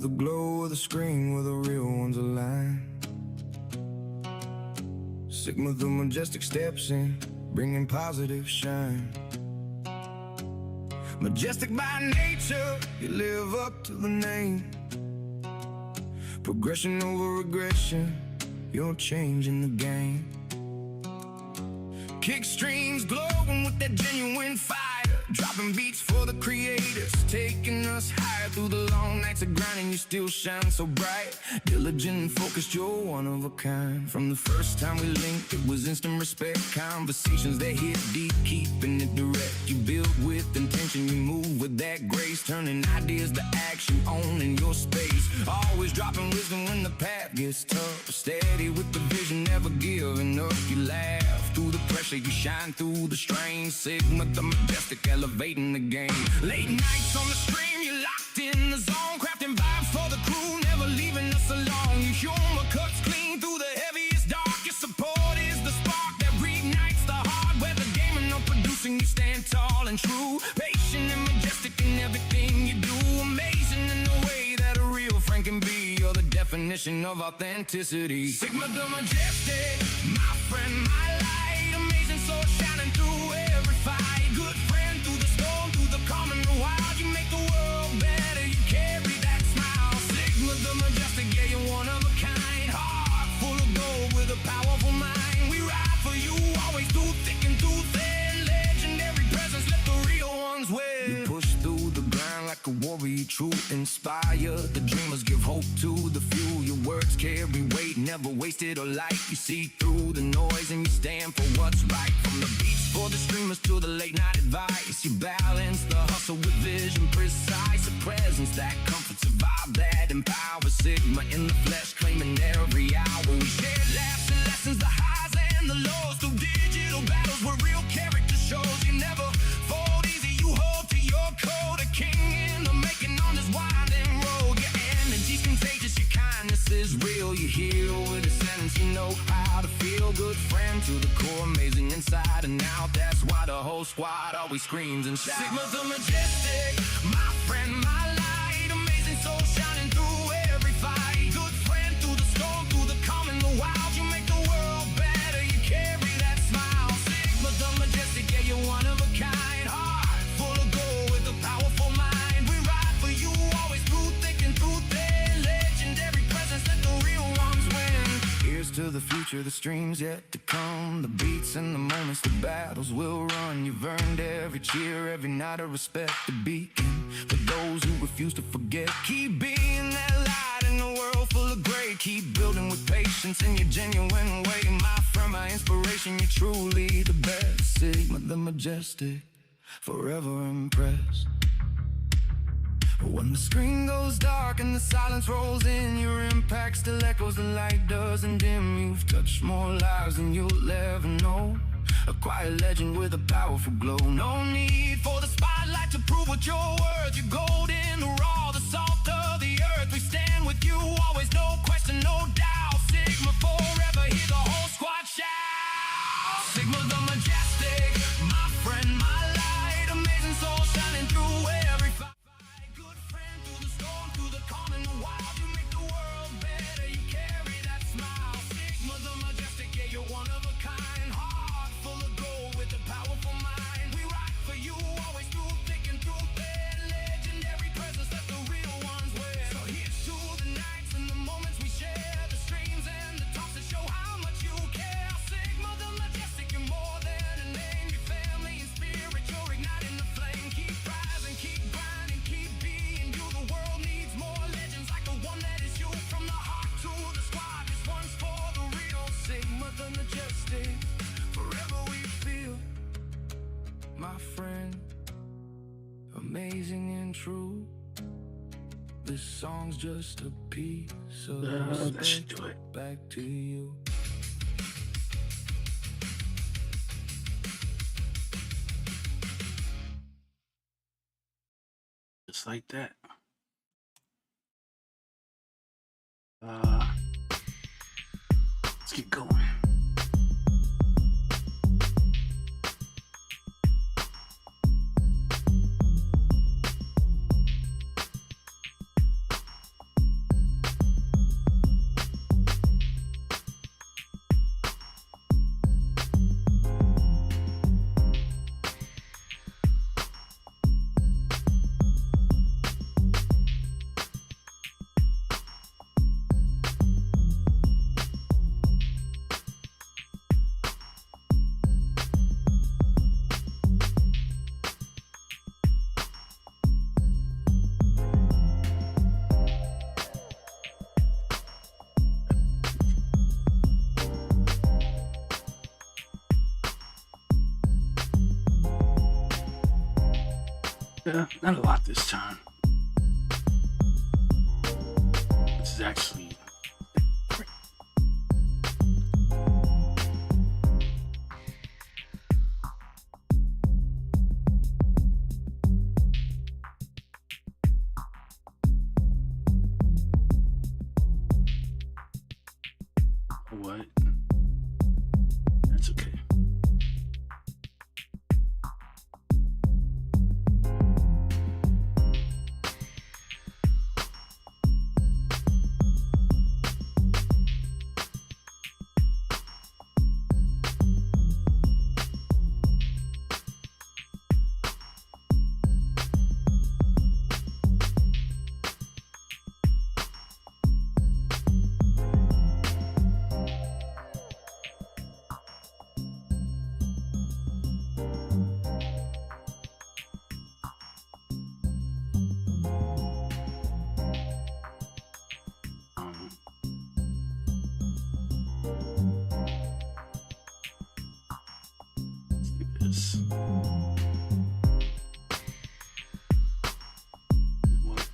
the glow of the screen where the real ones align. Sigma the majestic steps in, bringing positive shine. Majestic by nature, you live up to the name. Progression over regression, you're changing the game. Kick streams glowing with that genuine fire, dropping beats for the creators, taking us higher through the long nights of grinding. You still shine so bright, diligent and focused, you're one of a kind. From the first time we linked, it was instant respect. Conversations that hit deep, keeping it direct. You build with intention, you move with that grace, turning ideas to action, owning your space. Always dropping wisdom when the path gets tough, steady with the vision, never giving up. You laugh through the pressure, you shine through the strain. Sigma the majestic, elevating the game. Late nights on the stream, you're locked in the zone, crafting vibes for the crew, never leaving us alone. Your humor cuts clean through the heaviest dark. Your support is the spark that reignites the heart. Whether gaming or producing, you stand tall and true, patient and majestic in everything you do. Amazing in the way that a real friend can be. You're the definition of authenticity. Sigma the majestic, my friend, my light. Amazing soul shining through every fight. Good friend through the storm, through the calm and the wild. You make the world better, you carry that smile. Sigma the majestic, yeah, you're one of a kind. Heart full of gold with a powerful mind. We ride for you, always through thick and through thin. Legendary presence, let the real ones win. You push through the grind like a warrior, true, inspire the dreamers, give hope to the few. Your words carry weight, never wasted or light. You see through the noise and you stand for what's right. From the beats for the streamers to the late night advice, you balance the hustle with vision precise. A presence that comforts, a vibe that empowers. Sigma in the flesh, claiming every hour. We share laughs and lessons, the highs and the lows, through digital battles where real character shows. You never fold easy, you hold to your code. A king in the making on this winding road. Your energy's contagious, your kindness is real. You heal with a sentence, you know how to feel. Good friend to the core, amazing inside and out. That's why the whole squad always screams and shouts. Sigma the majestic, my friend, my light. Amazing soul shining through every fight. Good friend through the storm, through the calm and the wild. You make the world better, you carry that smile. Sigma the majestic, yeah, you're one of a kind. Heart full of gold with a powerful mind. We ride for you, always through thick and through thin. Legendary presence, let the real ones win. Here's to the future, the streams yet to come, the beats and the moments, the battles will run. You've earned every cheer, every night of respect, the beacon for those who refuse to forget. Keep being that light in a world full of gray. Keep building with patience in your genuine way. My friend, my inspiration, you're truly the best. Sigma the majestic, forever impressed. When the screen goes dark and the silence rolls in, your impact still echoes, the light doesn't dim. You've touched more lives than you'll ever know. A quiet legend with a powerful glow. No need for the spotlight to prove what you're worth. You're golden, raw, the salt of the earth. We stand with you, always, no question, no doubt. Sigma forever, hear the whole squad shout. Sigma the majestic, my friend, my light. Amazing soul shining through every fight. Good friend through the storm, through the calm and the wild. You make the world better, you carry that smile. Sigma the majestic, yeah, you're one of a kind. Heart full of gold with a powerful mind. We rock for you, always through thick and through thin. Legendary presence, let the real ones win. So here's to the nights and the moments we share, the streams and the talks that show how much you care. Sigma the majestic, you're more than a name. Your family and spirit, you're igniting the flame. Keep rising, keep grinding, keep being you. The world needs more legends like the one that is you. From the heart to the squad, this one's for the real. Sigma the majestic, forever we feel. My friend, amazing and true. This song's just a piece of Let's do respect it. back to you. Just like that. Let's get going. Yeah, not a lot this time. This is actually what? That's okay. Um, let's do this. What?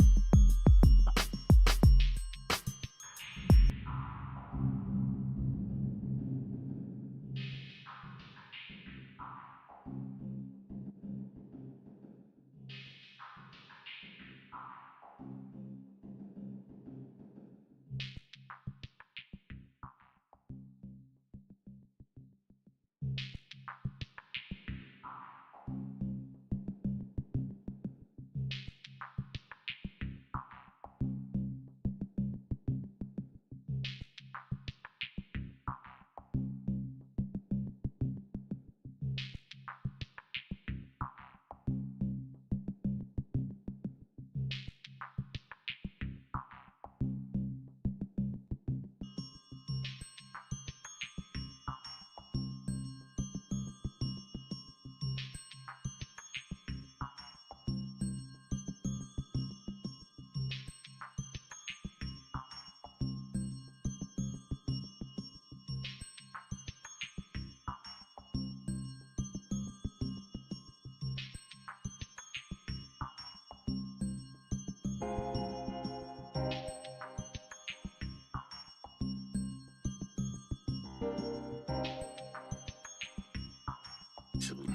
Actually,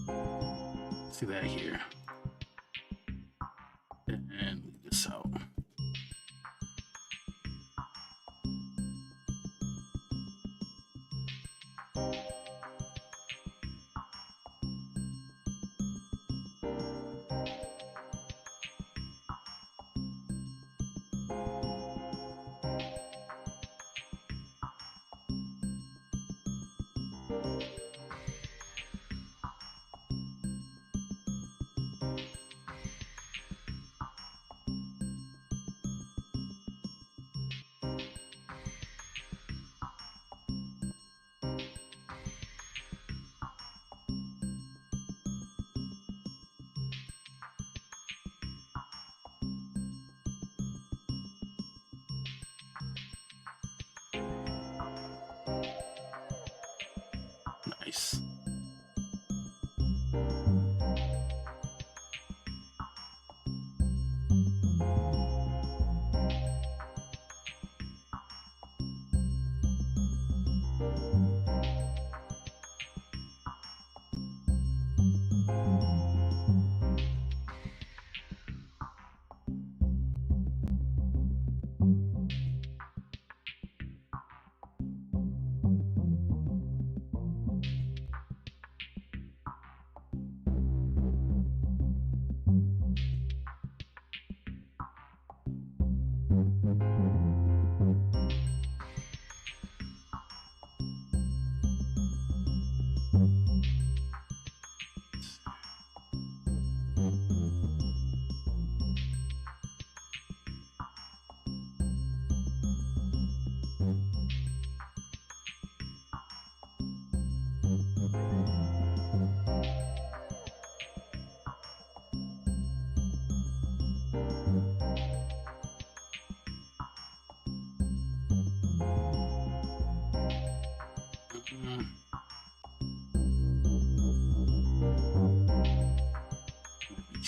let's do that here. And leave this out. Nice.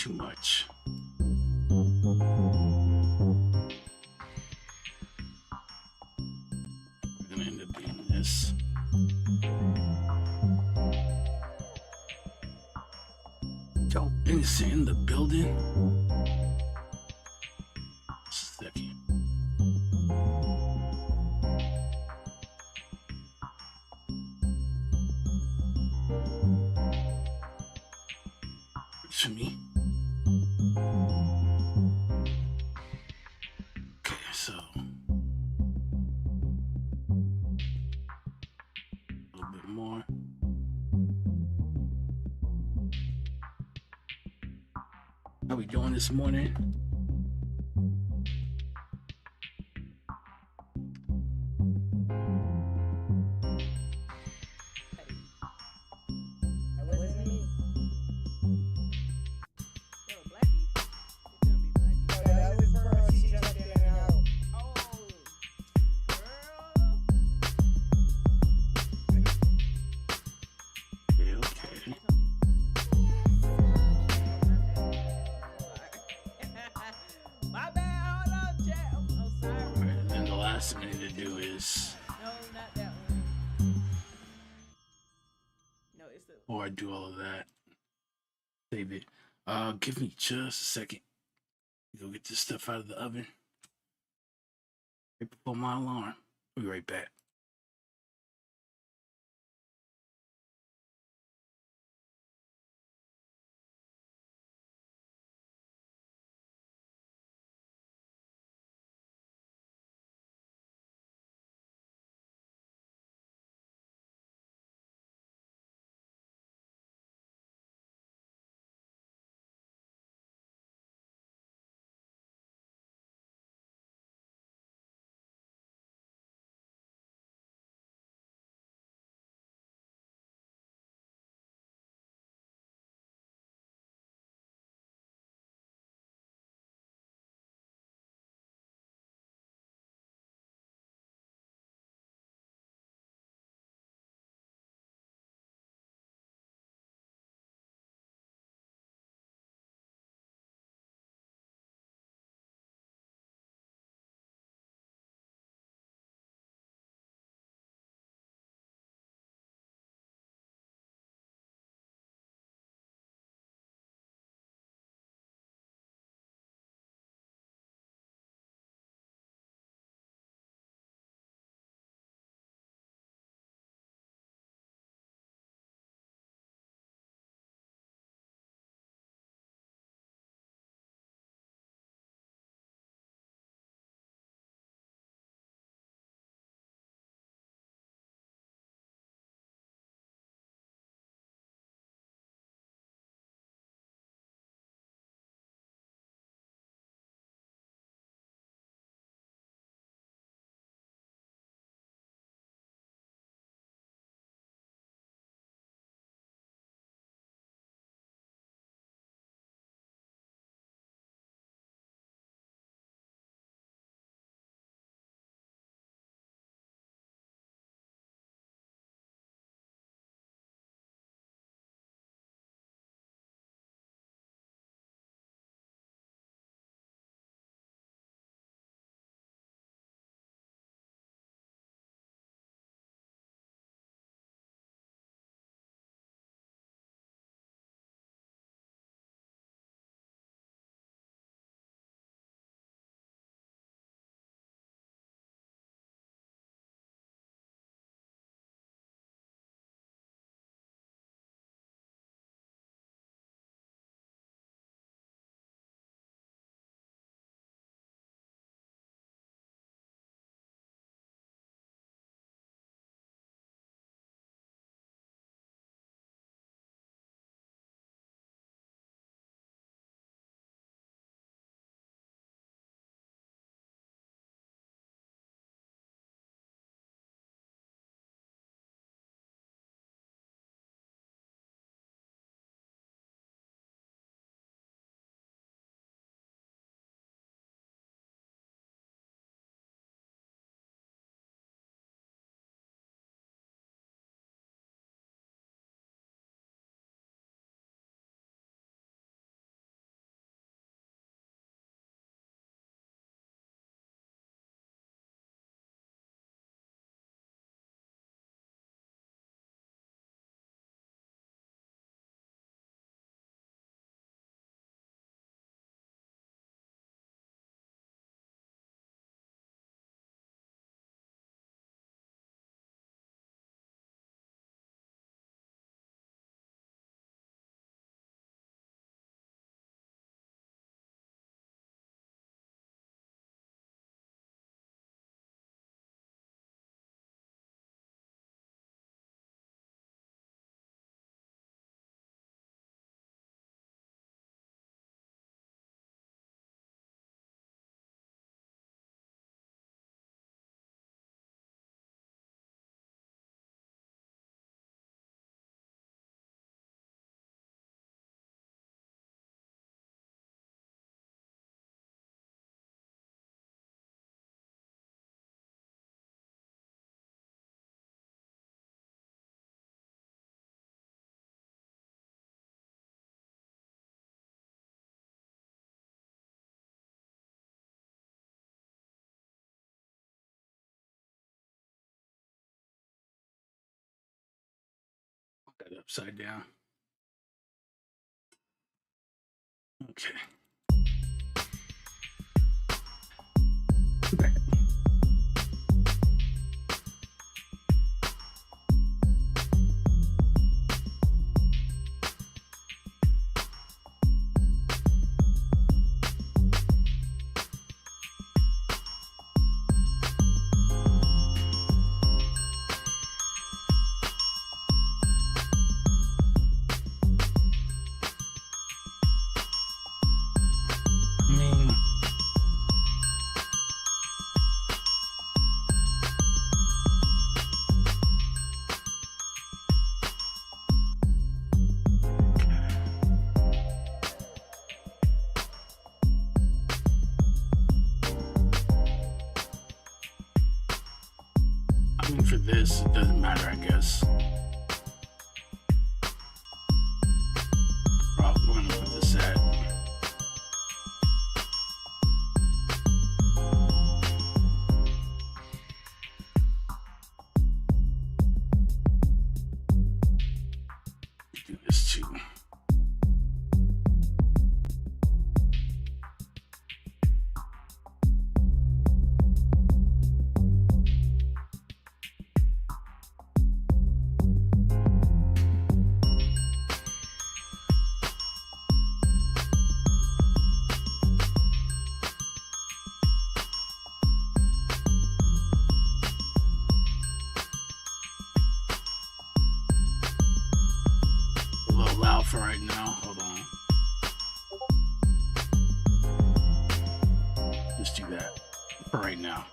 too much. We're gonna end up being this. Yo, innocent in the building. Just a second. Works for me. Okay, so a little bit more. How we doing this morning? That wasn't me. Yo, Blackie? It's gonna be Blackie. Oh, that was Pearl. She jumped in and out. Oh, girl. Yeah, okay. My bad. Hold on, chat. I'm sorry. Alright, and then the last thing I need to do is, No, not that one. No, it's the. before I do all of that, save it. Give me just a second. Go get this stuff out of the oven. Right before my alarm. I'll be right back. Got it upside down. Okay. Back. For this, it doesn't matter, I guess. Probably going to put this at. Do this too. Loud for right now. Hold on. Just do that for right now.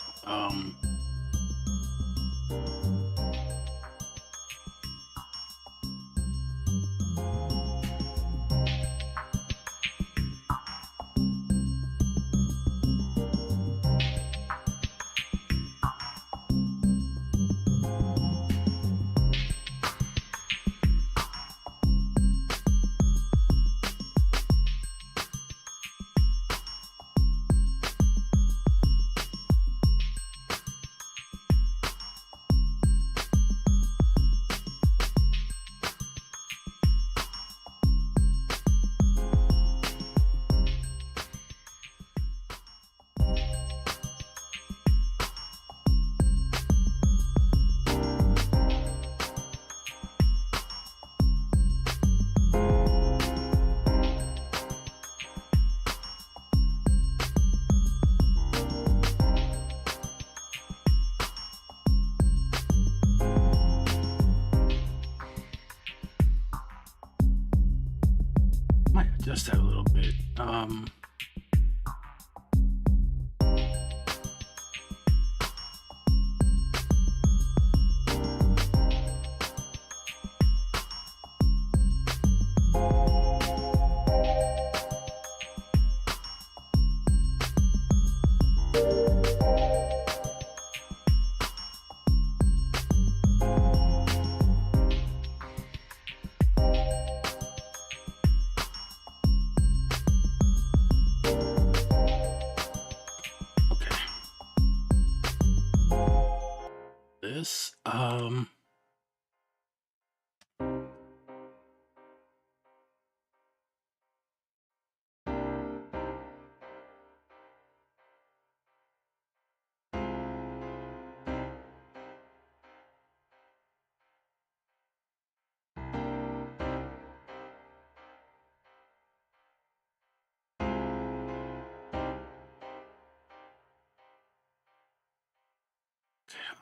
Adjust that a little bit. This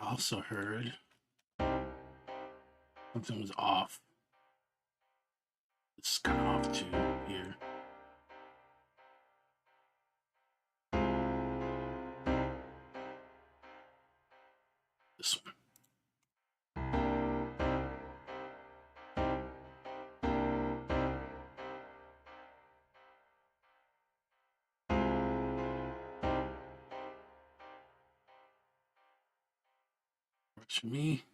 I also heard something was off. It's kind of off too here. This one. Works for me.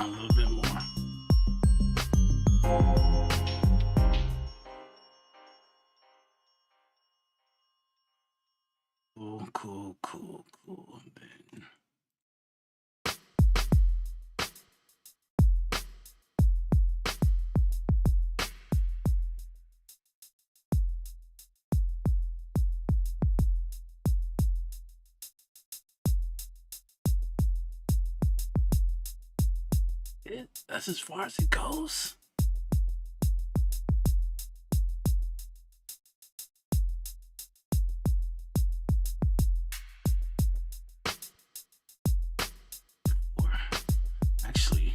down a little bit more. Cool. Then that's as far as it goes. Or actually,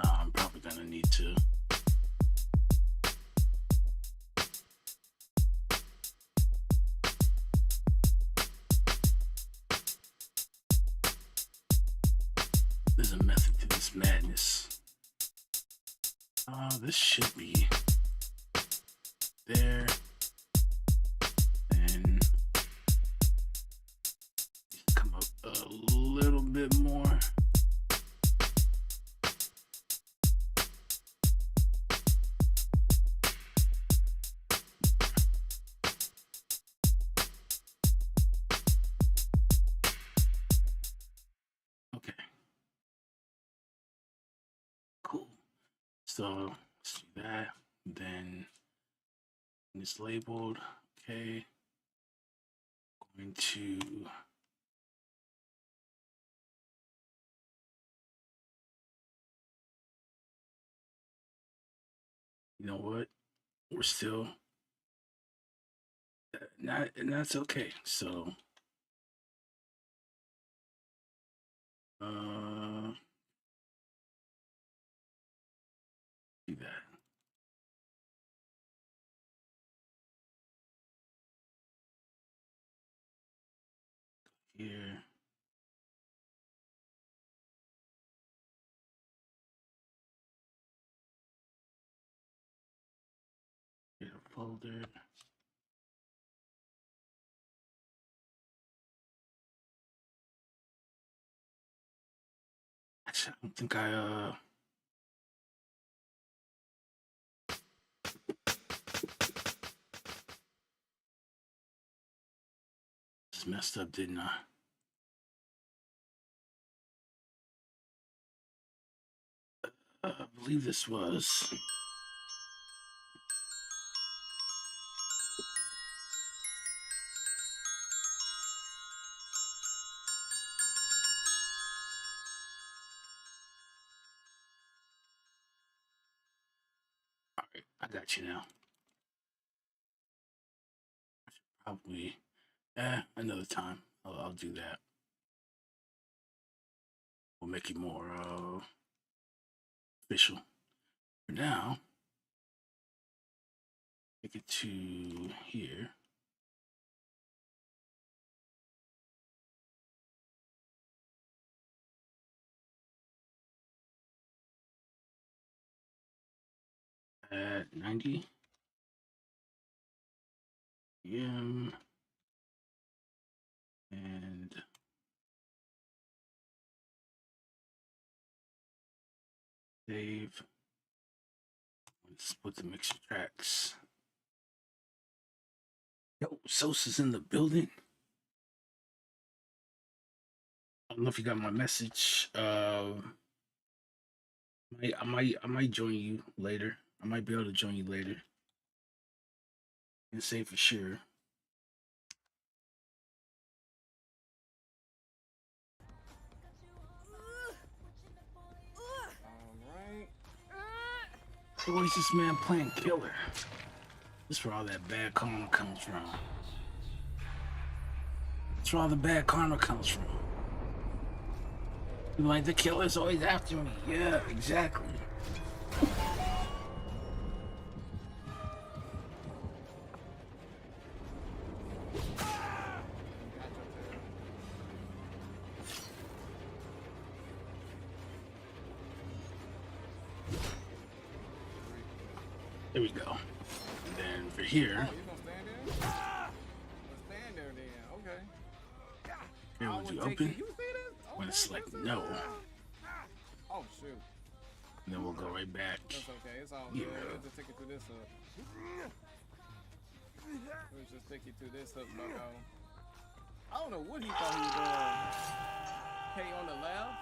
I'm probably gonna need to. There's a method to this madness. This should be there. And come up a little bit more. Okay. Cool. So let's do that. Then it's labeled. Okay. Going to you know what? We're still not, and that's okay. So do that. Here. Get a folder. Actually, I don't think I just messed up, didn't I? I believe this was all right. I got you now. I should probably another time. I'll do that. We'll make it more official. For now, take it to here. At 90 PM and save. Let's put the mixer tracks. Yo, Sosa's in the building. I don't know if you got my message. I might join you later. I might be able to join you later. And say for sure. So why is this man playing killer? This is where all that bad karma comes from. That's where all the bad karma comes from. Like, the killer's always after me. Yeah, exactly. There we go. And then for here. Oh, you gonna stand there? Stand there then. Okay. Here, would you open? I'm gonna select no. Oh shoot. And then we'll go right back. That's okay. It's all Yeah. good. We'll just take you through this hook. We'll just take you through this hook, bucko. I don't know what he thought he was doing. K on the left.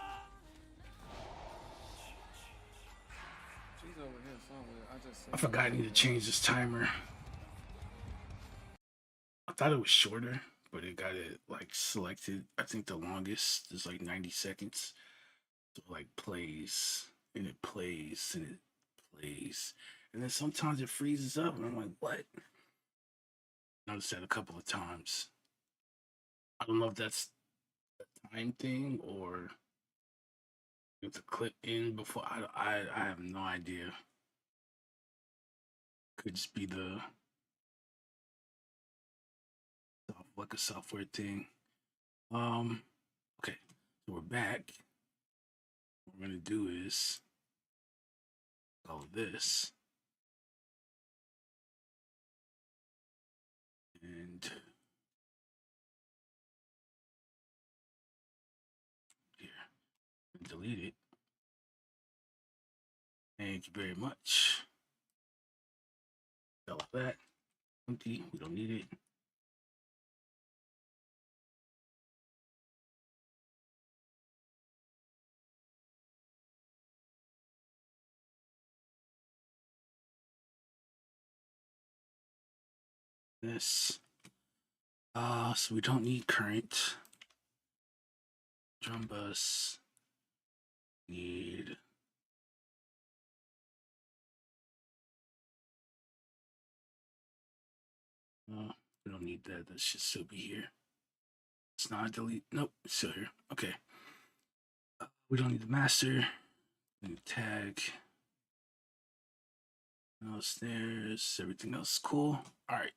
She's over here somewhere. I just. I forgot I need to change this timer. I thought it was shorter, but it got it like selected. I think the longest is like 90 seconds. So it, like plays and it plays and it plays. And then sometimes it freezes up and I'm like, what? I noticed that a couple of times. I don't know if that's a time thing or if the clip in before. I have no idea. Could just be the like a software thing. Okay, so we're back. What we're gonna do is all of this and here and delete it. Thank you very much. All of that empty. We don't need it. This. So we don't need current. Drum bus. Need. We don't need that. That should still be here. It's not delete. Nope, it's still here. Okay. We don't need the master. We need tag. No snares. Everything else is cool. All right.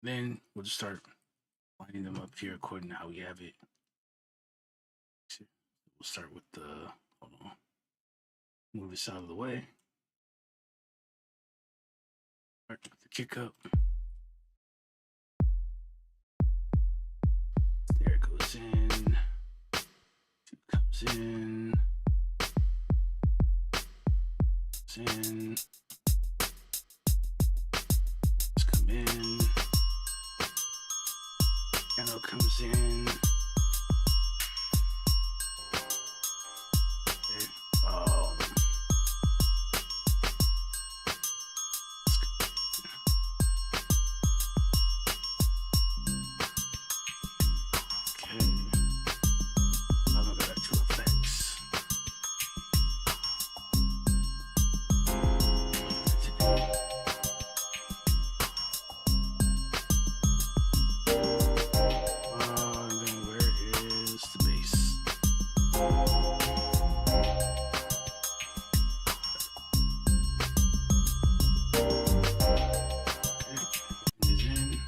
Then we'll just start lining them up here according to how we have it. We'll start with the, hold on, move this out of the way. Start with the kick up. There it goes in. Two comes in. Comes in. Let's come in. Piano comes in. Okay. Now I got two effects. And then where is the bass? Okay, is in.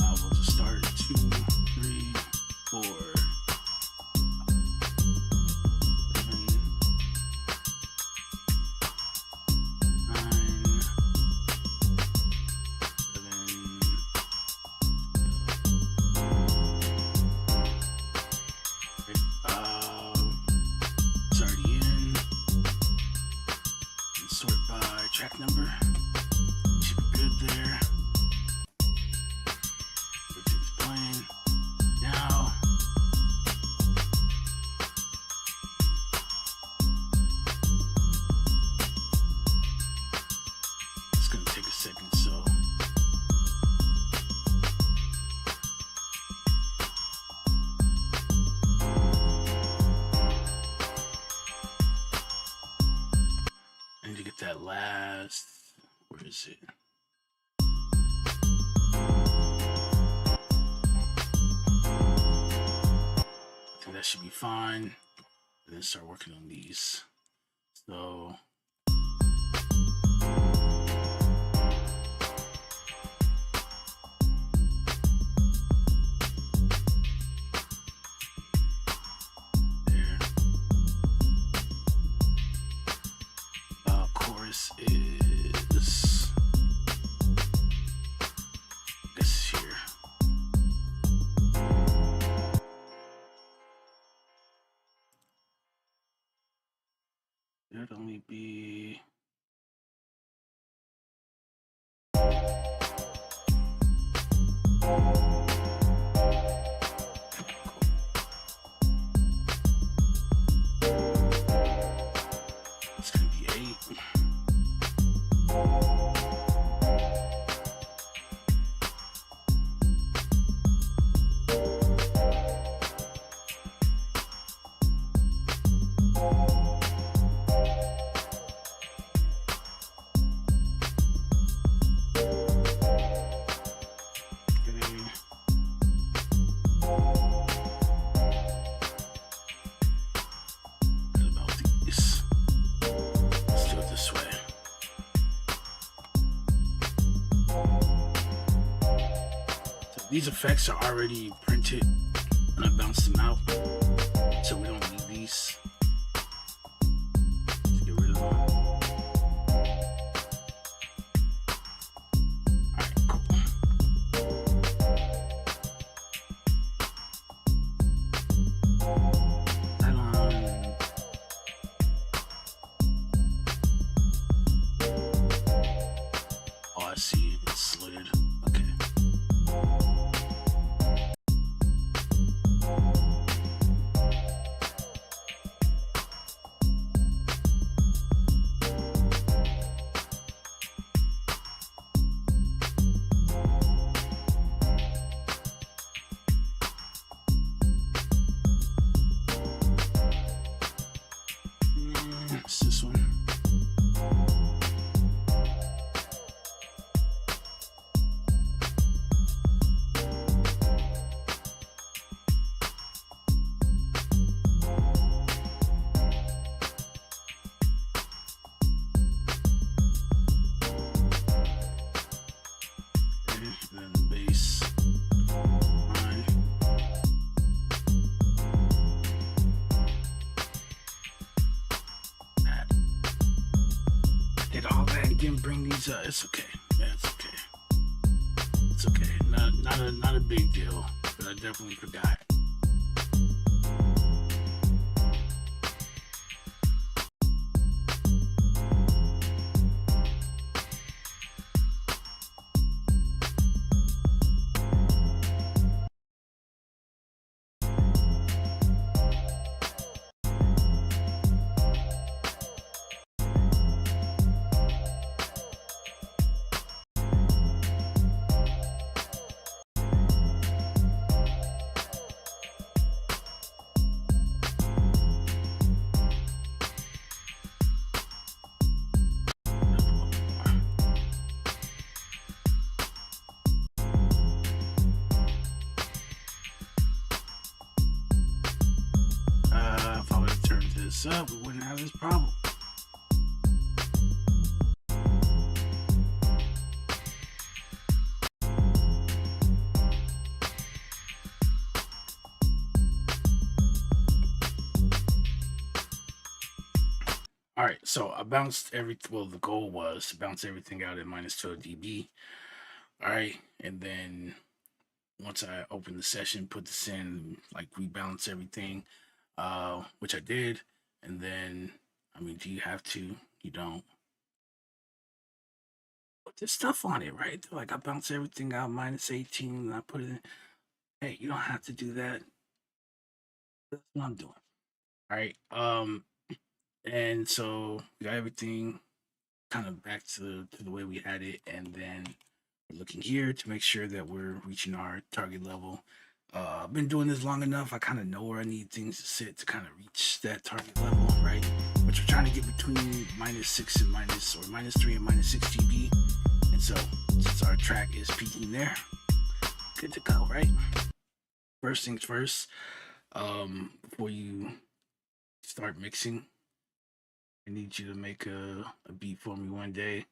We'll just start at 2, 3, 4, 7, 9, 7. It's already in. And sort by track number. Should be good there. Everything's playing. Now. It's gonna take a second, so. I need to get that last. Where is it? I think that should be fine. And then start working on these. So. There. Chorus is. This here. should only be. It's gonna be 8. These effects are already printed and I bounced them out, so we don't need these. Let's get rid of them. Alright, cool. Oh, I see. It's slid. Okay. It's this one. Okay, then the base line. Did all that again, bring these it's okay. Yeah, it's okay. It's okay. Not a big deal, but I definitely forgot. If I would have turned this up, we wouldn't have this problem. All right, so I bounced well, the goal was to bounce everything out at -12 dB. All right, and then once I open the session, put this in, like rebalance everything, which I did. And then, I mean, do you have to? You don't. Put this stuff on it, right? Like I bounce everything out -18 and I put it in. Hey, you don't have to do that. That's what I'm doing. All right. And so we got everything kind of back to the way we had it, and then we're looking here to make sure that we're reaching our target level. I've been doing this long enough. I kind of know where I need things to sit to kind of reach that target level, right? Which we're trying to get between -6 and -3 and -6 dB. And so since our track is peaking there, good to go, right? First things first, before you start mixing, I need you to make a beat for me one day.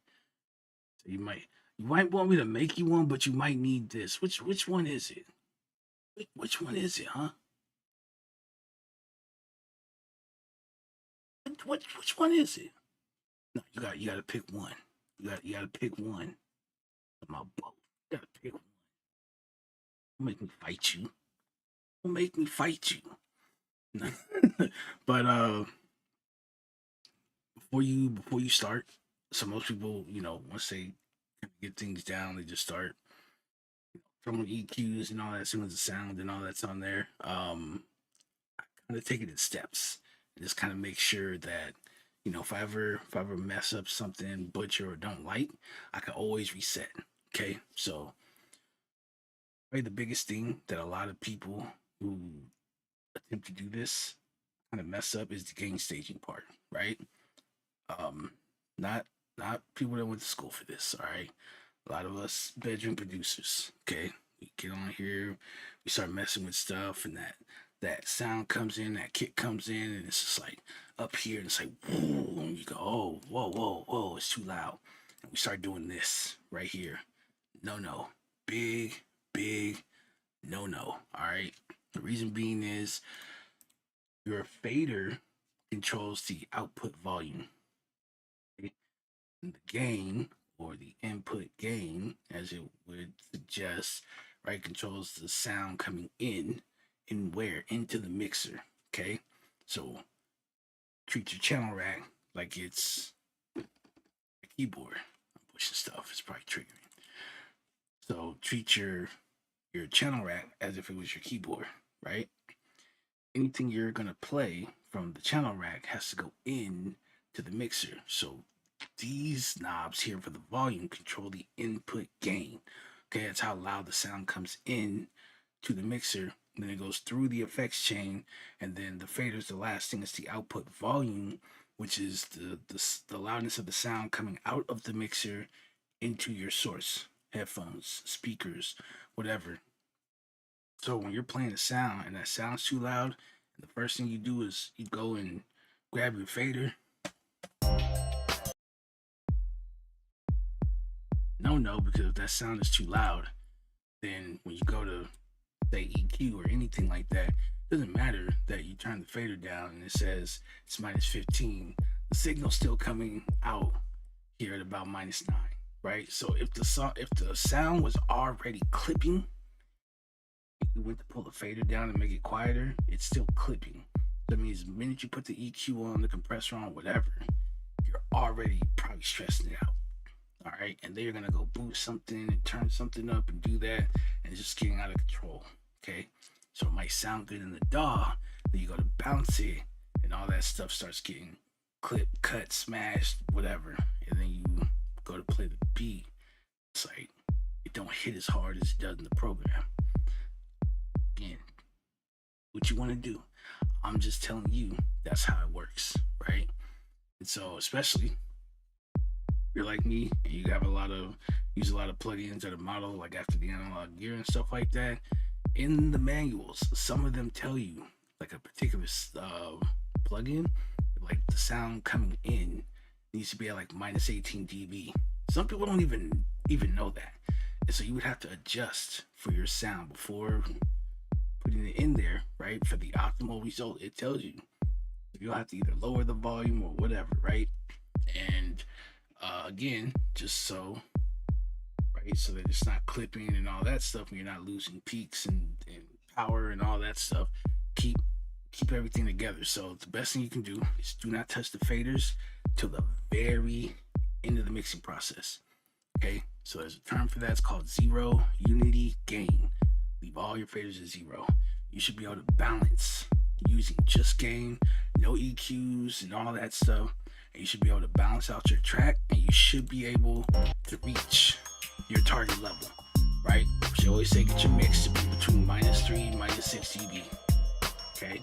So you might want me to make you one, but you might need this. Which one is it? Which one is it, huh? Which one is it? No, you gotta pick one. You gotta pick one. My boat. You gotta pick one. Don't make me fight you. Don't make me fight you. But before you start. So most people, once they get things down, they just start throwing EQs and all that as soon as the sound and all that's on there. Kind of take it in steps and just kind of make sure that if I ever mess up something, butcher or don't like, I can always reset. Okay, so probably the biggest thing that a lot of people who attempt to do this kind of mess up is the gain staging part, right? Um, not not people that went to school for this. All right, a lot of us bedroom producers. Okay, we get on here, we start messing with stuff, and that sound comes in, that kick comes in, and it's just like up here, and it's like, whoa, and you go, oh, whoa, whoa, whoa, it's too loud, and we start doing this right here. No, no, big, big, no, no. All right. The reason being is your fader controls the output volume. Okay? And the gain or the input gain, as it would suggest, right, controls the sound coming in and where into the mixer. Okay, so treat your channel rack like it's a keyboard. I'm pushing stuff, it's probably triggering. So treat your channel rack as if it was your keyboard, right? Anything you're gonna play from the channel rack has to go in to the mixer. So these knobs here for the volume control the input gain. Okay, that's how loud the sound comes in to the mixer. Then it goes through the effects chain, and then the fader is the last thing. It's the output volume, which is the loudness of the sound coming out of the mixer into your source, headphones, speakers, whatever. So when you're playing a sound and that sounds too loud, the first thing you do is you go and grab your fader. No, because if that sound is too loud, then when you go to say EQ or anything like that, it doesn't matter that you turn the fader down and it says it's minus 15. The signal's still coming out here at about minus 9, right? So if the sound was already clipping, you went to pull the fader down and make it quieter, it's still clipping. That means the minute you put the EQ on, the compressor on, whatever, you're already probably stressing it out. All right, and then you're gonna go boost something and turn something up and do that, and it's just getting out of control. Okay, so it might sound good in the DAW, then you go to bounce it, and all that stuff starts getting clipped, cut, smashed, whatever, and then you go to play the beat. It's like it don't hit as hard as it does in the program. Again, what you want to do? I'm just telling you that's how it works, right? And so, especially you're like me and you have use a lot of plugins that are modeled like after the analog gear and stuff like that. In the manuals, some of them tell you like a particular plugin, like the sound coming in needs to be at like minus 18 dB. Some people don't even know that, and so you would have to adjust for your sound before putting it in there, right? For the optimal result, it tells you you'll have to either lower the volume or whatever, right? And again, just so right, so that it's not clipping and all that stuff, and you're not losing peaks and power and all that stuff. Keep everything together. So the best thing you can do is do not touch the faders till the very end of the mixing process. Okay, so there's a term for that. It's called zero unity gain. Leave all your faders at zero. You should be able to balance using just gain, no EQs and all that stuff. And you should be able to balance out your track, and you should be able to reach your target level, right? She always say get your mix to be between -3 and -6 dB. Okay,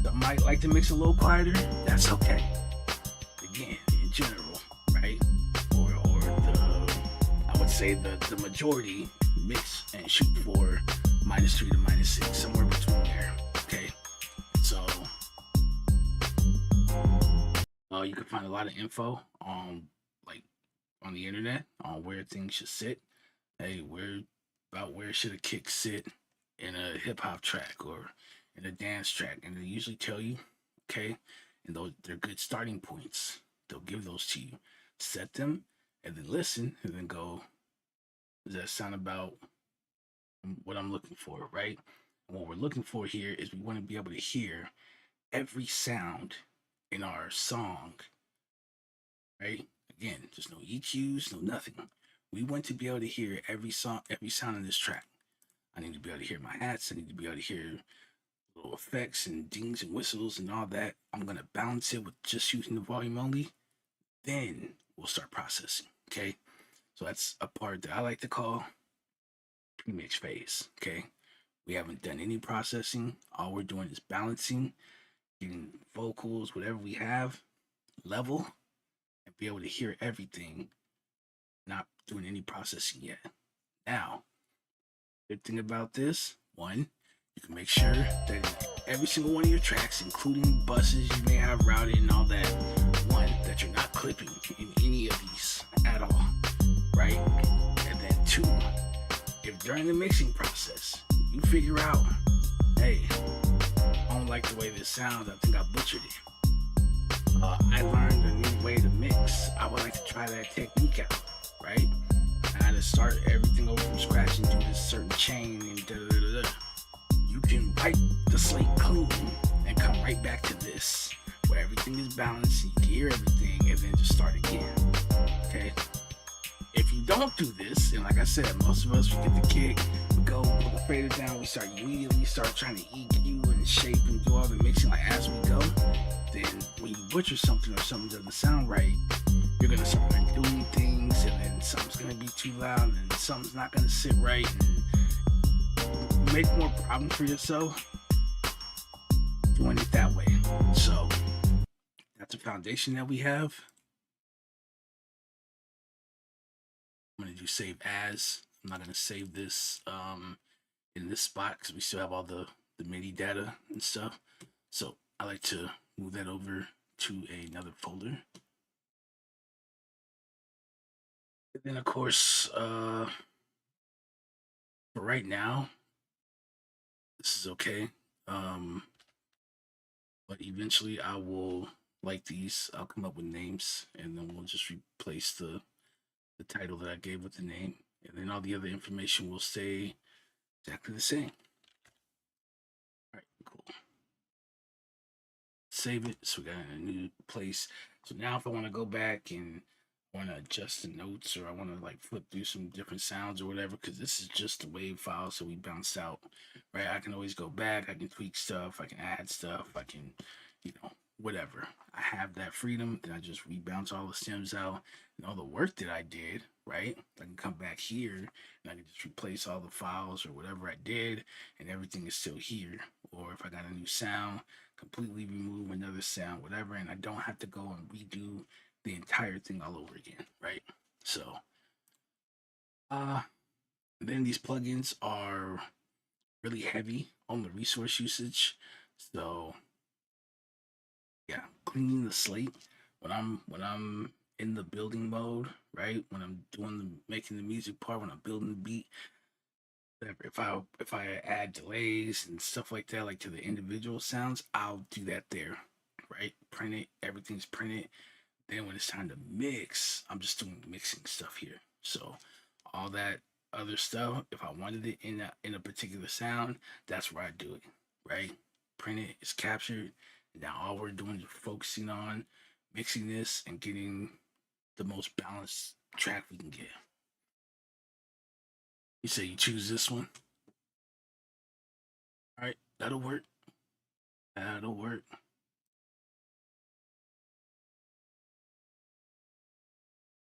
some might like to mix a little quieter. That's okay. Again, in general, right? Or I would say the majority mix and shoot for -3 to -6, somewhere between there. Okay, so you can find a lot of info on on the internet on where things should sit. Hey, where should a kick sit in a hip hop track or in a dance track, and they usually tell you, okay, and they're good starting points. They'll give those to you, set them, and then listen, and then go, does that sound about what I'm looking for, right? And what we're looking for here is we want to be able to hear every sound in our song right? Again, there's no EQs, no nothing. We want to be able to hear every song, every sound in this track. I need to be able to hear my hats. I need to be able to hear little effects and dings and whistles and all that. I'm gonna balance it with just using the volume only. Then we'll start processing. Okay. So that's a part that I like to call pre-mix phase. Okay. We haven't done any processing. All we're doing is balancing, getting vocals, whatever we have, level, and be able to hear everything, not doing any processing yet. Now, good thing about this, one, you can make sure that every single one of your tracks, including buses you may have routed and all that, one, that you're not clipping in any of these at all, right? And then two, if during the mixing process you figure out, hey, I don't like the way this sounds, I think I butchered it. I learned a new way to mix. I would like to try that technique out, right? I had to start everything over from scratch and do this certain chain and da da da da. You can wipe the slate clean and come right back to this, where everything is balanced, you can hear everything, and then just start again. Okay? If you don't do this, and like I said, most of us, we get the kick, we go put the fader down, we start immediately start trying to EQ and shape and do all the mixing like as we go, then when you butcher something or something doesn't sound right, you're gonna start doing things, and then something's gonna be too loud, and something's not gonna sit right, and you make more problems for yourself doing it that way. So that's a foundation that we have. I'm gonna do save as. I'm not gonna save this in this spot because we still have all the MIDI data and stuff. So I like to move that over to another folder. And then of course, for right now, this is okay. But eventually I will, like these, I'll come up with names and then we'll just replace the title that I gave with the name. And then all the other information will stay exactly the same. All right, cool. Save it. So we got a new place. So now if I want to go back and want to adjust the notes, or I want to like flip through some different sounds or whatever, because this is just a wave file, so we bounced out, right? I can always go back, I can tweak stuff, I can add stuff, I can, whatever. I have that freedom. Then I just rebounce all the stems out and all the work that I did, right? I can come back here and I can just replace all the files or whatever I did, and everything is still here. Or if I got a new sound, completely remove another sound, whatever, and I don't have to go and redo the entire thing all over again, right? So, then these plugins are really heavy on the resource usage. So, yeah, cleaning the slate when I'm in the building mode, right? When I'm doing making the music part, when I'm building the beat, whatever. If I add delays and stuff like that, like to the individual sounds, I'll do that there, right? Print it, everything's printed. Then when it's time to mix, I'm just doing mixing stuff here. So all that other stuff, if I wanted it in a particular sound, that's where I do it, right? Print it, it's captured. Now all we're doing is focusing on mixing this and getting the most balanced track we can get. You say you choose this one. All right, that'll work. That'll work.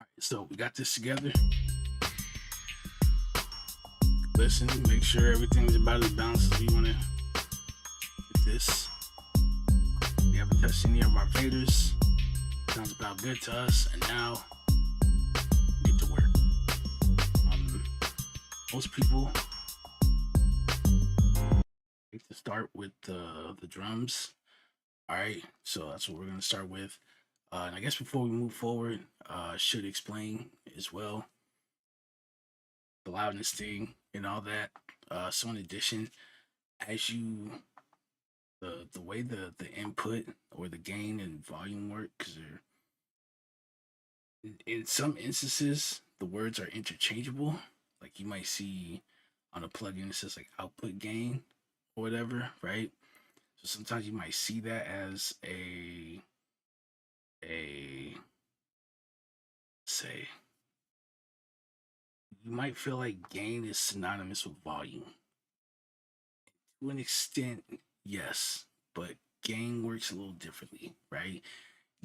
All right, so we got this together. Listen, make sure everything's about as balanced as we want to get this. We haven't touched any of our faders. Sounds about good to us, and now get to work. Most people like to start with the drums. All right, so that's what we're gonna start with. And I guess before we move forward, should explain as well the loudness thing and all that. So in addition, as you the way the input or the gain and volume work, because they're in some instances the words are interchangeable. Like you might see on a plugin it says like output gain or whatever, right? So sometimes you might see that as a say, you might feel like gain is synonymous with volume. To an extent, yes, but gain works a little differently, right?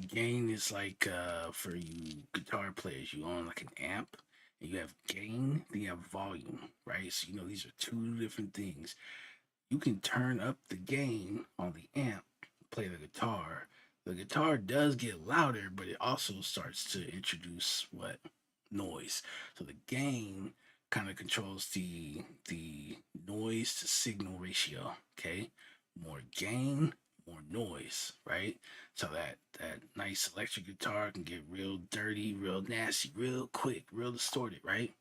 Gain is like for you guitar players, you own like an amp and you have gain, then you have volume, right? So you know these are two different things. You can turn up the gain on the amp, play the guitar. The guitar does get louder, but it also starts to introduce what? Noise. So the gain kind of controls the noise to signal ratio. Okay, more gain, more noise, right? So that nice electric guitar can get real dirty, real nasty, real quick, real distorted, right?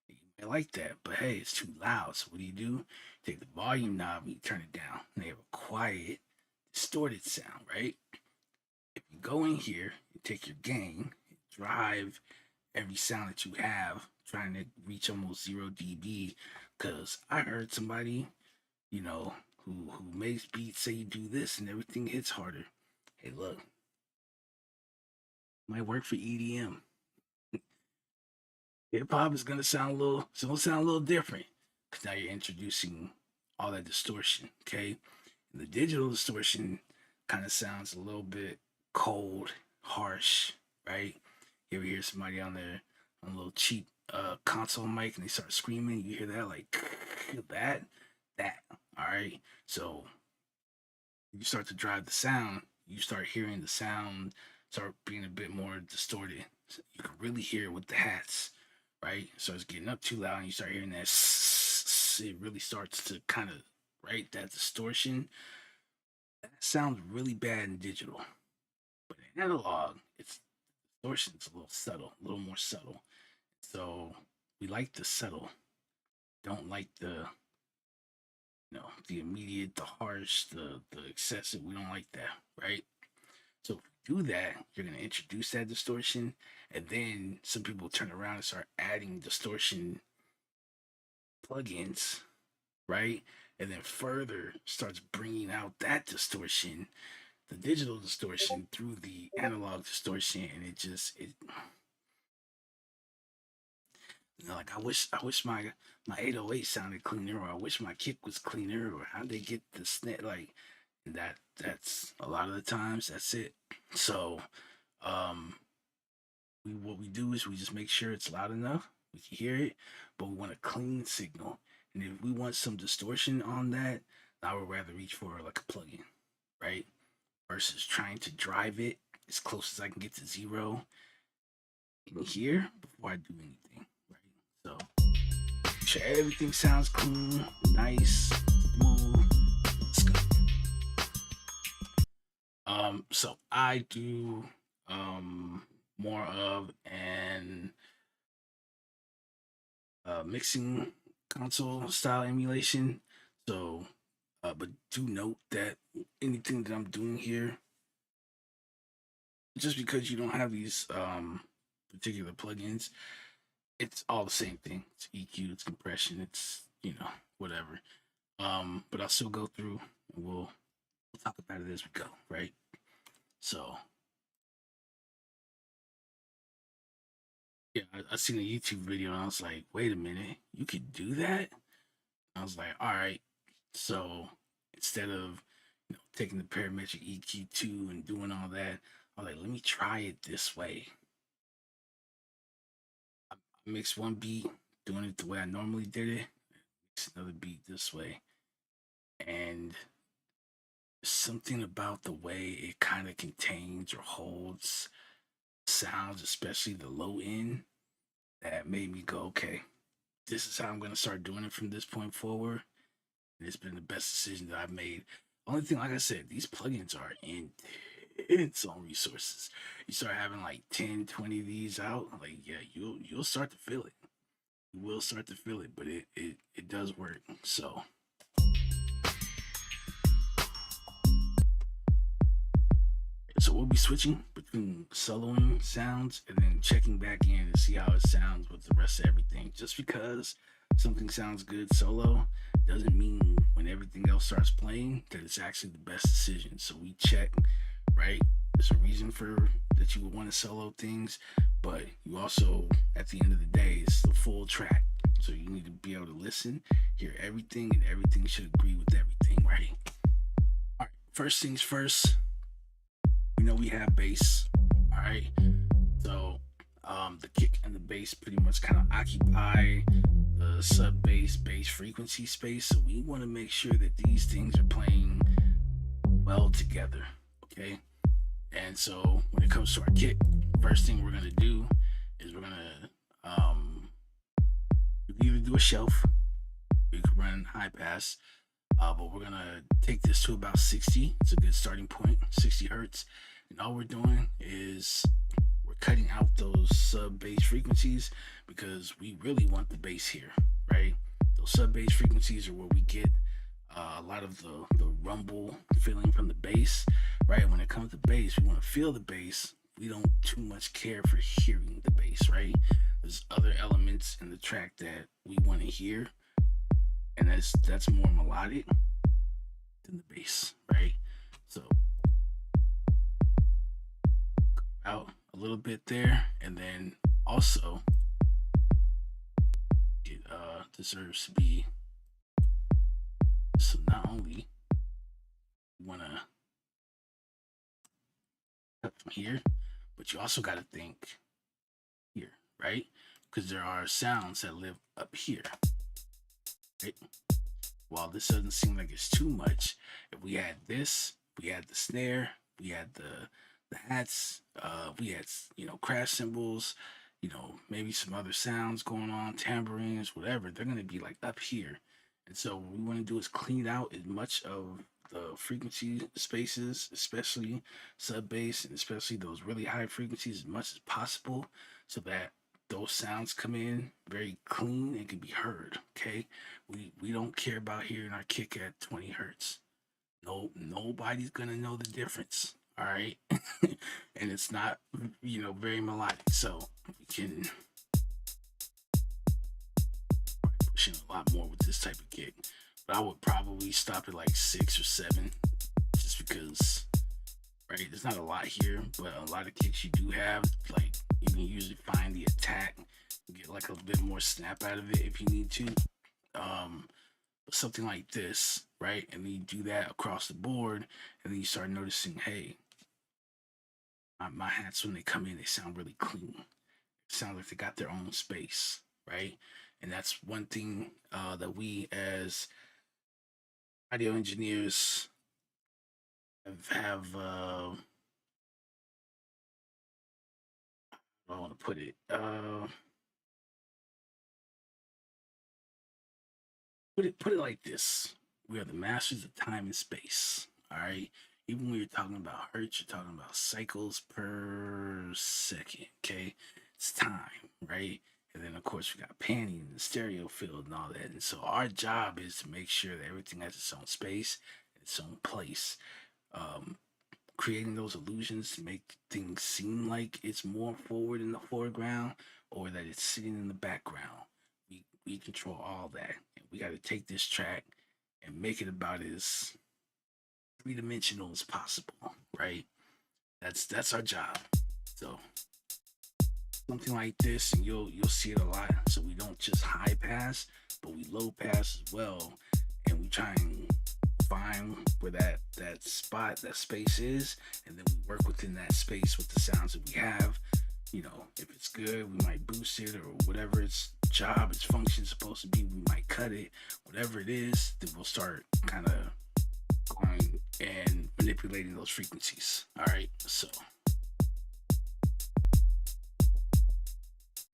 You may like that, but hey, it's too loud. So what do? Take the volume knob and you turn it down. And they have a quiet, distorted sound, right? If you go in here and take your gain, drive every sound that you have, trying to reach almost 0 dB. Because I heard somebody, you know, who makes beats say you do this and everything hits harder. Hey, look, might work for EDM. Hip hop is gonna sound a little, it's gonna sound a little different because now you're introducing all that distortion. Okay, and the digital distortion kind of sounds a little bit cold, harsh, right? You ever hear somebody on there on a little cheap console mic and they start screaming? You hear that like that. All right. So you start to drive the sound. You start hearing the sound start being a bit more distorted. So you can really hear it with the hats, right? So it's getting up too loud, and you start hearing that. It really starts to kind of right that distortion. That sounds really bad in digital, but in analog, it's distortion's a little subtle, a little more subtle. So we like the subtle, don't like the the immediate, the harsh, the excessive. We don't like that, right? So if we do that, you're gonna introduce that distortion, and then some people turn around and start adding distortion plugins, right? And then further starts bringing out that distortion, the digital distortion through the analog distortion, and it like I wish my 808 sounded cleaner, or I wish my kick was cleaner, or how they get the snare like that's a lot of the times that's it. So what we do is we just make sure it's loud enough, we can hear it, but we want a clean signal. And if we want some distortion on that, I would rather reach for like a plugin, right? Versus trying to drive it as close as I can get to zero in here before I do anything, right? So make sure everything sounds clean, nice, smooth. Let's go. So I do more of an mixing console style emulation. So, but do note that anything that I'm doing here, just because you don't have these particular plugins, it's all the same thing. It's EQ, it's compression, it's whatever. But I'll still go through and we'll talk about it as we go, right? So yeah, I seen a YouTube video and I was like, wait a minute, you could do that? I was like, all right. So instead of taking the parametric EQ2 and doing all that, I was like, let me try it this way. I mixed one beat, doing it the way I normally did it, mix another beat this way. And something about the way it kind of contains or holds sounds, especially the low end, that made me go, okay, this is how I'm going to start doing it from this point forward. And it's been the best decision that I've made. Only thing, like I said, these plugins are intense on resources. You start having like 10, 20 of these out, like, yeah, you'll start to feel it. You will start to feel it, but it does work. So we'll be switching between soloing sounds and then checking back in to see how it sounds with the rest of everything. Just because something sounds good solo doesn't mean when everything else starts playing that it's actually the best decision. So we check, right? There's a reason for that you would want to solo things, but you also, at the end of the day, it's the full track. So you need to be able to listen, hear everything, and everything should agree with everything, right? All right, first things first, we know we have bass, all right? So the kick and the bass pretty much kind of occupy the sub bass frequency space. So we want to make sure that these things are playing well together, okay? And so when it comes to our kick, first thing we're gonna do is we're gonna either do a shelf, we could run high pass, but we're gonna take this to about 60. It's a good starting point, 60 hertz. And all we're doing is we're cutting out those sub bass frequencies because we really want the bass here, right? Those sub bass frequencies are where we get a lot of the rumble feeling from the bass, right? When it comes to bass, we want to feel the bass. We don't too much care for hearing the bass, right? There's other elements in the track that we want to hear, and that's more melodic than the bass, right? So out a little bit there, and then also it deserves to be, so not only you want to cut from here, but you also got to think here, right? Because there are sounds that live up here, right? While this doesn't seem like it's too much, if we add this, we add the snare, we add the hats, we had, crash cymbals, maybe some other sounds going on, tambourines, whatever, they're going to be like up here. And so what we want to do is clean out as much of the frequency spaces, especially sub bass, and especially those really high frequencies, as much as possible, so that those sounds come in very clean and can be heard. Okay, we don't care about hearing our kick at 20 hertz. No, nobody's gonna know the difference. All right, and it's not, very melodic, so we can push in a lot more with this type of kick. But I would probably stop at like 6 or 7, just because, right, there's not a lot here, but a lot of kicks you do have, like, you can usually find the attack, get like a bit more snap out of it if you need to. But something like this, right, and then you do that across the board, and then you start noticing, hey, my hats, when they come in, they sound really clean. It sounds like they got their own space, right? And that's one thing that we as audio engineers have I want to put it, put it like this: we are the masters of time and space. All right, even when you're talking about hertz, you're talking about cycles per second. Okay, it's time, right? And then of course we got panning and the stereo field and all that. And so our job is to make sure that everything has its own space, its own place. Creating those illusions to make things seem like it's more forward in the foreground or that it's sitting in the background. We control all that. And we got to take this track and make it about as three-dimensional as possible, right? That's our job. So something like this, and you'll see it a lot. So we don't just high pass, but we low pass as well, and we try and find where that spot, that space is, and then we work within that space with the sounds that we have. If it's good, we might boost it, or whatever its job, its function is supposed to be, we might cut it. Whatever it is, then we'll start kind of going and manipulating those frequencies. All right, so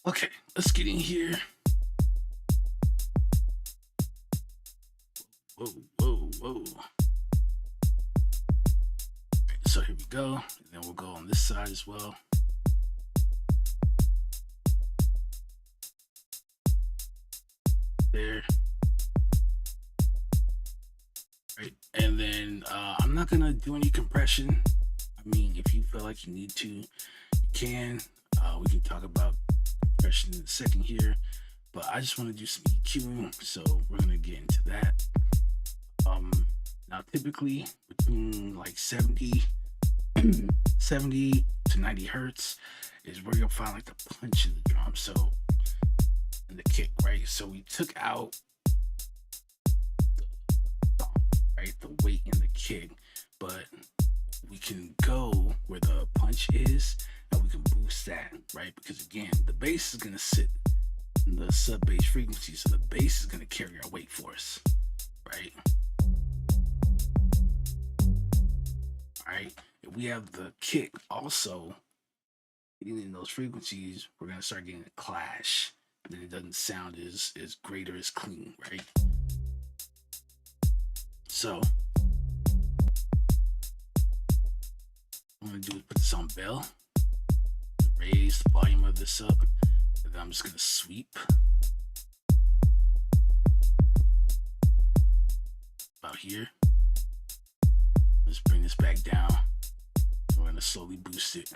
okay, let's get in here. Whoa. So here we go, and then we'll go on this side as well. There. Right, and then I'm not gonna do any compression. I mean, if you feel like you need to, you can. We can talk about compression in a second here, but I just want to do some EQing, so we're gonna get into that. Now typically between like 70 70 to 90 hertz is where you'll find like the punch of the drum. So in the kick, right? So we took out the right, the weight in the kick, but we can go where the punch is and we can boost that, right? Because again, the bass is gonna sit in the sub bass frequency, so the bass is gonna carry our weight for us, right? All right, if we have the kick also getting in those frequencies, we're gonna start getting a clash. Then it doesn't sound as great or as clean, right? So what I'm gonna do is put this on bell, raise the volume of this up, and then I'm just gonna sweep about here. Let's bring this back down. We're gonna slowly boost it.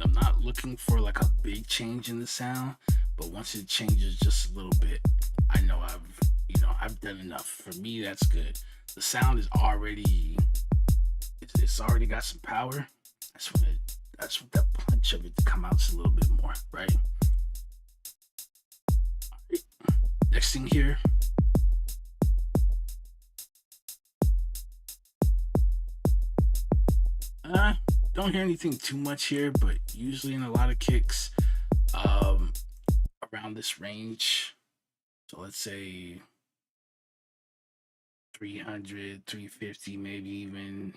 I'm not looking for like a big change in the sound, but once it changes just a little bit, I know I've done enough. For me, that's good. The sound is already, it's already got some power. That's what that punch of it to come out a little bit more, right? All right. Next thing here. Don't hear anything too much here, but usually in a lot of kicks, around this range. So let's say 300, 350, maybe even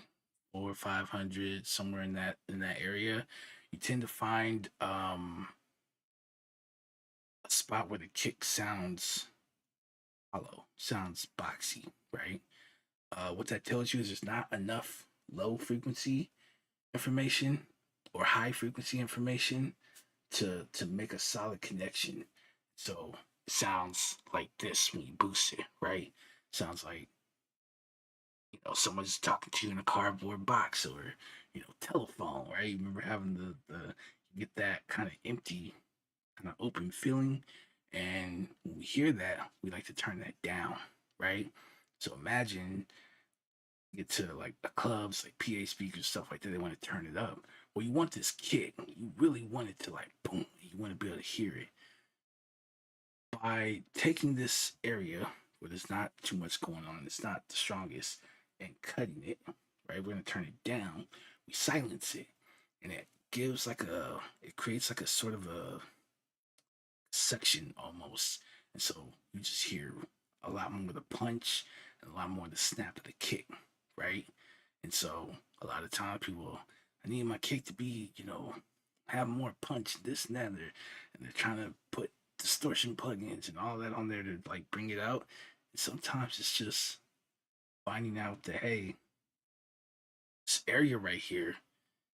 400 or 500, somewhere in that area. You tend to find a spot where the kick sounds hollow, sounds boxy, right? What that tells you is there's not enough low frequency information or high frequency information to make a solid connection. So it sounds like this when you boost it, right? Sounds like, someone's talking to you in a cardboard box or, telephone, right? You remember having the you get that kind of empty, kind of open feeling. And when we hear that, we like to turn that down, right? So imagine get to like the clubs, like PA speakers, stuff like that, they want to turn it up. Well, you want this kick. You really want it to like boom. You want to be able to hear it. By taking this area where there's not too much going on, it's not the strongest, and cutting it, right? We're going to turn it down. We silence it. And it gives it creates like a sort of a section almost. And so you just hear a lot more of the punch and a lot more of the snap of the kick, right? And so a lot of times people, I need my kick to be, have more punch, this and that, and they're trying to put distortion plugins and all that on there to like bring it out. And sometimes it's just finding out that, hey, this area right here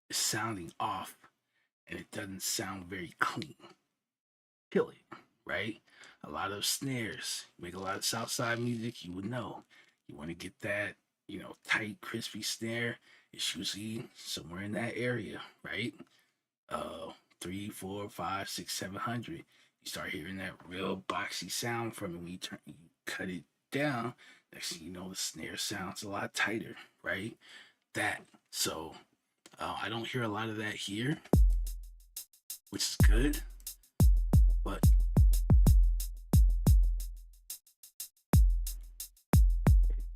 is sounding off and it doesn't sound very clean. Kill it, right? A lot of snares, make a lot of Southside music, you would know. You want to get that, tight, crispy snare. It's usually somewhere in that area, right? 3, 4, 5, 6, 700. You start hearing that real boxy sound from it when you cut it down. Next thing you know, the snare sounds a lot tighter, right? So I don't hear a lot of that here, which is good, but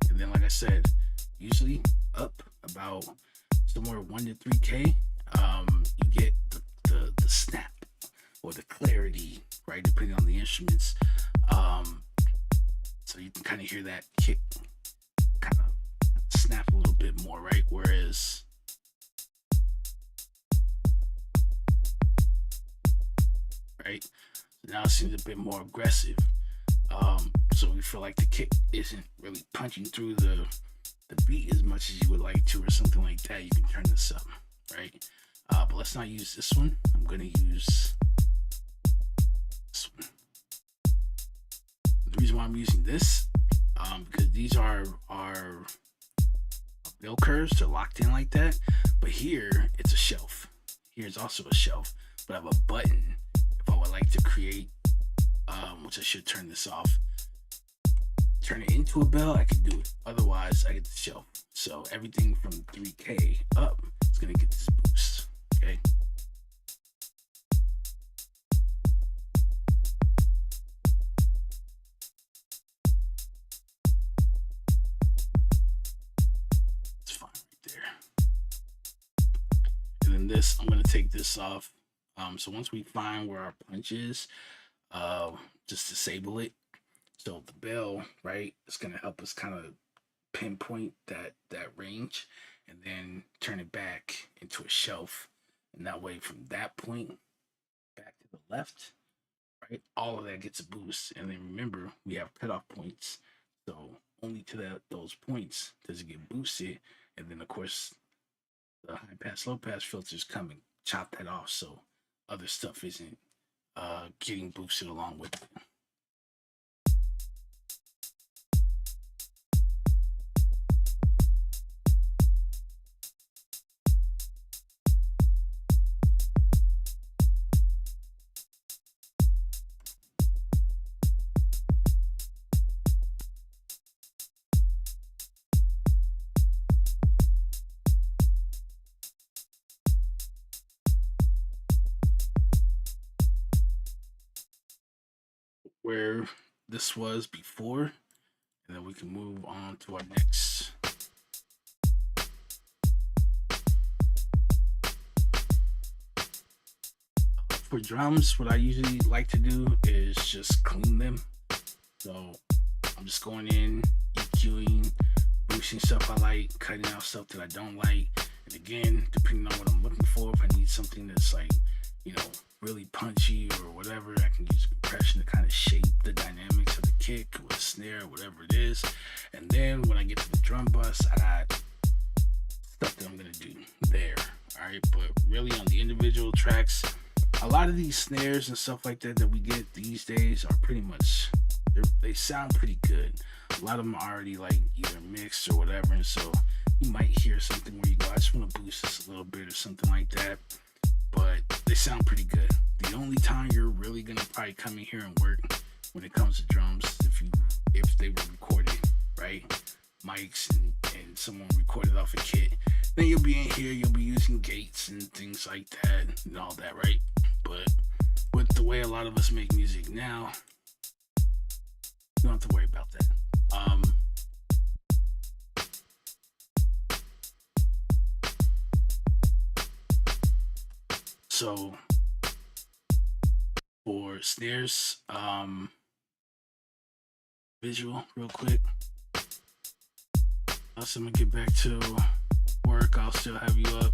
and then like I said, usually up about somewhere 1 to 3K, you get the snap or the clarity, right, depending on the instruments. So you can kind of hear that kick kind of snap a little bit more, right? Whereas right, so now it seems a bit more aggressive. So we feel like the kick isn't really punching through the beat as much as you would like to, or something like that. You can turn this up, right? But let's not use this one. I'm gonna use this one. The reason why I'm using this, because these are bell curves, they're locked in like that. But here it's a shelf. Here's also a shelf, but I have a button if I would like to create, which I should turn this off, turn it into a bell, I can do it. Otherwise, I get the shelf. So everything from 3K up is gonna get this boost. Okay. It's fine right there. And then this, I'm gonna take this off. So once we find where our punch is, just disable it. So the bell, right, is gonna help us kind of pinpoint that range, and then turn it back into a shelf. And that way, from that point back to the left, right, all of that gets a boost. And then remember, we have cutoff points, so only to those points does it get boosted. And then of course, the high pass, low pass filters come and chop that off, so other stuff isn't getting boosted along with it. Where this was before, and then we can move on to our next. For drums, what I usually like to do is just clean them. So I'm just going in, EQing, boosting stuff I like, cutting out stuff that I don't like. And again, depending on what I'm looking for, if I need something that's like, you know, really punchy or whatever, I can use compression to kind of shape the dynamics of the kick or the snare, whatever it is. And then when I get to the drum bus, I got stuff that I'm gonna do there. All right, but really on the individual tracks, a lot of these snares and stuff like that we get these days are pretty much, they sound pretty good. A lot of them are already like either mixed or whatever, and so you might hear something where you go, I just want to boost this a little bit or something like that. But they sound pretty good. The only time you're really gonna probably come in here and work when it comes to drums, if they were recorded, right? Mics and someone recorded off a kit, then you'll be in here, you'll be using gates and things like that and all that, right? But with the way a lot of us make music now, you don't have to worry about that. So for snares, visual real quick. So I'm gonna get back to work. I'll still have you up.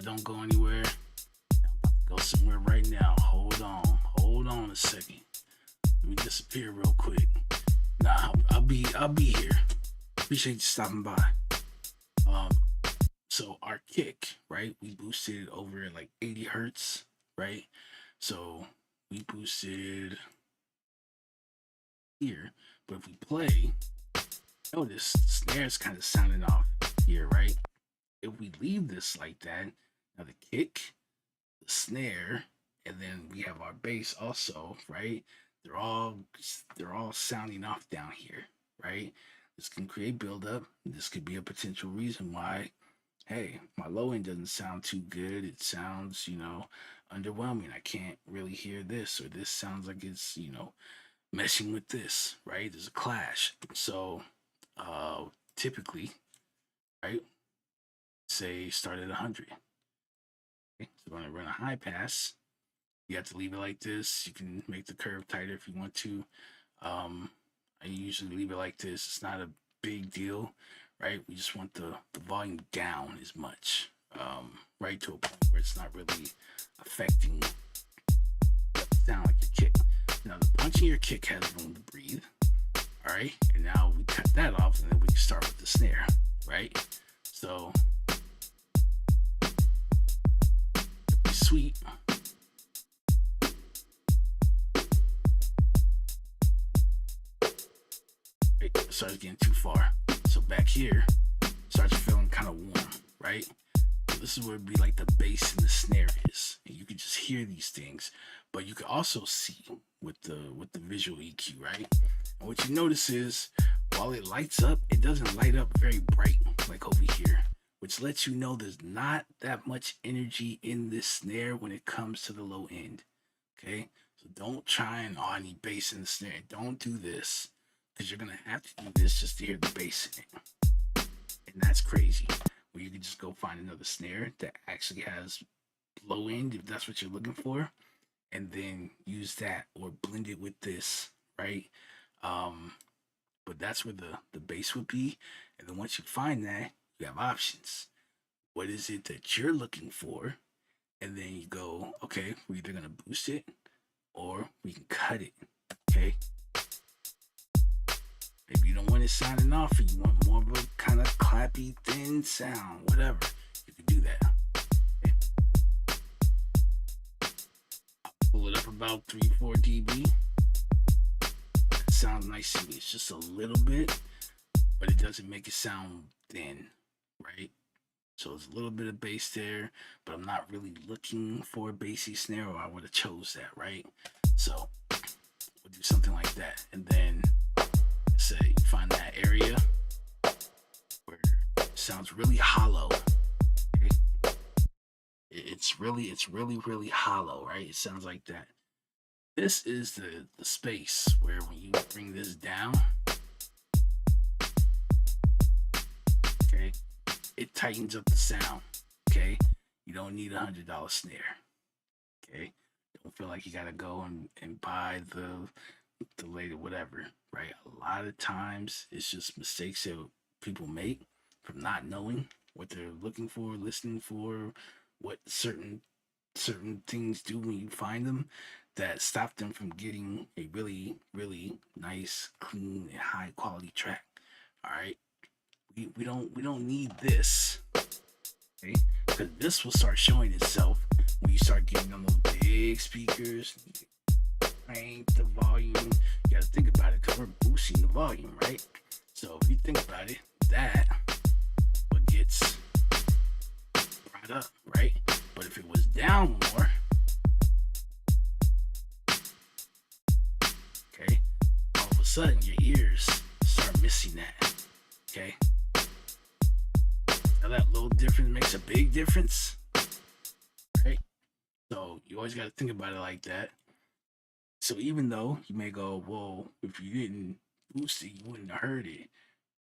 Don't go anywhere. I'm about to go somewhere right now. Hold on a second. Let me disappear real quick. Nah, I'll be here. Appreciate you stopping by. So our kick, right? We boosted over at like 80 hertz, right? So we boosted here, but if we play, notice the snare's kind of sounding off here, right? If we leave this like that, now the kick, the snare, and then we have our bass also, right? They're all sounding off down here, right? This can create buildup. This could be a potential reason why, hey, my low end doesn't sound too good. It sounds, underwhelming. I can't really hear this, or this sounds like it's, meshing with this, right? There's a clash. So typically, right, say start at 100. Okay? So when I run a high pass, you have to leave it like this. You can make the curve tighter if you want to. I usually leave it like this. It's not a big deal, right? We just want the volume down as much, right, to a point where it's not really affecting the sound like your kick. Now the punch in your kick has room to breathe, all right? And now we cut that off, and then we can start with the snare, right? So be sweet. It starts getting too far. So back here starts feeling kind of warm, right? So this is where it'd be like the bass and the snare is, and you can just hear these things. but you can also see with the visual EQ, right? And what you notice is while it lights up, it doesn't light up very bright like over here, which lets you know there's not that much energy in this snare when it comes to the low end. Okay, so don't try and I need bass in the snare. Don't do this because you're gonna have to do this just to hear the bass in it, and that's crazy. Where you can just go find another snare that actually has low end if that's what you're looking for, and then use that or blend it with this, right? But that's where the bass would be. And then once you find that, you have options. What is it that you're looking for? And then you go, okay, we're either gonna boost it or we can cut it. Okay. Maybe you don't want it sounding off and you want more of a kind of clappy, thin sound, whatever. You can do that. Okay. I'll pull it up about 3-4 dB. That sounds nice to me. It's just a little bit, but it doesn't make it sound thin, right? So there's a little bit of bass there, but I'm not really looking for a bassy snare, or I would have chose that, right? So we'll do something like that. And then let's say you find that area where it sounds really hollow. Okay? It's really hollow, right? It sounds like that. This is the space where when you bring this down, okay, it tightens up the sound. Okay, you don't need $100 snare. Okay, don't feel like you gotta go and buy the later whatever, right? A lot of times it's just mistakes that people make from not knowing what they're looking for, listening for, what certain things do when you find them, that stop them from getting a really nice, clean, and high quality track. All right, we don't need this, okay? Because this will start showing itself when you start getting on those big speakers. Crank the volume. You gotta think about it because we're boosting the volume, right? So if you think about it, that what gets brought up, right? But if it was down more, okay, all of a sudden your ears start missing that. Okay, now that little difference makes a big difference, right? So you always got to think about it like that. So even though you may go, well, if you didn't boost it, you wouldn't have heard it.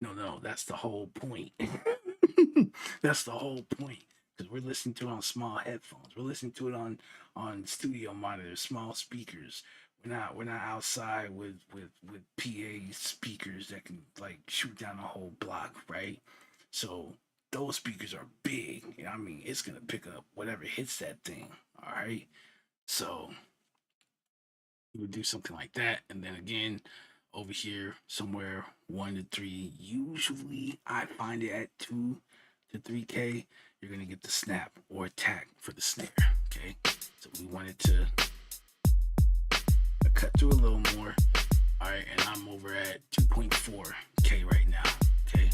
No, that's the whole point. That's the whole point. Because we're listening to it on small headphones. We're listening to it on studio monitors, small speakers. We're not outside with PA speakers that can like shoot down a whole block, right? So those speakers are big. You know, I mean, it's gonna pick up whatever hits that thing. All right. So we would do something like that, and then again over here somewhere 1 to 3. Usually I find it at 2 to 3K. You're gonna get the snap or attack for the snare. Okay, so we wanted to cut through a little more. All right, and I'm over at 2.4K right now. Okay,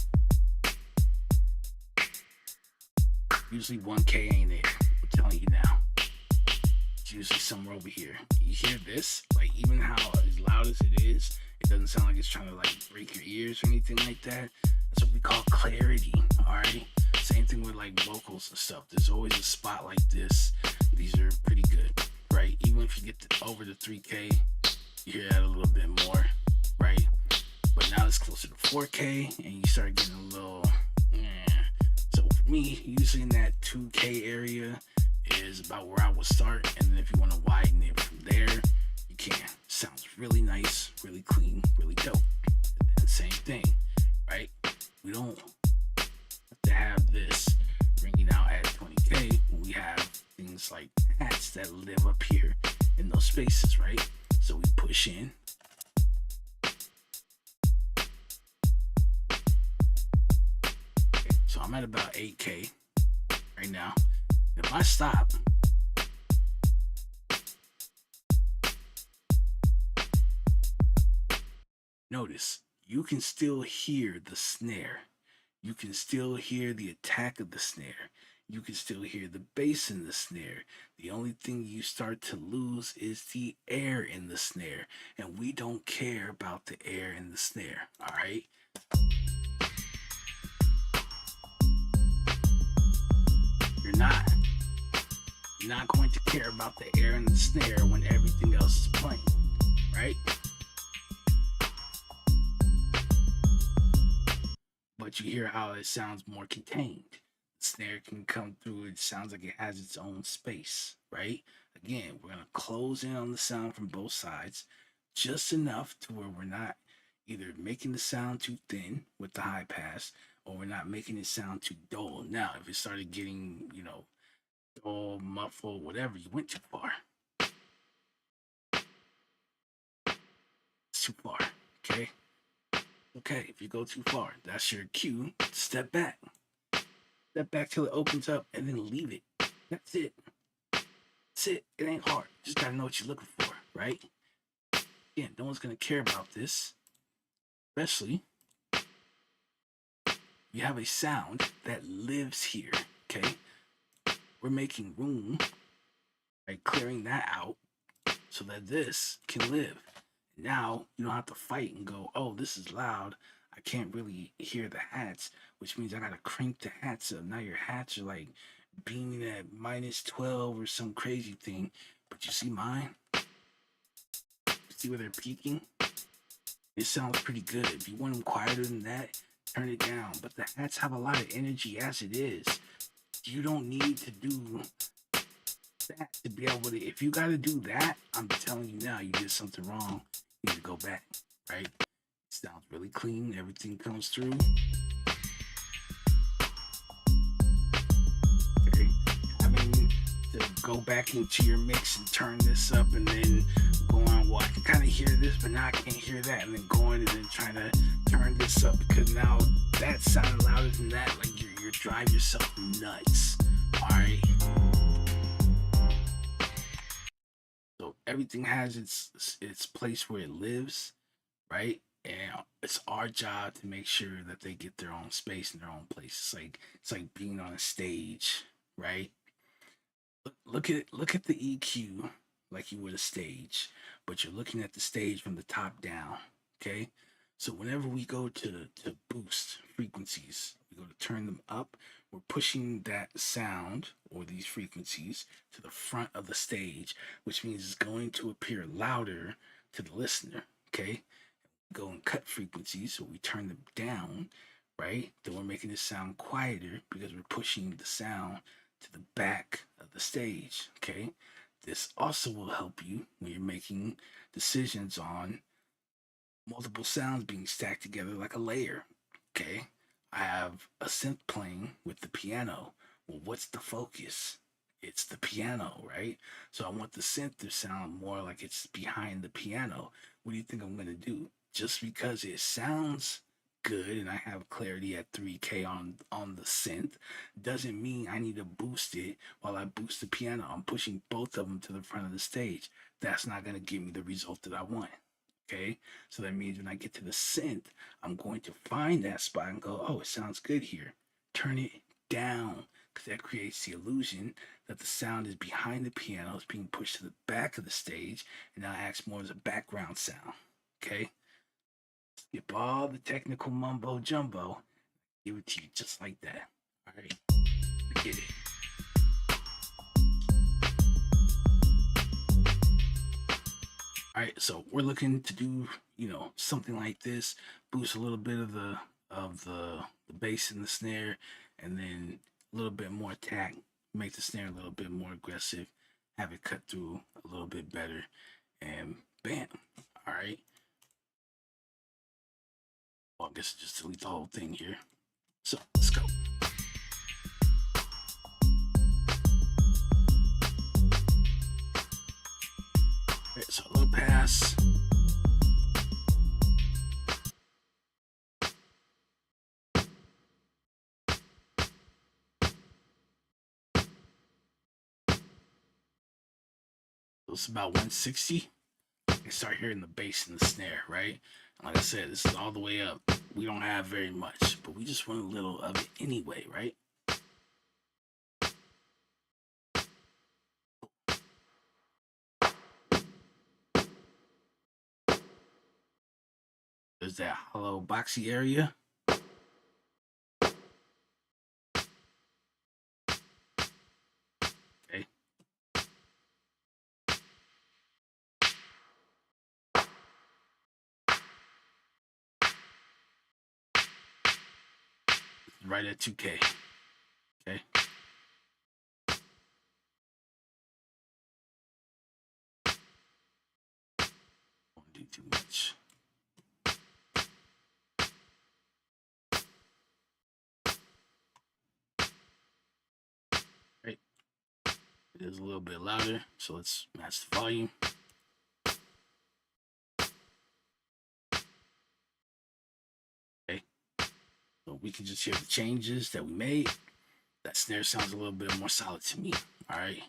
usually 1K ain't it. I'm telling you now. It's usually somewhere over here. You hear this? Like even how as loud as it is, it doesn't sound like it's trying to like break your ears or anything like that. That's what we call clarity. All right. Same thing with like vocals and stuff. There's always a spot like this. These are pretty good, right? Even if you get over the 3K, you hear that a little bit more, right? But now it's closer to 4K, and you start getting a little. So for me, usually in that 2K area is about where I would start, and then if you want to widen it from there, you can. Sounds really nice, really clean, really dope. And then same thing, right? We don't to have this ringing out at 20K when we have things like hats that live up here in those spaces, right? So we push in. Okay, so I'm at about 8K right now. If I stop, notice you can still hear the snare. You can still hear the attack of the snare. you can still hear the bass in the snare. The only thing you start to lose is the air in the snare, and we don't care about the air in the snare. All right. You're not. You're not going to care about the air in the snare when everything else is playing, right? But you hear how it sounds more contained. The snare can come through, it sounds like it has its own space, right? Again, we're going to close in on the sound from both sides just enough to where we're not either making the sound too thin with the high pass or we're not making it sound too dull. Now, if it started getting, dull, muffled, whatever, you went too far. It's too far, okay? Okay, if you go too far, that's your cue to step back. Step back till it opens up and then leave it. That's it. That's it. It ain't hard. Just gotta know what you're looking for, right? Again, no one's gonna care about this, especially you have a sound that lives here, okay? We're making room by clearing that out so that this can live. Now you don't have to fight and go, oh, this is loud. I can't really hear the hats, which means I gotta crank the hats up. Now your hats are like beaming at -12 or some crazy thing. But you see mine? You see where they're peaking? It sounds pretty good. If you want them quieter than that, turn it down. But the hats have a lot of energy as it is. You don't need to do that to be able to. If you gotta do that, I'm telling you now, you did something wrong. You need to go back, right? It sounds really clean. Everything comes through. Okay. Having to go back into your mix and turn this up and then go on, well, I can kind of hear this, but now I can't hear that. And then going and then trying to turn this up because now that sounded louder than that. Like you're driving yourself nuts. All right. So everything has its place where it lives, right? And it's our job to make sure that they get their own space and their own place. It's like being on a stage, right? Look at the EQ like you would a stage, but you're looking at the stage from the top down. Okay, so whenever we go to boost frequencies, we go to turn them up. We're pushing that sound or these frequencies to the front of the stage, which means it's going to appear louder to the listener. Okay, go and cut frequencies, so we turn them down, right? Then we're making it sound quieter because we're pushing the sound to the back of the stage. Okay, this also will help you when you're making decisions on multiple sounds being stacked together like a layer. Okay, I have a synth playing with the piano. Well, what's the focus? It's the piano, right? So I want the synth to sound more like it's behind the piano. What do you think I'm going to do? Just because it sounds good and I have clarity at 3K on the synth doesn't mean I need to boost it while I boost the piano. I'm pushing both of them to the front of the stage. That's not going to give me the result that I want. Okay, so that means when I get to the synth, I'm going to find that spot and go, oh, it sounds good here. Turn it down, because that creates the illusion that the sound is behind the piano, it's being pushed to the back of the stage, and now acts more as a background sound. Okay, skip all the technical mumbo jumbo, give it to you just like that. All right, get it. All right, so we're looking to do, something like this, boost a little bit of the bass in the snare, and then a little bit more attack, make the snare a little bit more aggressive, have it cut through a little bit better, and bam. All right. Well, I guess just delete the whole thing here. So let's go. Alright, so low pass. So it's about 160. You start hearing the bass and the snare, right? Like I said, this is all the way up. We don't have very much, but we just want a little of it anyway, right? towards that hollow boxy area. Okay. Right at 2K. Okay. Won't do too much. Right. It is a little bit louder, so let's match the volume. Okay. So we can just hear the changes that we made. That snare sounds a little bit more solid to me. All right.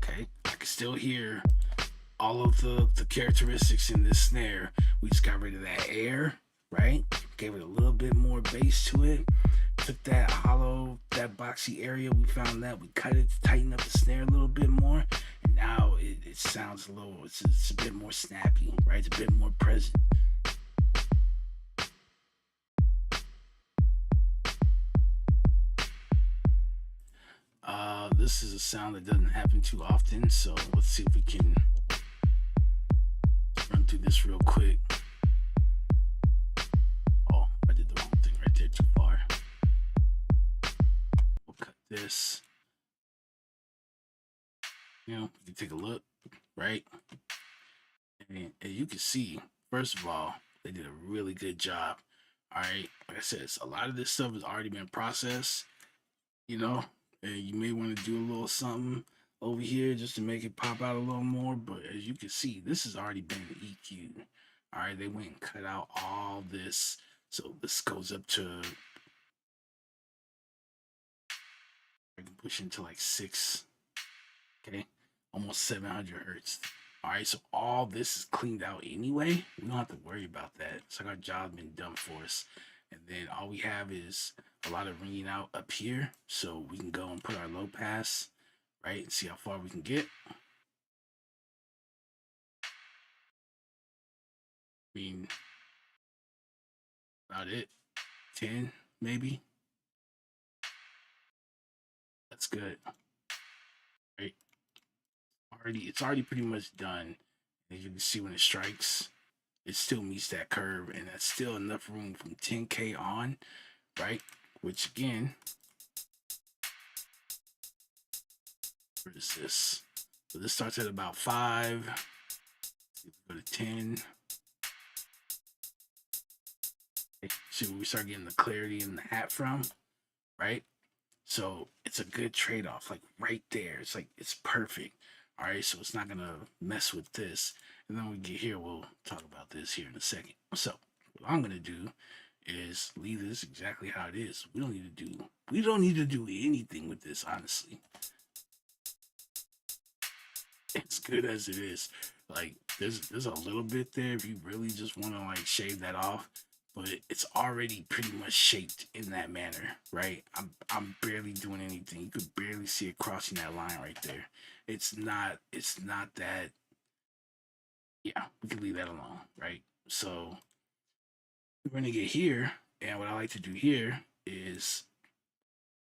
Okay. I can still hear all of the characteristics in this snare. We just got rid of that air, right? Gave it a little bit more bass to it. Took that hollow, that boxy area, we found that, we cut it to tighten up the snare a little bit more, and now it sounds a little, it's a bit more snappy, right? It's a bit more present. This is a sound that doesn't happen too often, so let's see if we can run through this real quick. Oh, I did the wrong thing right there, too far. We'll cut this. You know, you can take a look, right? And you can see, first of all, they did a really good job. All right, like I said, a lot of this stuff has already been processed, you know, and you may want to do a little something over here just to make it pop out a little more. But as you can see, this has already been EQ'd. All right, they went and cut out all this. So this goes up to, I can push into like 6, okay, almost 700 hertz. All right, so all this is cleaned out anyway. We don't have to worry about that. It's like our job's been done for us. And then all we have is a lot of ringing out up here. So we can go and put our low pass, right, and see how far we can get. I mean, about it. 10, maybe. That's good. Right? It's already pretty much done. As you can see when it strikes, it still meets that curve, and that's still enough room from 10K on, right? Which again, where is this? So this starts at about 5. Let's go to 10. Okay. See where we start getting the clarity in the hat from, right? So it's a good trade-off, like right there. It's like it's perfect. All right, so it's not gonna mess with this. And then when we get here, we'll talk about this here in a second. So what I'm gonna do is leave this exactly how it is. We don't need to do anything with this, honestly. It's good as it is. Like there's a little bit there if you really just want to like shave that off, but it's already pretty much shaped in that manner, right? I'm barely doing anything. You could barely see it crossing that line right there. It's not that. Yeah, we can leave that alone, right? So we're gonna get here, and what I like to do here is,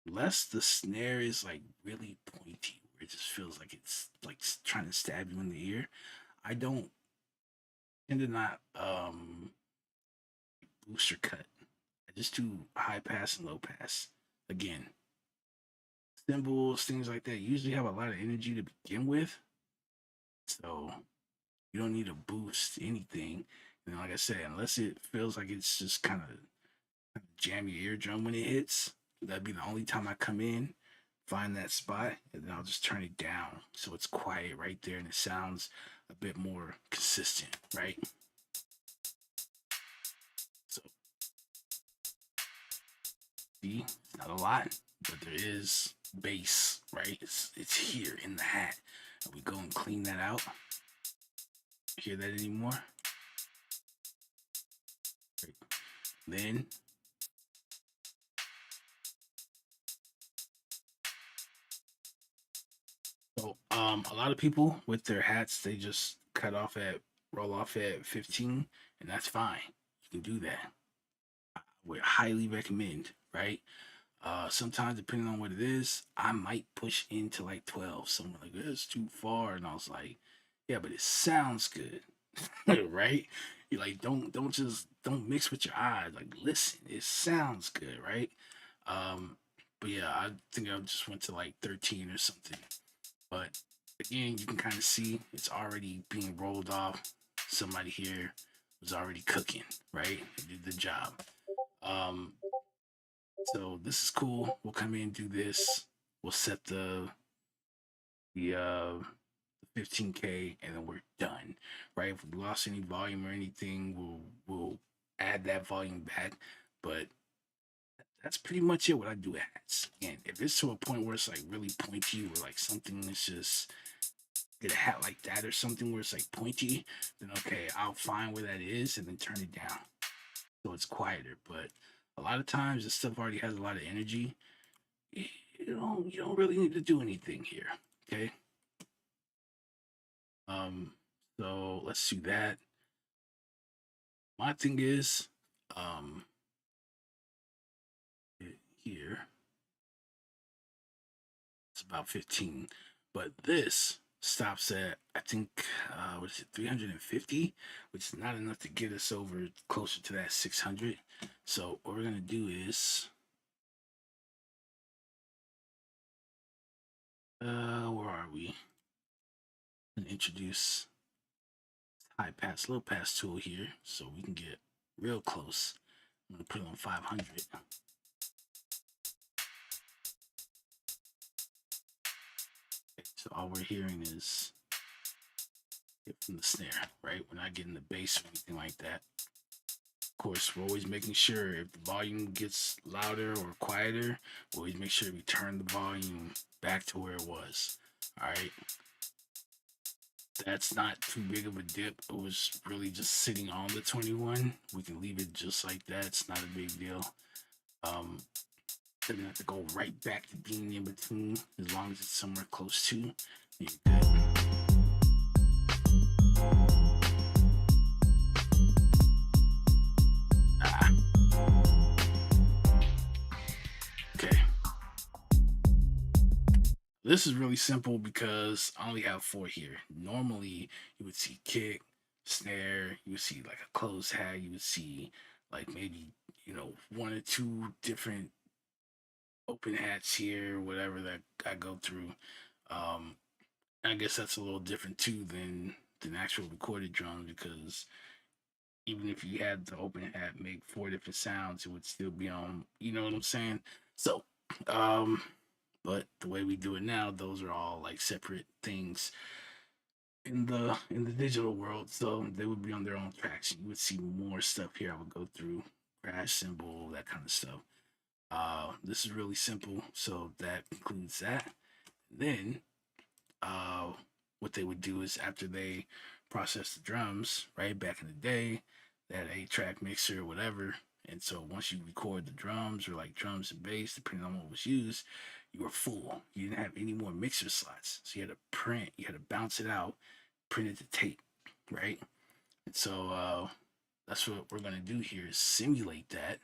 unless the snare is like really pointy, where it just feels like it's like trying to stab you in the ear, I don't tend to not boost or cut. I just do high pass and low pass. Again, cymbals, things like that usually have a lot of energy to begin with, so you don't need to boost anything. And like I said, unless it feels like it's just kind of jam your eardrum when it hits, that'd be the only time I come in, find that spot, and then I'll just turn it down so it's quiet right there and it sounds a bit more consistent, right? So see, it's not a lot, but there is bass, right? It's here in the hat. And we go and clean that out. Hear that anymore? Right. Then So a lot of people with their hats, they just roll off at 15, and that's fine. You can do that. Would highly recommend, right? Sometimes depending on what it is, I might push into like 12. Someone like it's too far, and I was like, yeah, but it sounds good, right? You like don't mix with your eyes. Like listen, it sounds good, right? Um, but yeah, I think I just went to like 13 or something. But again, you can kind of see it's already being rolled off. Somebody here was already cooking, right? They did the job. Um, so this is cool. We'll come in and do this. We'll set the 15K and then we're done. Right? If we lost any volume or anything, we'll add that volume back. But that's pretty much it what I do at hats. And if it's to a point where it's like really pointy or like something that's just get a hat like that or something where it's like pointy, then okay, I'll find where that is and then turn it down so it's quieter. But a lot of times this stuff already has a lot of energy. You don't really need to do anything here. Okay. So let's do that. My thing is, here it's about 15, but this stops at I think what is it 350, which is not enough to get us over closer to that 600. So what we're gonna do is where are we? And introduce high pass, low pass tool here so we can get real close. I'm gonna put it on 500. Okay, so all we're hearing is it from the snare, right? We're not getting the bass or anything like that. Of course, we're always making sure if the volume gets louder or quieter, we'll always make sure we turn the volume back to where it was. All right. That's not too big of a dip. It was really just sitting on the 21. We can leave it just like that. It's not a big deal. Doesn't have to go right back to being in between as long as it's somewhere close to. You're good. Okay. This is really simple because I only have 4 here. Normally, you would see kick, snare, you would see like a closed hat, you would see like maybe, 1 or 2 different open hats here, whatever that I go through. I guess that's a little different too than actual recorded drums because even if you had the open hat make 4 different sounds, it would still be on, you know what I'm saying? So, but the way we do it now, those are all like separate things in the digital world, so they would be on their own tracks. You would see more stuff here. I would go through crash symbol, that kind of stuff. This is really simple, so that concludes that. Then, what they would do is after they process the drums, right back in the day, they had a track mixer or whatever. And so once you record the drums or like drums and bass, depending on what was used, you were full. You didn't have any more mixer slots. So you had to print, you had to bounce it out, print it to tape, right? And so that's what we're gonna do here is simulate that.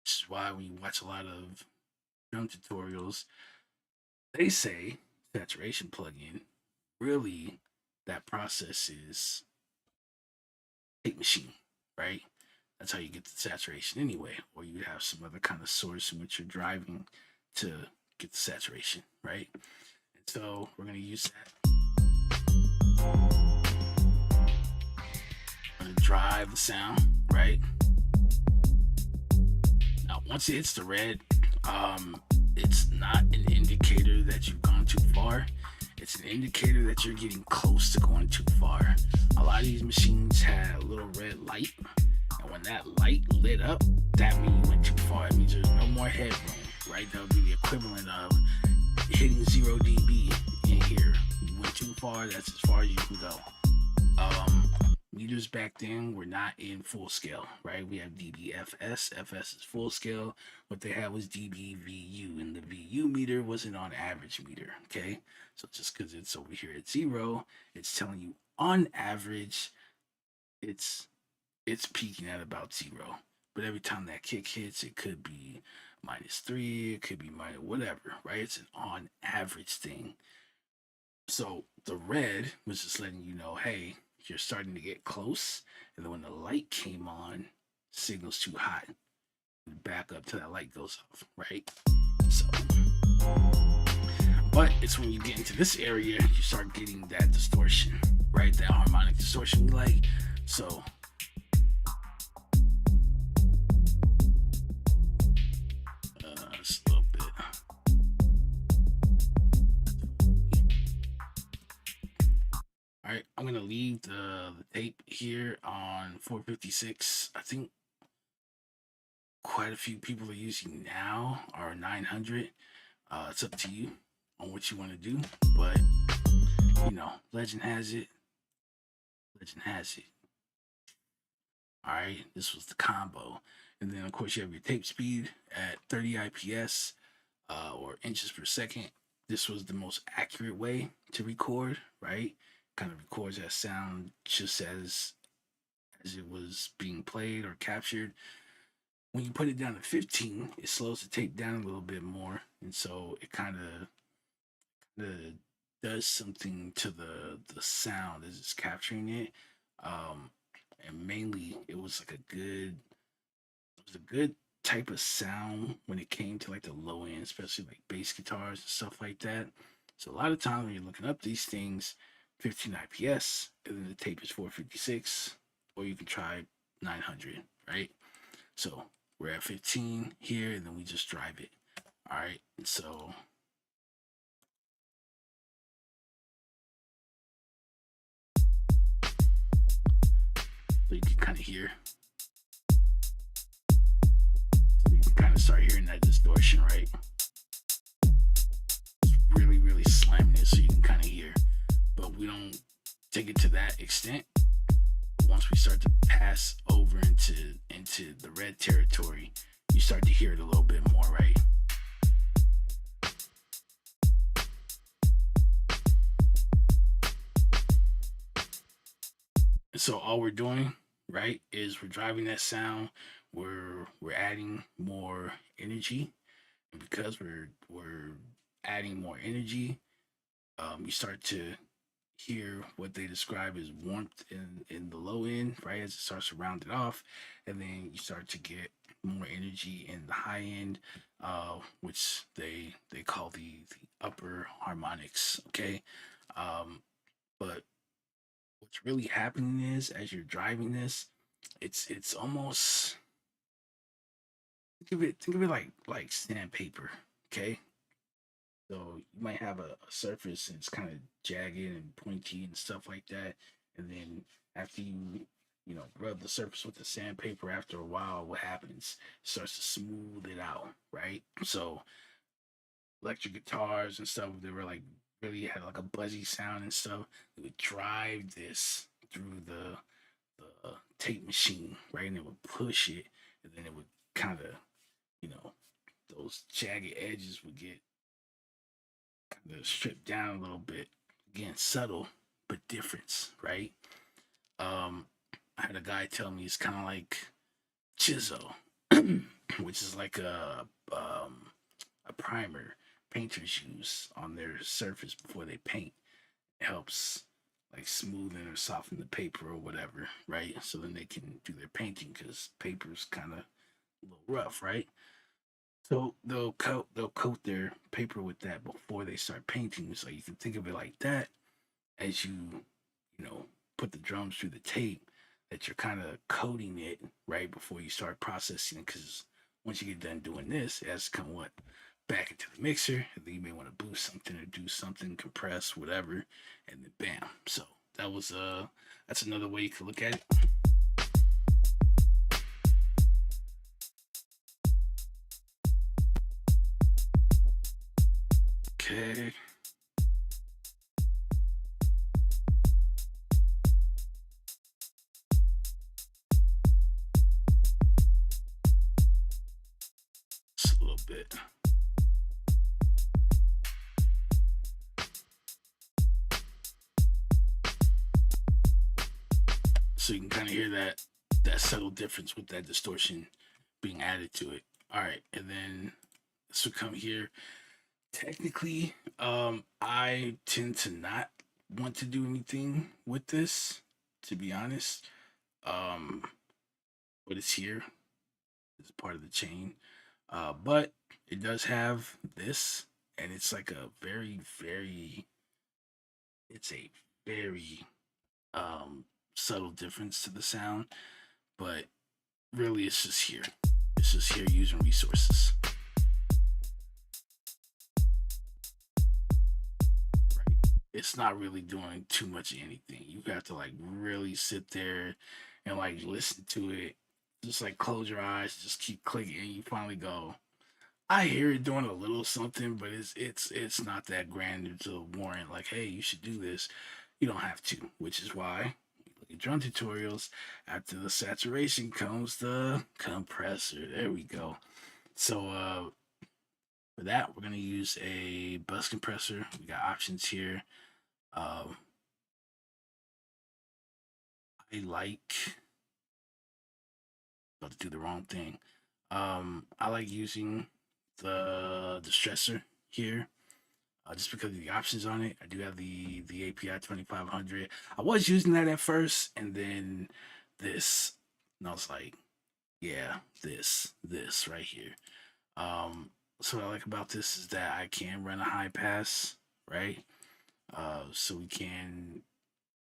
Which is why when you watch a lot of drum tutorials, they say saturation plugin. Really, that process is tape machine, right? That's how you get the saturation anyway, or you have some other kind of source in which you're driving to get the saturation, right? And so we're going to use that. I'm going to drive the sound, right? Now, once it hits the red, it's not an indicator that you've gone too far. It's an indicator that you're getting close to going too far. A lot of these machines had a little red light. And when that light lit up, that means you went too far. It means there's no more headroom, right? That would be the equivalent of hitting 0 dB in here. You went too far, that's as far as you can go. meters back then were not in full scale, right? We have dBFS. FS is full scale. What they had was dBVU, and the VU meter wasn't on average meter, okay? So just because it's over here at 0, it's telling you on average, it's peaking at about 0. But every time that kick hits, it could be -3, it could be minus whatever, right? It's an on average thing. So the red was just letting you know, hey, you're starting to get close. And then when the light came on, signal's too hot. Back up till that light goes off, right? So, but it's when you get into this area, you start getting that distortion, right? That harmonic distortion we like. So, just a little bit. All right, I'm gonna leave the tape here on 456. I think quite a few people are using now are 900. It's up to you on what you want to do, but you know, legend has it. Legend has it. All right, this was the combo, and then of course you have your tape speed at 30 IPS or inches per second. This was the most accurate way to record, right? Kind of records that sound just as it was being played or captured. When you put it down to 15, it slows the tape down a little bit more, and so it kind of does something to the sound as it's capturing it. And mainly, it was a good type of sound when it came to like the low end, especially like bass guitars and stuff like that. So a lot of times when you're looking up these things, 15 IPS, and then the tape is 456, or you can try 900, right? So we're at 15 here, and then we just drive it. All right, and so you can kind of hear. So you can kind of start hearing that distortion, right? It's really, really slamming it, so you can kind of hear. But we don't take it to that extent. Once we start to pass over into the red territory, you start to hear it a little bit more, right? And so all we're doing, right, is we're driving that sound. We're adding more energy, and because we're adding more energy, you start to hear what they describe as warmth in the low end, right? As it starts to round it off, and then you start to get more energy in the high end, which they call the upper harmonics. Okay, but what's really happening is as you're driving this, it's almost think of it like sandpaper. Okay, so you might have a surface and it's kind of jagged and pointy and stuff like that. And then after you know, rub the surface with the sandpaper, after a while, what happens? It starts to smooth it out, right? So electric guitars and stuff, they were like really had like a buzzy sound and stuff. They would drive this through the tape machine, right? And it would push it, and then it would kind of, you know, those jagged edges would get kind of stripped down a little bit. Again, subtle but difference, right? I had a guy tell me it's kind of like chisel, which is like a primer painters use on their surface before they paint. It helps like smoothen or soften the paper or whatever, right? So then they can do their painting because paper's kind of a little rough, right? So they'll coat their paper with that before they start painting. So you can think of it like that as you know, put the drums through the tape, that you're kind of coating it right before you start processing it. Because once you get done doing this, it has to come back into the mixer. And then you may want to boost something or do something, compress, whatever, and then bam. So that was that's another way you can look at it. Okay. bit. So you can kind of hear that subtle difference with that distortion being added to it. All right, and then this will come here. Technically, I tend to not want to do anything with this, to be honest. Um, but it's here. It's part of the chain. But it does have this, and it's like a it's a very subtle difference to the sound, but really it's just here. It's just here using resources. Right? It's not really doing too much of anything. You got to like really sit there and like listen to it. Just like close your eyes, just keep clicking, and you finally go, I hear it doing a little something, but it's not that grand to warrant like, hey, you should do this. You don't have to, which is why you look at drum tutorials. After the saturation comes the compressor. There we go. So for that, we're gonna use a bus compressor. We got options here. I like about to do the wrong thing. I like using the stressor here, just because of the options on it. I do have the API 2500. I was using that at first, and then this, and I was like, yeah, this right here. So what I like about this is that I can run a high pass, right? So we can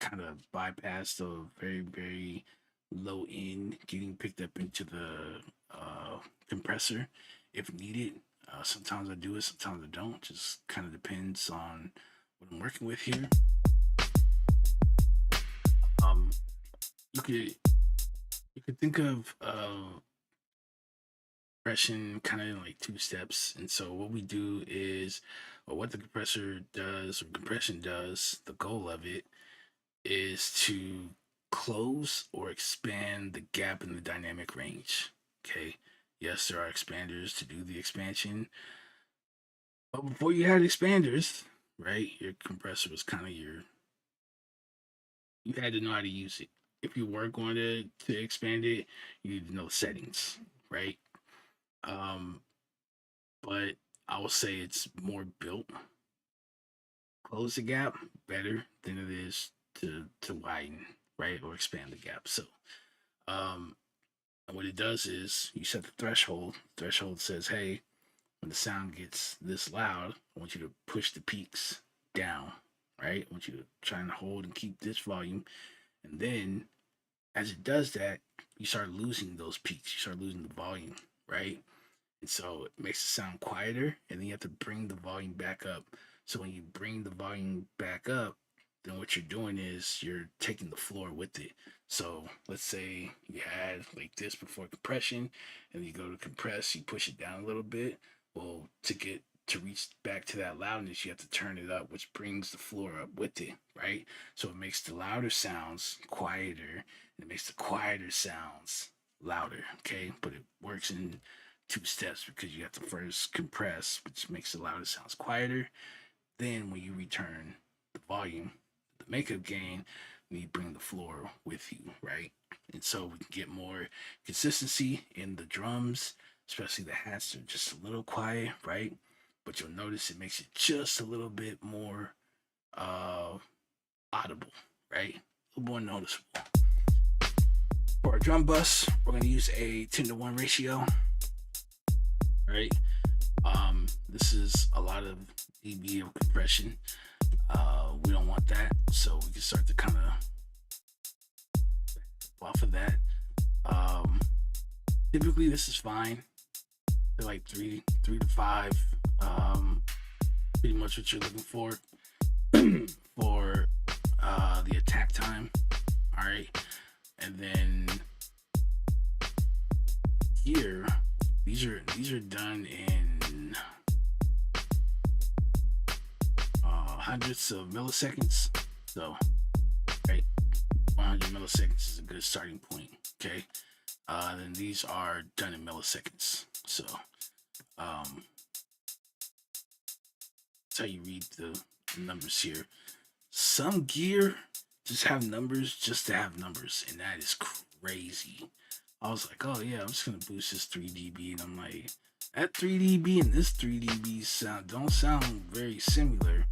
kind of bypass the very low end getting picked up into the compressor if needed. Sometimes I do it, sometimes I don't. Just kind of depends on what I'm working with here. You could think of compression kind of in like two steps. And so what we do is, or what the compressor does, or compression does, the goal of it is to close or expand the gap in the dynamic range. Okay. Yes, there are expanders to do the expansion. But before you had expanders, right, your compressor was kind of you had to know how to use it. If you were going to expand it, you need to know settings, right? But I will say it's more built close the gap better than it is to widen, right, or expand the gap. So and what it does is you set the threshold. Threshold says, hey, when the sound gets this loud, I want you to push the peaks down, right? I want you to try and hold and keep this volume. And then as it does that, you start losing those peaks. You start losing the volume, right? And so it makes the sound quieter, and then you have to bring the volume back up. So when you bring the volume back up, then what you're doing is you're taking the floor with it. So let's say you had like this before compression, and you go to compress, you push it down a little bit. Well, to reach back to that loudness, you have to turn it up, which brings the floor up with it, right? So it makes the louder sounds quieter, and it makes the quieter sounds louder, okay? But it works in two steps because you have to first compress, which makes the louder sounds quieter. Then when you return the volume, the makeup gain, you bring the floor with you, right? And so we can get more consistency in the drums, especially the hats are just a little quiet, right? But you'll notice it makes it just a little bit more audible, right? A little more noticeable. For our drum bus, we're going to use a 10-to-1 ratio, right? This is a lot of dB of compression. We don't want that, so we can start to kind of off of that. Typically, this is fine. They're like 3 to 5. Pretty much what you're looking for for the attack time. All right, and then here, these are done in hundreds of milliseconds. So, right, 100 milliseconds is a good starting point. Okay, then these are done in milliseconds. So Um, that's how you read the numbers here. Some gear just have numbers just to have numbers, and that is crazy. I was like, oh yeah, I'm just gonna boost this 3 dB, and I'm like, that 3 dB and this 3 dB don't sound very similar.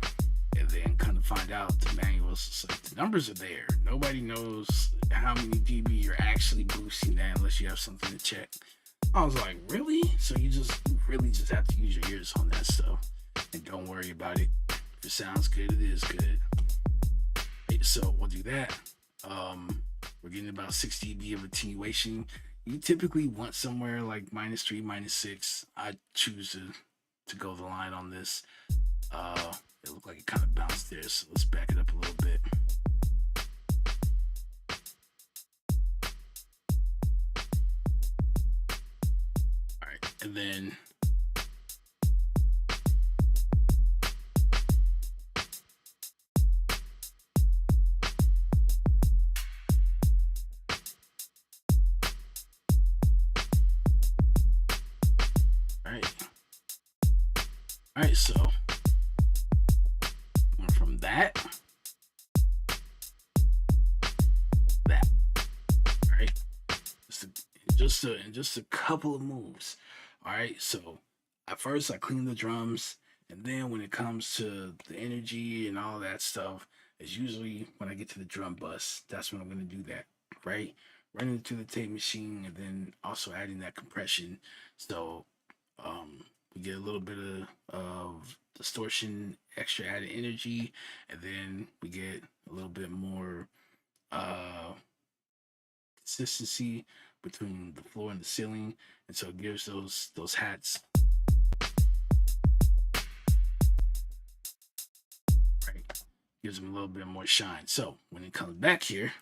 And then kind of find out the manuals, it's like the numbers are there. Nobody knows how many dB you're actually boosting that unless you have something to check. I was like, really? So you really just have to use your ears on that stuff, and don't worry about it. If it sounds good, it is good. So we'll do that. We're getting about 6 dB of attenuation. You typically want somewhere like -3, -6. I choose to go the line on this. It looked like it kind of bounced there, so let's back it up a little bit. All right, and then all right, so going from that, all right, just a couple of moves. All right, so at first I clean the drums, and then when it comes to the energy and all that stuff, it's usually when I get to the drum bus. That's when I'm gonna do that, right? Running it through the tape machine, and then also adding that compression. So we get a little bit of distortion, extra added energy, and then we get a little bit more consistency between the floor and the ceiling, and so it gives those hats, right, gives them a little bit more shine. So when it comes back here,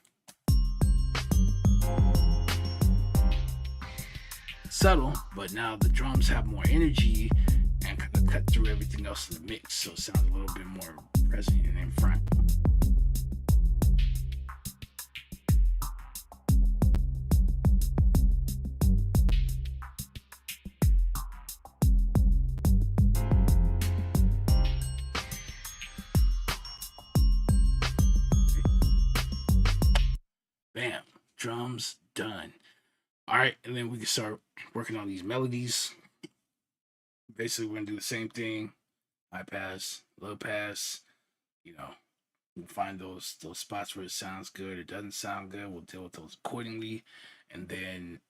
subtle, but now the drums have more energy and kind of cut through everything else in the mix, so it sounds a little bit more present and in front. Bam, drums done. All right, and then we can start working on these melodies. Basically, we're gonna do the same thing: high pass, low pass. You know, we'll find those spots where it sounds good, it doesn't sound good. We'll deal with those accordingly, and then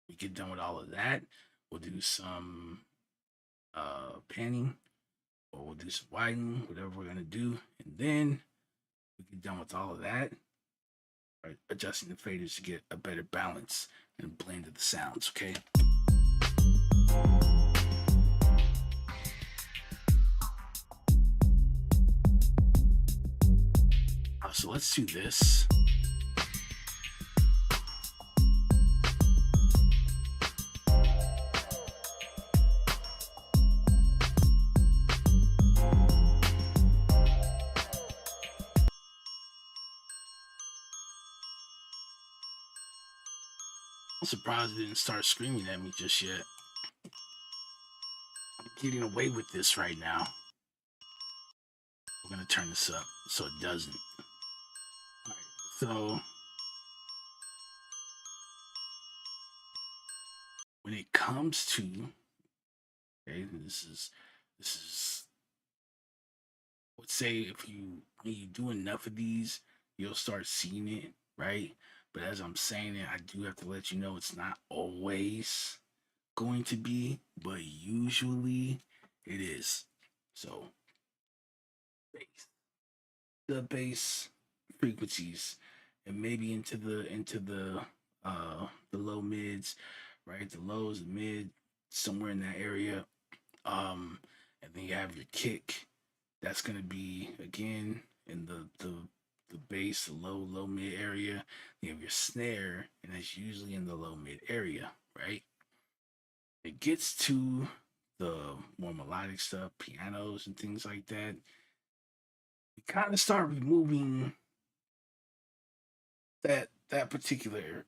we get done with all of that. We'll do some panning, or we'll do some widening, whatever we're gonna do, and then we get done with all of that. Right, adjusting the faders to get a better balance and blend of the sounds. Okay. So let's do this. I'm surprised it didn't start screaming at me just yet. I'm getting away with this right now. We're gonna turn this up so it doesn't. All right, so when it comes to, okay, this is I would say if when you do enough of these, you'll start seeing it, right? But as I'm saying it, I do have to let you know it's not always going to be, but usually it is. So bass, the bass frequencies, and maybe into the low mids, right? The lows, the mid, somewhere in that area. And then you have your kick. That's gonna be again in the bass, the low mid area. You have your snare, and that's usually in the low mid area, right? It gets to the more melodic stuff, pianos and things like that. We kind of start removing that particular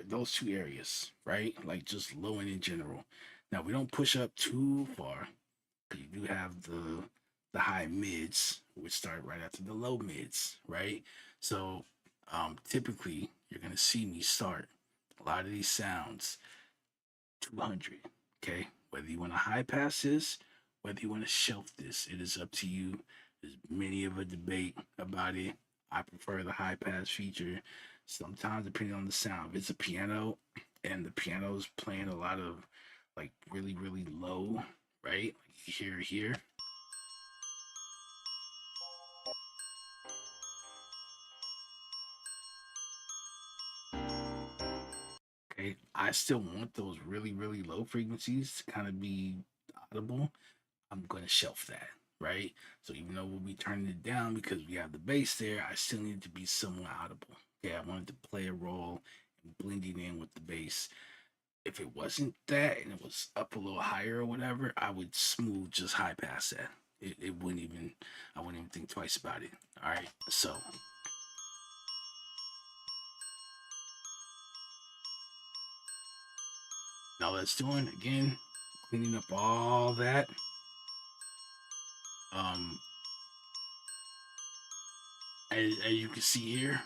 those two areas, right? Like just low end in general. Now we don't push up too far because you do have the high mids, which start right after the low mids, right? So typically you're gonna see me start a lot of these sounds 200. Okay, whether you want to high pass this, whether you want to shelf this, it is up to you. There's many of a debate about it. I prefer the high pass feature. Sometimes, depending on the sound, if it's a piano and the piano's playing a lot of like really, really low, right? Like you hear here. Okay, I still want those really, really low frequencies to kind of be audible. I'm gonna shelf that, right? So even though we'll be turning it down because we have the bass there, I still need it to be somewhat audible. Okay, I wanted to play a role and blending in with the bass. If it wasn't that and it was up a little higher or whatever, I would smooth just high pass that. It wouldn't even, I wouldn't even think twice about it. All right, so now let's doing again, cleaning up all that. Um, as you can see here,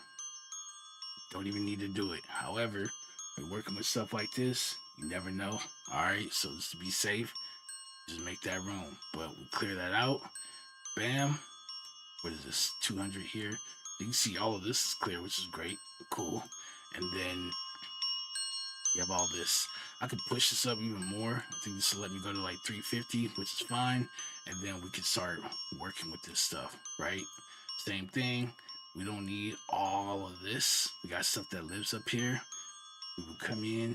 don't even need to do it. However, when working with stuff like this, you never know. All right, so just to be safe, just make that room. But we clear that out. Bam. What is this? 200 here. You can see all of this is clear, which is great. Cool. And then you have all this. I could push this up even more. I think this will let me go to like 350, which is fine. And then we can start working with this stuff, right? Same thing. We don't need all of this. We got stuff that lives up here. We will come in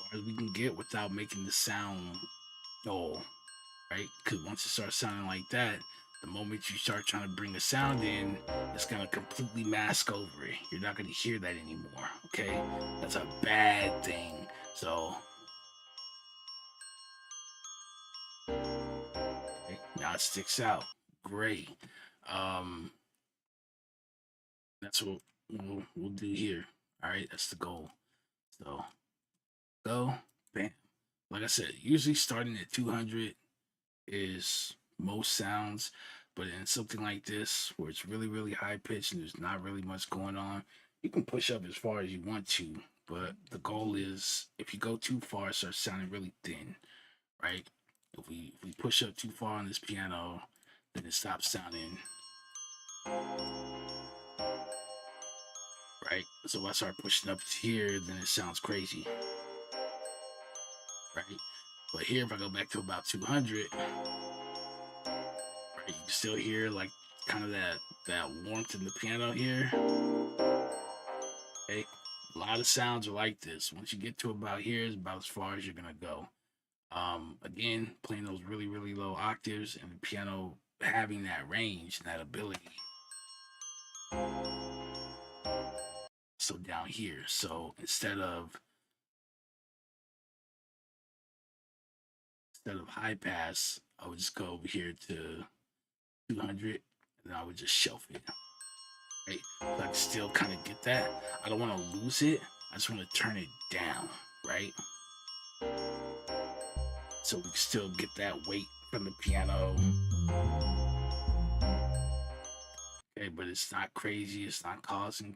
as far as we can get without making the sound dull, right? Because once it starts sounding like that, the moment you start trying to bring a sound in, it's going to completely mask over it. You're not going to hear that anymore, okay? That's a bad thing. So, okay, now it sticks out. Great. Um, that's what we'll do here. All right, that's the goal. So, go, bam. Like I said, usually starting at 200 is most sounds, but in something like this where it's really, really high pitched and there's not really much going on, you can push up as far as you want to. But the goal is if you go too far, it starts sounding really thin, right? If we push up too far on this piano, then it stops sounding right. So if I start pushing up to here, then it sounds crazy, right? But here, if I go back to about 200, you can still hear like kind of that warmth in the piano here. Okay, a lot of sounds are like this. Once you get to about here is about as far as you're gonna go. Again, playing those really, really low octaves and the piano having that range and that ability. So down here, so instead of high pass, I would just go over here to 200 and I would just shelf it. Right? So I can still kind of get that. I don't want to lose it. I just want to turn it down, right? So we can still get that weight from the piano. Okay, but it's not crazy. It's not causing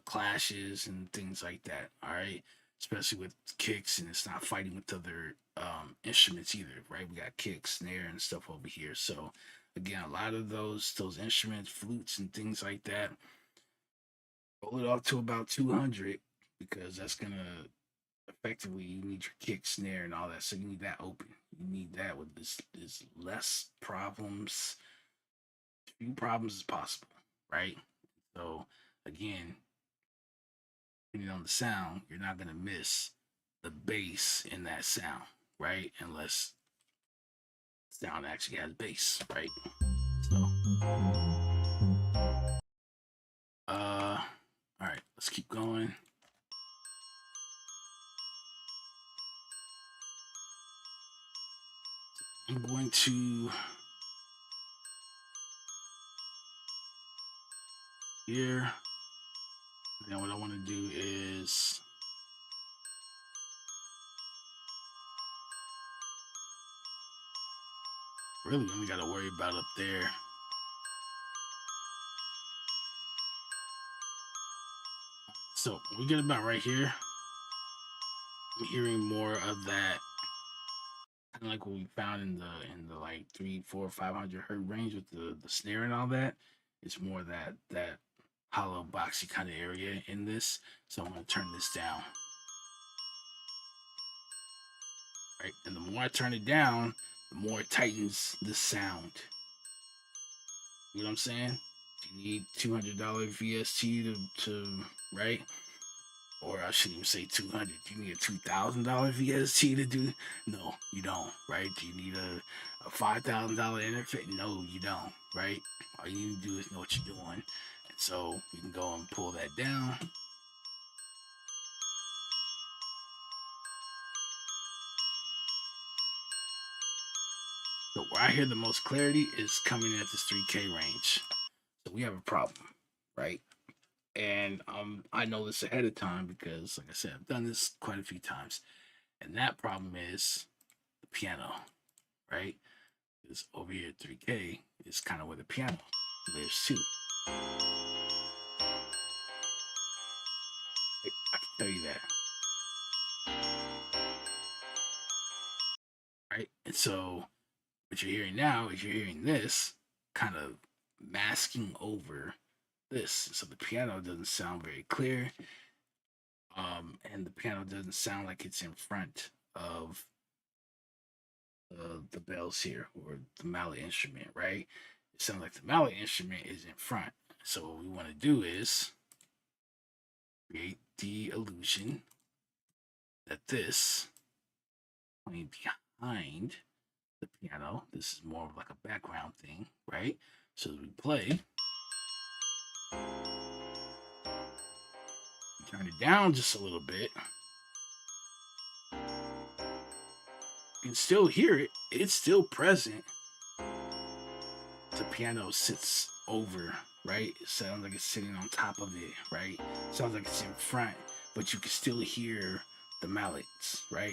clashes and things like that. All right, especially with kicks, and it's not fighting with other instruments either, right? We got kick, snare, and stuff over here. So again, a lot of those instruments, flutes, and things like that, roll it off to about 200 because that's gonna effectively you need your kick, snare, and all that. So you need that open. You need that with this less problems, few problems as possible, right? So again, depending on the sound, you're not gonna miss the bass in that sound, right? Unless sound actually has bass, right? So all right, let's keep going. I'm going to here. Then what I want to do is really only got to worry about up there. So we get about right here. I'm hearing more of that, kind of like what we found in the like 300, 400, 500 hertz range with the snare and all that. It's more that hollow boxy kind of area in this. So I'm gonna turn this down. Right, and the more I turn it down, the more it tightens the sound. You know what I'm saying? You need $200 VST to right, or I shouldn't even say 200. You need a $2,000 VST to do. No, you don't. Right? Do you need a $5,000 interface? No, you don't. Right? All you need to do is know what you're doing, and so we can go and pull that down. So where I hear the most clarity is coming at this 3K range. So we have a problem, right? And I know this ahead of time because, like I said, I've done this quite a few times. And that problem is the piano, right? Because over here at 3K is kind of where the piano lives too. I can tell you that. Right? And so what you're hearing now is you're hearing this kind of masking over this. So the piano doesn't sound very clear. And the piano doesn't sound like it's in front of the bells here or the mallet instrument, right? It sounds like the mallet instrument is in front. So what we want to do is create the illusion that this playing behind the piano, this is more of like a background thing, right? So we play, turn it down just a little bit. You can still hear it. It's still present. The piano sits over, right? It sounds like it's sitting on top of it, right? It sounds like it's in front, but you can still hear the mallets, right?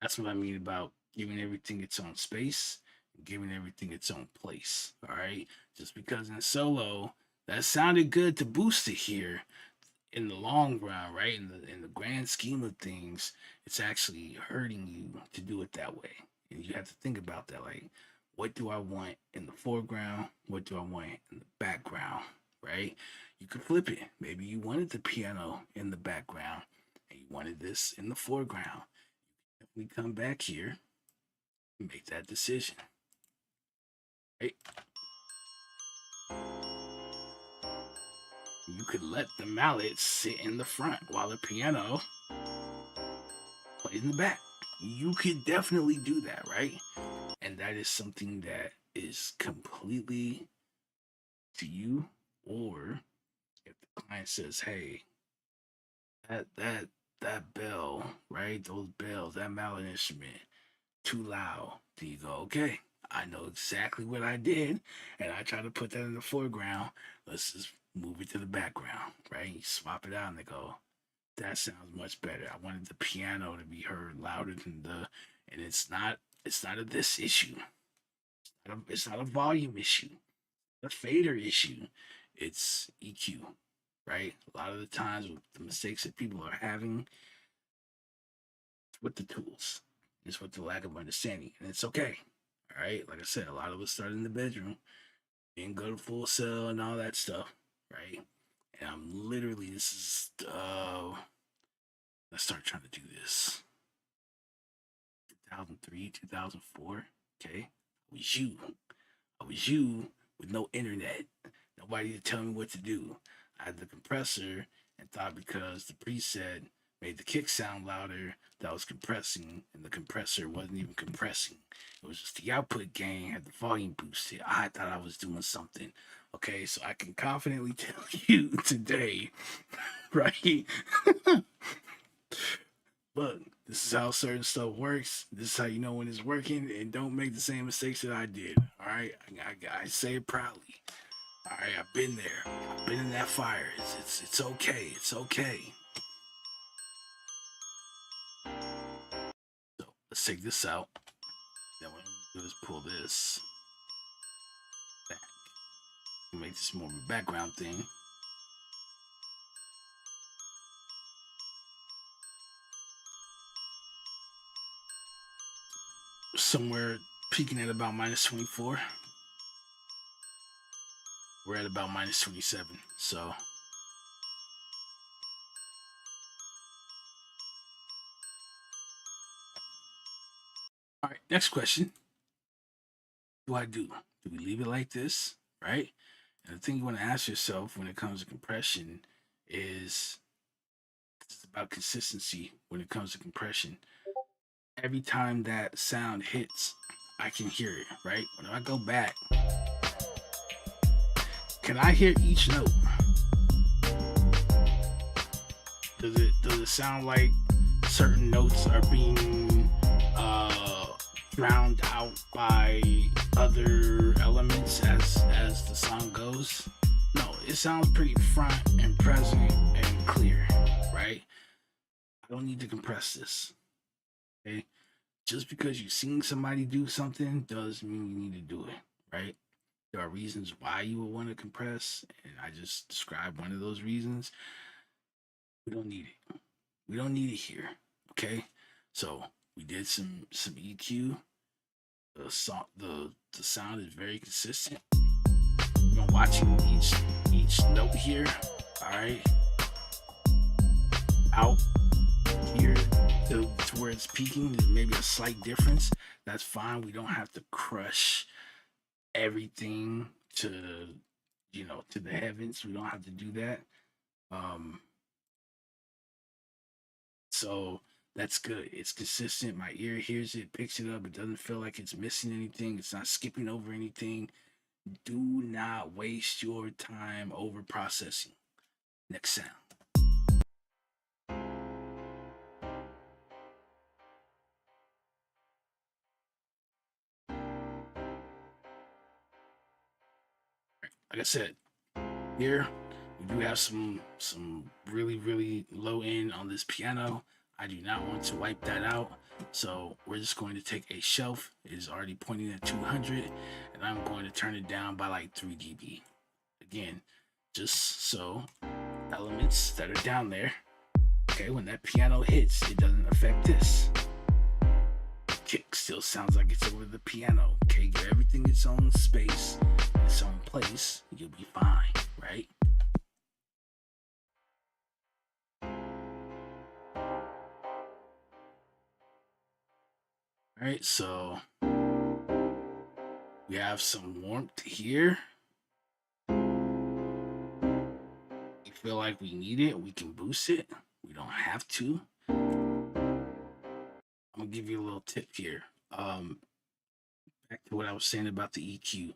That's what I mean about giving everything its own space, giving everything its own place, all right? Just because in solo, that sounded good to boost it here, in the long run, right? In the grand scheme of things, it's actually hurting you to do it that way. And you have to think about that. Like, what do I want in the foreground? What do I want in the background? Right? You could flip it. Maybe you wanted the piano in the background and you wanted this in the foreground. If we come back here and make that decision. Right? You could let the mallet sit in the front while the piano plays in the back. You could definitely do that, right? And that is something that is completely to you. Or if the client says, "Hey, that bell, right? Those bells, that mallet instrument, too loud." Then you go, "Okay, I know exactly what I did, and I try to put that in the foreground. Let's just move it to the background, right?" You swap it out, and they go, "That sounds much better. I wanted the piano to be heard louder than the," and it's not a this issue. It's not a volume issue, a fader issue. It's EQ, right? A lot of the times with the mistakes that people are having with the tools is with the lack of understanding, and it's okay. All right, like I said, a lot of us start in the bedroom, didn't go to Full Sail and all that stuff, right? And I'm literally, this is let's start trying to do this. 2003, 2004. Okay, I was you with no internet, nobody to tell me what to do. I had the compressor and thought because the preset made the kick sound louder that I was compressing, and the compressor wasn't even compressing. It was just the output gain had the volume boosted. I thought I was doing something. Okay, so I can confidently tell you today, right? Look, this is how certain stuff works. This is how you know when it's working, and don't make the same mistakes that I did. All right, I say it proudly. All right, I've been there. I've been in that fire. It's okay. It's okay. So let's take this out. Then what we do is pull this back. Make this more of a background thing. Somewhere peaking at about minus 24. We're at about minus 27. So all right, next question. What do I do? Do we leave it like this? Right? And the thing you want to ask yourself when it comes to compression is it's about consistency when it comes to compression. Every time that sound hits, I can hear it, right? When I go back, can I hear each note? Does it sound like certain notes are being drowned out by other elements as the song goes? No, it sounds pretty front and present and clear, right? I don't need to compress this. Okay? Just because you've seen somebody do something does mean you need to do it, right? There are reasons why you would want to compress, and I just described one of those reasons. We don't need it. We don't need it here. Okay? So we did some EQ. The sound is very consistent. I'm watching each note here. Alright. Out here to where it's peaking. There's maybe a slight difference. That's fine. We don't have to crush everything to to the heavens. We don't have to do that. So that's good. It's consistent. My ear hears it, picks it up. It doesn't feel like it's missing anything. It's not skipping over anything. Do not waste your time over processing. Next sound. Like I said, here we do have some really low end on this piano. I do not want to wipe that out, so we're just going to take a shelf. It is already pointing at 200, and I'm going to turn it down by like 3 dB. Again, just so elements that are down there, okay, when that piano hits, it doesn't affect this. Kick still sounds like it's over the piano. Okay, give everything its own space, its own place. You'll be fine, right? All right, so we have some warmth here. We feel like we need it, we can boost it. We don't have to. I'm gonna give you a little tip here. Back to what I was saying about the EQ,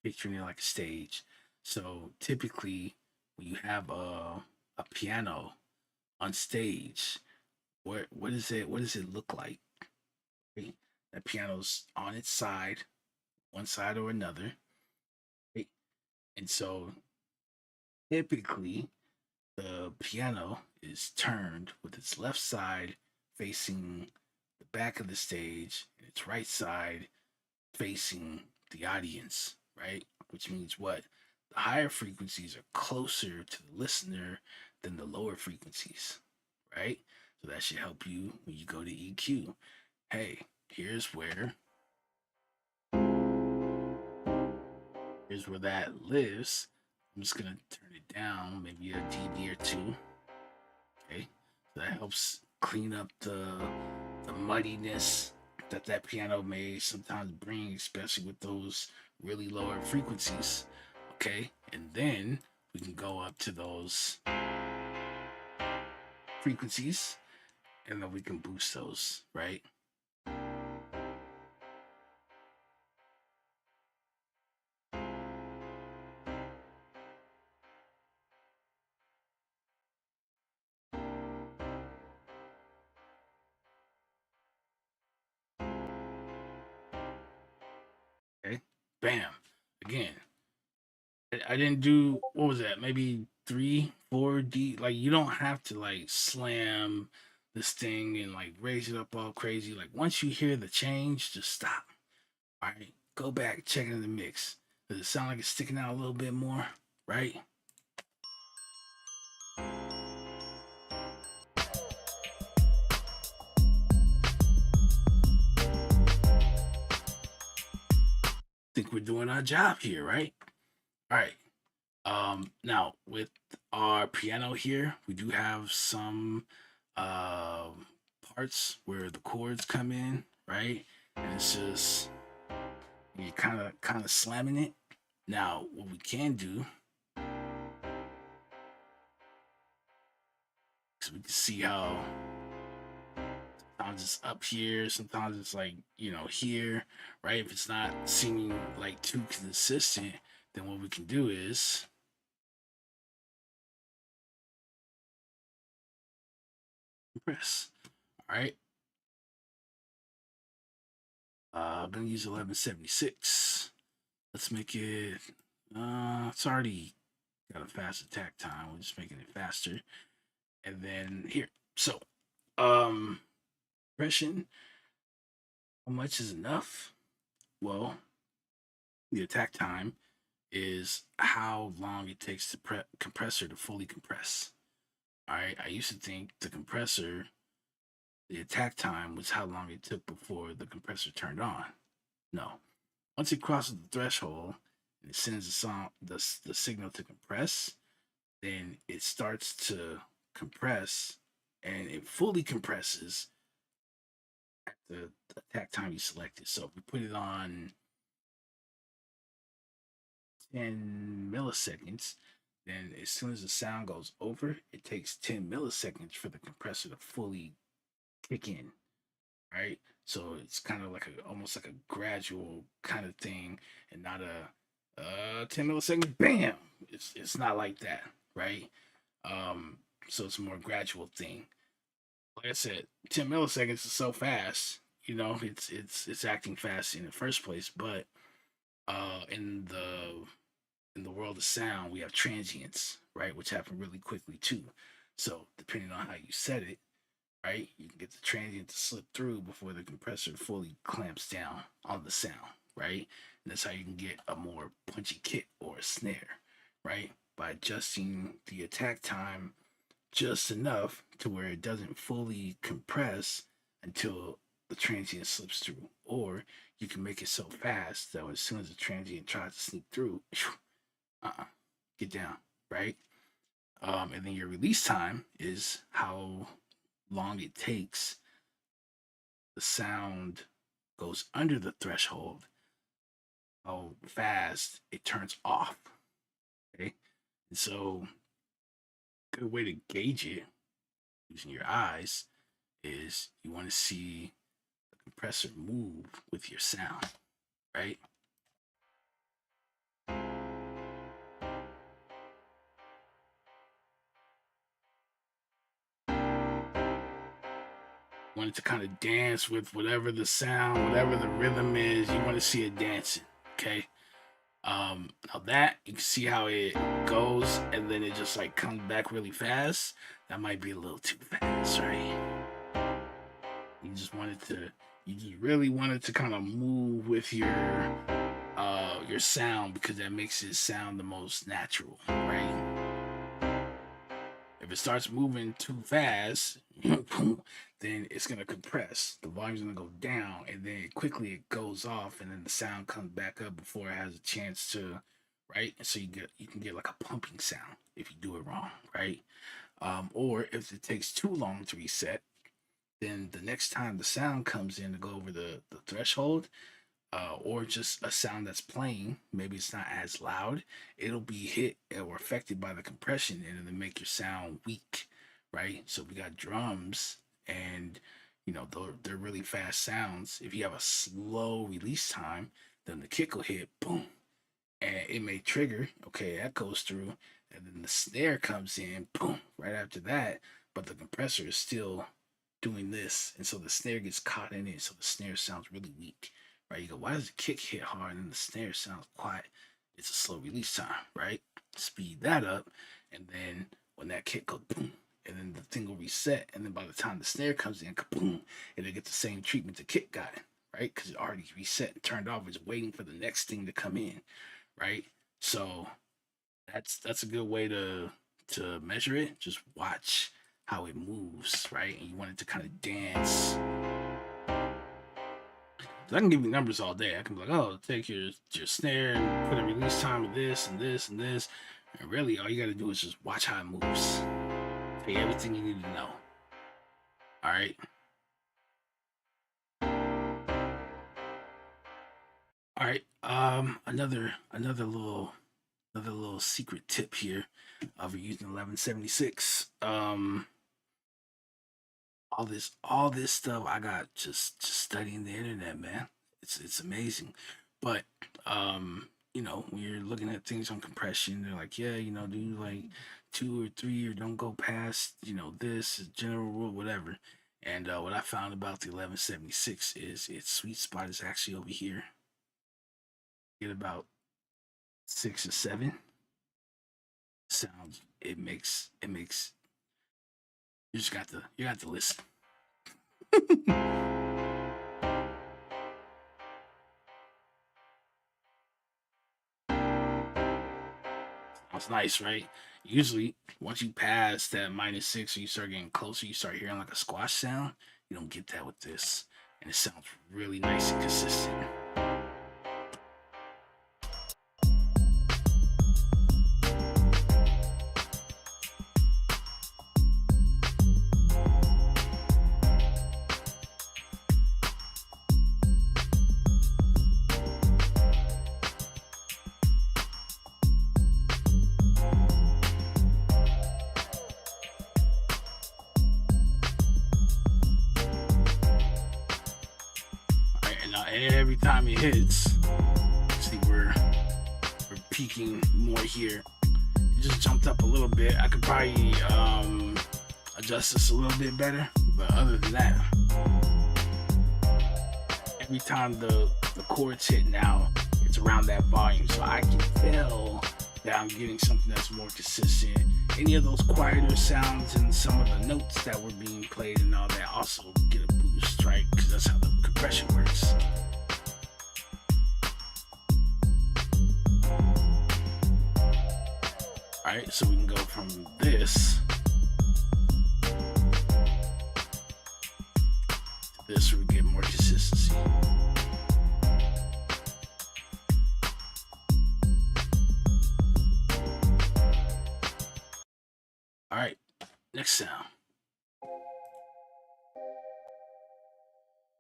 picturing it like a stage. So typically, when you have a piano on stage, what does it look like? Right? That piano's on its side, one side or another, right? And so typically, the piano is turned with its left side facing the back of the stage, and its right side facing the audience, right? Which means what? The higher frequencies are closer to the listener than the lower frequencies, right? So that should help you when you go to EQ. Hey, here's where that lives. I'm just gonna turn it down, maybe a dB or two. Okay, so that helps clean up the muddiness that piano may sometimes bring, especially with those really lower frequencies. Okay, and then we can go up to those frequencies, and then we can boost those, right? Okay, bam. Again, I didn't do, what was that? Maybe 3, 4 D. Like you don't have to like slam this thing and like raise it up all crazy. Like once you hear the change, just stop. All right, go back, check it in the mix. Does it sound like it's sticking out a little bit more? Right? Think we're doing our job here, right? All right. Now with our piano here, we do have some parts where the chords come in, right? And it's just you kind of slamming it. Now, what we can do is we can see how sometimes it's up here, sometimes it's like here, right? If it's not seeming like too consistent, then what we can do is compress. All right. I'm gonna use 1176. Let's make it. It's already got a fast attack time. We're just making it faster. And then here. So, compression. How much is enough? Well, the attack time is how long it takes the compressor to fully compress. All right. I used to think the compressor, the attack time was how long it took before the compressor turned on. No. Once it crosses the threshold and it sends the signal to compress, then it starts to compress and it fully compresses at the attack time you selected. So if we put it on 10 milliseconds, then as soon as the sound goes over, it takes 10 milliseconds for the compressor to fully kick in, right? So it's kind of like almost like a gradual kind of thing, and not a 10 milliseconds, bam. It's not like that, right? So it's a more gradual thing. Like I said, 10 milliseconds is so fast. It's acting fast in the first place, but in the world of sound, we have transients, right, which happen really quickly too. So depending on how you set it, right, you can get the transient to slip through before the compressor fully clamps down on the sound, right? And that's how you can get a more punchy kick or a snare, right? By adjusting the attack time just enough to where it doesn't fully compress until the transient slips through. Or you can make it so fast that as soon as the transient tries to sneak through, get down, right? And then your release time is how long it takes the sound goes under the threshold, how fast it turns off. Okay. And so a good way to gauge it using your eyes is you want to see the compressor move with your sound, right? You want it to kind of dance with whatever the sound, whatever the rhythm is. You want to see it dancing, okay? Now that you can see how it goes and then it just like comes back really fast. That might be a little too fast, right? You just wanted to, you just really wanted to kind of move with your sound because that makes it sound the most natural, right? If it starts moving too fast, then it's gonna compress. The volume's gonna go down, and then quickly it goes off, and then the sound comes back up before it has a chance to, right? So you can get like a pumping sound if you do it wrong, right? Or if it takes too long to reset, then the next time the sound comes in to go over the threshold, or just a sound that's playing, maybe it's not as loud, it'll be hit or affected by the compression and it'll make your sound weak, right? So we got drums and they're really fast sounds. If you have a slow release time, then the kick will hit, boom, and it may trigger, okay, that goes through, and then the snare comes in, boom, right after that, but the compressor is still doing this, and so the snare gets caught in it, so the snare sounds really weak, right? You go, why does the kick hit hard and the snare sounds quiet? it's a slow release time, right? Speed that up, and then when that kick goes boom, and then the thing will reset, and then by the time the snare comes in, kaboom, it'll get the same treatment the kick got, right? Because it already reset and turned off. It's waiting for the next thing to come in, right? So that's a good way to measure it. Just watch how it moves, right? And you want it to kind of dance. I can give you numbers all day. I can be like, oh, take your snare and put a release time of this and this and this. And really, all you got to do is just watch how it moves. Tell you everything you need to know. All right. All right. Another little secret tip here of using 1176. All this stuff I got just studying the internet, man. It's amazing. But when you're looking at things on compression, they're like, yeah, do like 2 or 3 or don't go past, this general rule, whatever. And what I found about the 1176 is its sweet spot is actually over here. Get about 6 or 7 sounds. It makes you got to listen. Sounds nice, right? Usually, once you pass that -6 or you start getting closer, you start hearing like a squash sound. You don't get that with this, and it sounds really nice and consistent. Every time it hits, see we're peaking more here. It just jumped up a little bit. I could probably adjust this a little bit better, but other than that, every time the chords hit now, it's around that volume, so I can tell that I'm getting something that's more consistent. Any of those quieter sounds and some of the notes that were being played and all that also get a boost, right? Because that's how the compression works. Alright, so we can go from this to this where we get more consistency. Alright, next sound.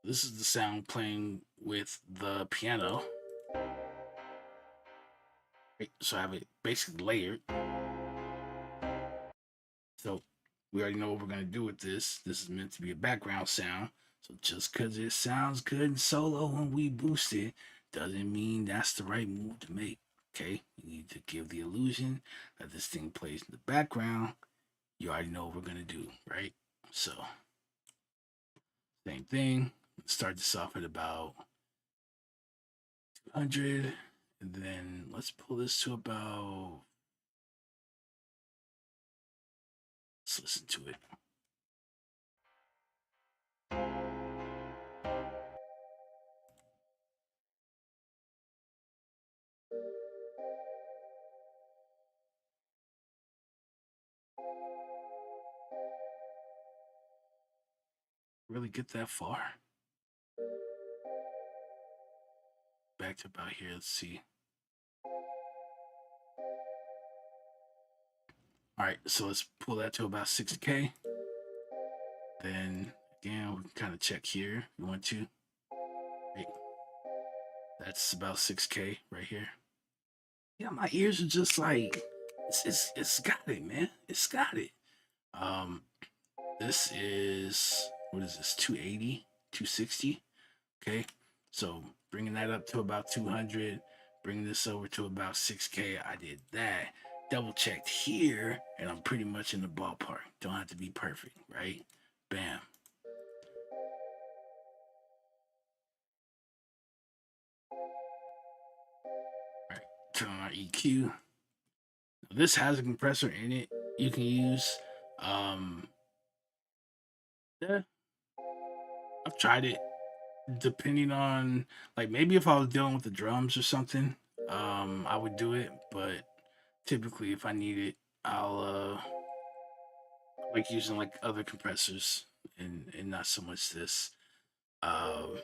This is the sound playing with the piano. Right, so I have it basically layered. So we already know what we're going to do with this. This is meant to be a background sound. So just because it sounds good in solo when we boost it, doesn't mean that's the right move to make. Okay? You need to give the illusion that this thing plays in the background. You already know what we're going to do, right? So, same thing. Let's start this off at about 200. And then let's pull this to about... Let's listen to it. Really get that far. Back to about here, let's see. All right, so let's pull that to about 6K. Then again, we can kind of check here if you want to. Right. That's about 6K right here. Yeah, my ears are just like, it's got it, man. It's got it. This is, what is this, 280, 260? Okay, so bringing that up to about 200, bringing this over to about 6K. I did that. Double checked here, and I'm pretty much in the ballpark. Don't have to be perfect, right? Bam. All right, turn on our EQ. This has a compressor in it you can use. Yeah, I've tried it. Depending on, like, maybe if I was dealing with the drums or something, I would do it. But typically, if I need it, I'll like using like other compressors and not so much this. Um,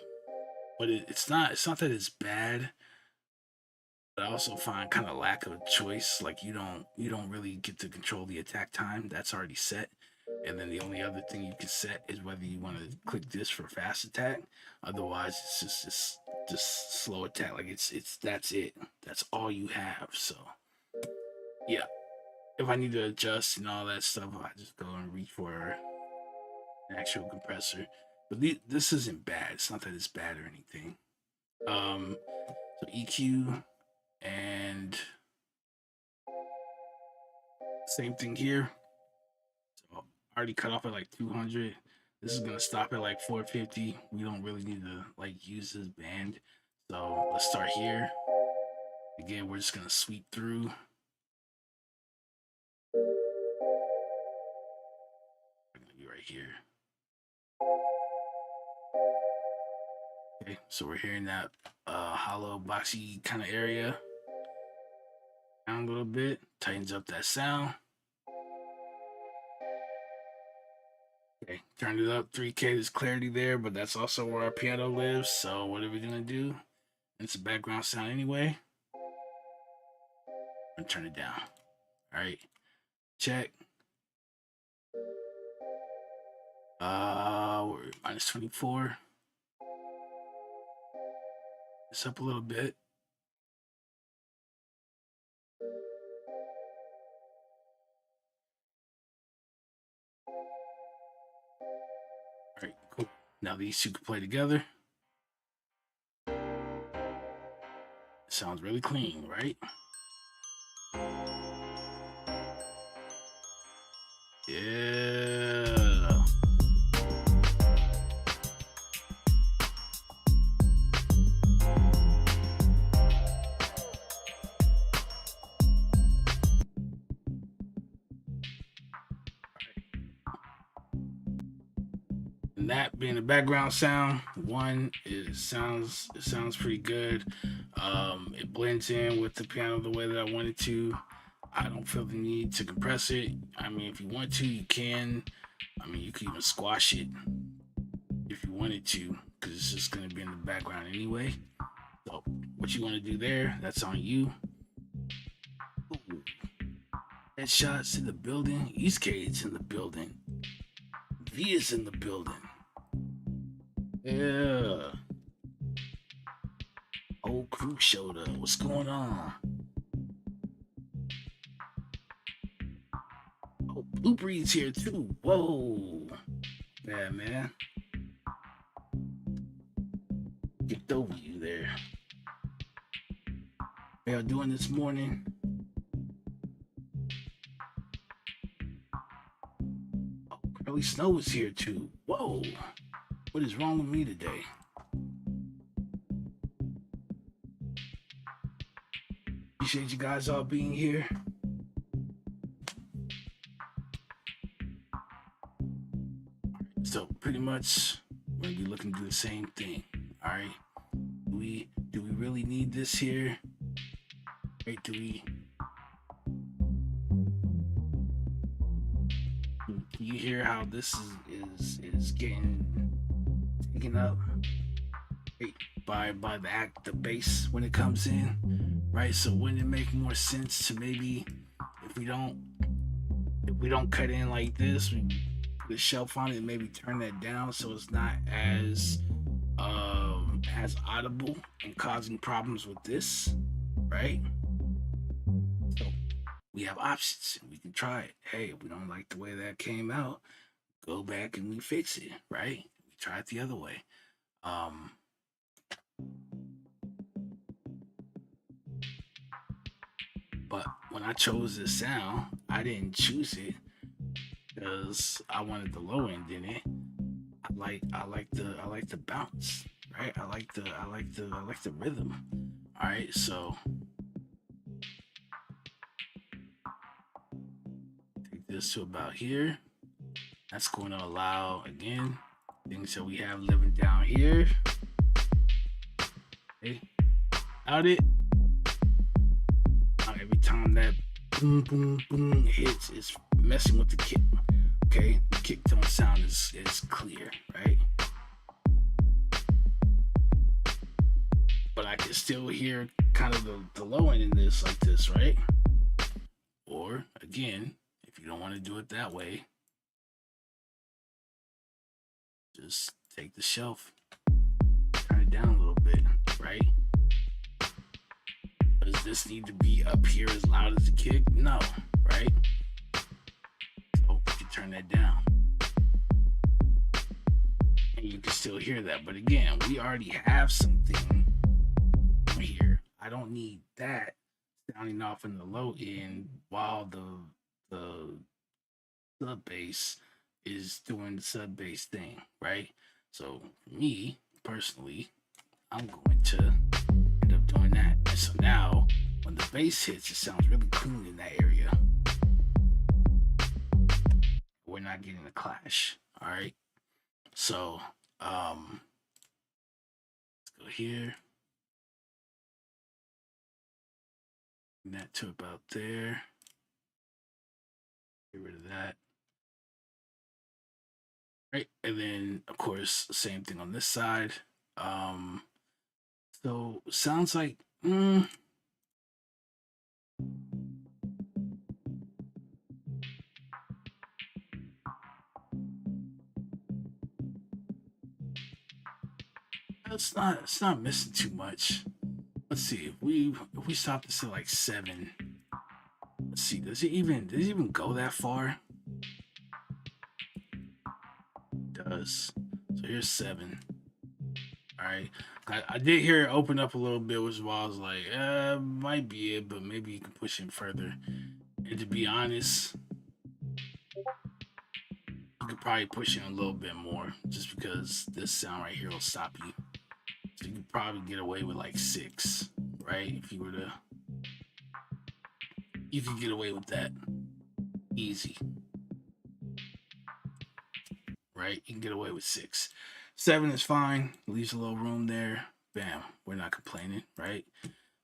but it's not that it's bad. But I also find kind of lack of choice. Like you don't really get to control the attack time. That's already set. And then the only other thing you can set is whether you want to click this for fast attack. Otherwise, it's just slow attack. Like it's that's it. That's all you have. So yeah, if I need to adjust and all that stuff, I just go and reach for an actual compressor. But this isn't bad. It's not that it's bad or anything. So EQ and same thing here. So I already cut off at like 200. This is gonna stop at like 450. We don't really need to like use this band. So let's start here. Again, we're just gonna sweep through. We're gonna be right here. Okay, so we're hearing that hollow boxy kind of area. Down a little bit, tightens up that sound. Okay, turn it up 3K. There's clarity there, but that's also where our piano lives. So what are we gonna do? It's a background sound anyway. And turn it down. All right, check. We're minus 24. It's up a little bit. All right, cool. Now these two can play together. Sounds really clean, right? Yeah. And that being the background sound, it sounds pretty good. It blends in with the piano the way that I want it to. I don't feel the need to compress it. I mean, if you want to, you can. I mean, you can even squash it if you wanted to, because it's just going to be in the background anyway. So, what you want to do there, that's on you. Ooh. Headshots in the building. Eastcade's in the building. V is in the building. Yeah. Whole crew showed up. What's going on? Oh, Blue Breed's here too. Whoa. Yeah, man. Get over you there. How y'all doing this morning? Oh, Curly Snow is here too. Whoa. What is wrong with me today? Appreciate you guys all being here. So pretty much we're gonna be looking to do the same thing. All right. Do we really need this here? Right? Can you hear how this is getting taken up, right, by the bass when it comes in, right? So wouldn't it make more sense to maybe if we don't cut in like this, we put a shelf on it and maybe turn that down so it's not as audible and causing problems with this, right? So we have options and we can try it. Hey, if we don't like the way that came out, go back and we fix it, right? We try it the other way. But when I chose this sound, I didn't choose it because I wanted the low end in it. I like the bounce, right? I like the rhythm. All right, so this to about here. That's going to allow, again, things that we have living down here. Okay. Out it. Now every time that boom, boom, boom hits, it's messing with the kick. Okay, the kick tone sound is clear, right? But I can still hear kind of the low end in this like this, right? Or again, if you don't want to do it that way, just take the shelf, turn it down a little bit, right? Does this need to be up here as loud as the kick? No, right? So you can turn that down. And you can still hear that. But again, we already have something here. I don't need that sounding off in the low end while the sub bass is doing the sub bass thing, right? So for me personally, I'm going to end up doing that. And so now when the bass hits, it sounds really clean in that area. We're not getting a clash. All right. So let's go here. Bring that to about there. Get rid of that. Right, and then of course same thing on this side. So sounds like it's not missing too much. Let's see, if we stop this at like 7. Let's see, does it even go that far? It does. So here's 7. All right, I did hear it open up a little bit, which is why I was like, might be it, but maybe you can push it further. And to be honest, you could probably push it a little bit more, just because this sound right here will stop you. So you could probably get away with like 6, right? If you were to, you could get away with that easy, right? You can get away with 6. 7 is fine, leaves a little room there. Bam, we're not complaining, right?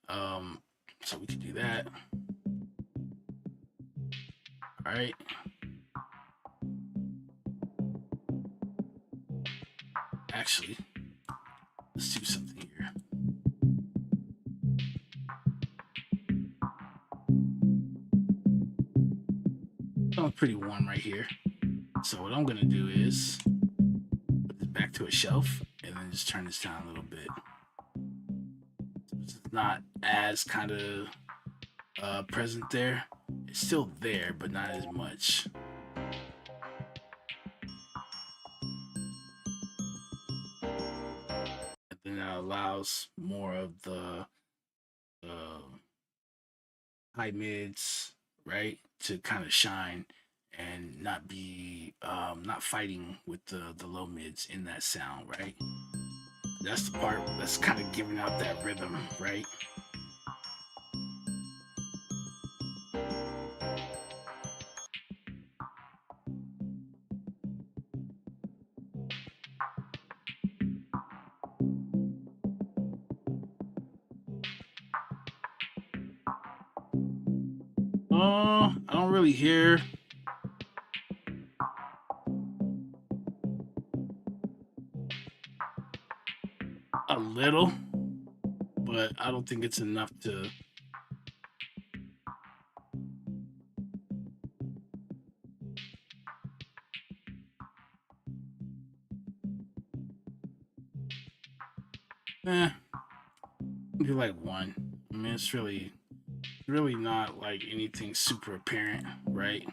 So we can do that. All right. Actually, let's do something here. Sounds pretty warm right here. So what I'm gonna do is put this back to a shelf and then just turn this down a little bit. So it's not as kind of present there. It's still there, but not as much. And then that allows more of the high mids, right, to kind of shine and not be not fighting with the low mids in that sound, right? That's the part that's kind of giving out that rhythm, right? I don't really hear a little, but I don't think it's enough to do like 1. I mean, it's really not like anything super apparent, right?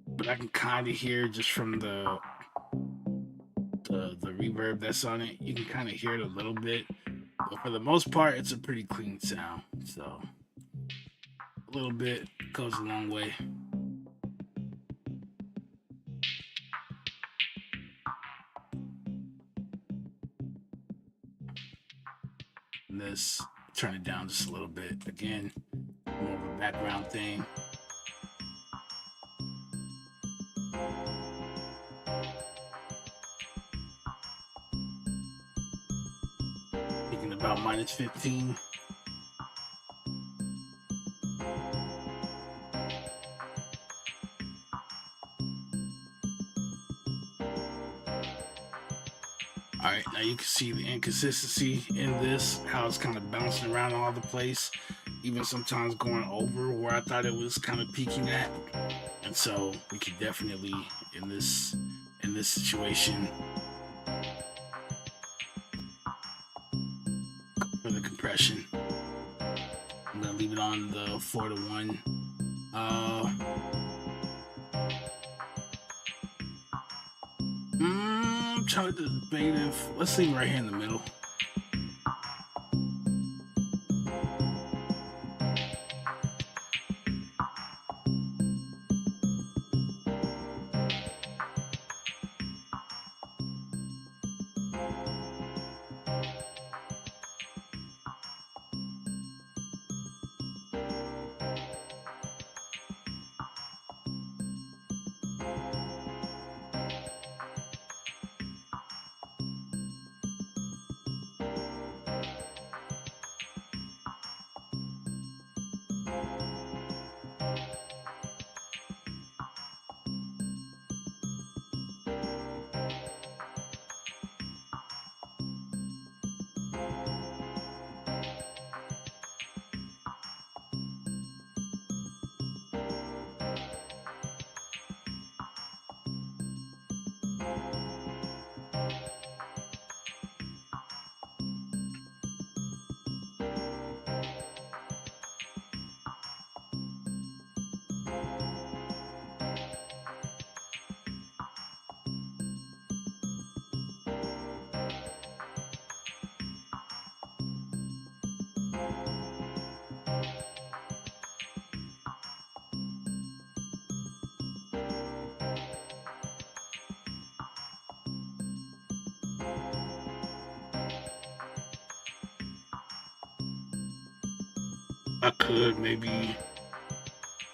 But I can kind of hear just from the reverb that's on it. You can kind of hear it a little bit, but for the most part, it's a pretty clean sound. So a little bit goes a long way. And this, turn it down just a little bit. Again, more of a background thing. about -15. All right, now you can see the inconsistency in this, how it's kind of bouncing around all the place, even sometimes going over where I thought it was kind of peaking at. And so we could definitely, in this situation, for the compression, I'm gonna leave it on the 4:1. I'm trying to debate if, let's leave it right here in the middle. I could maybe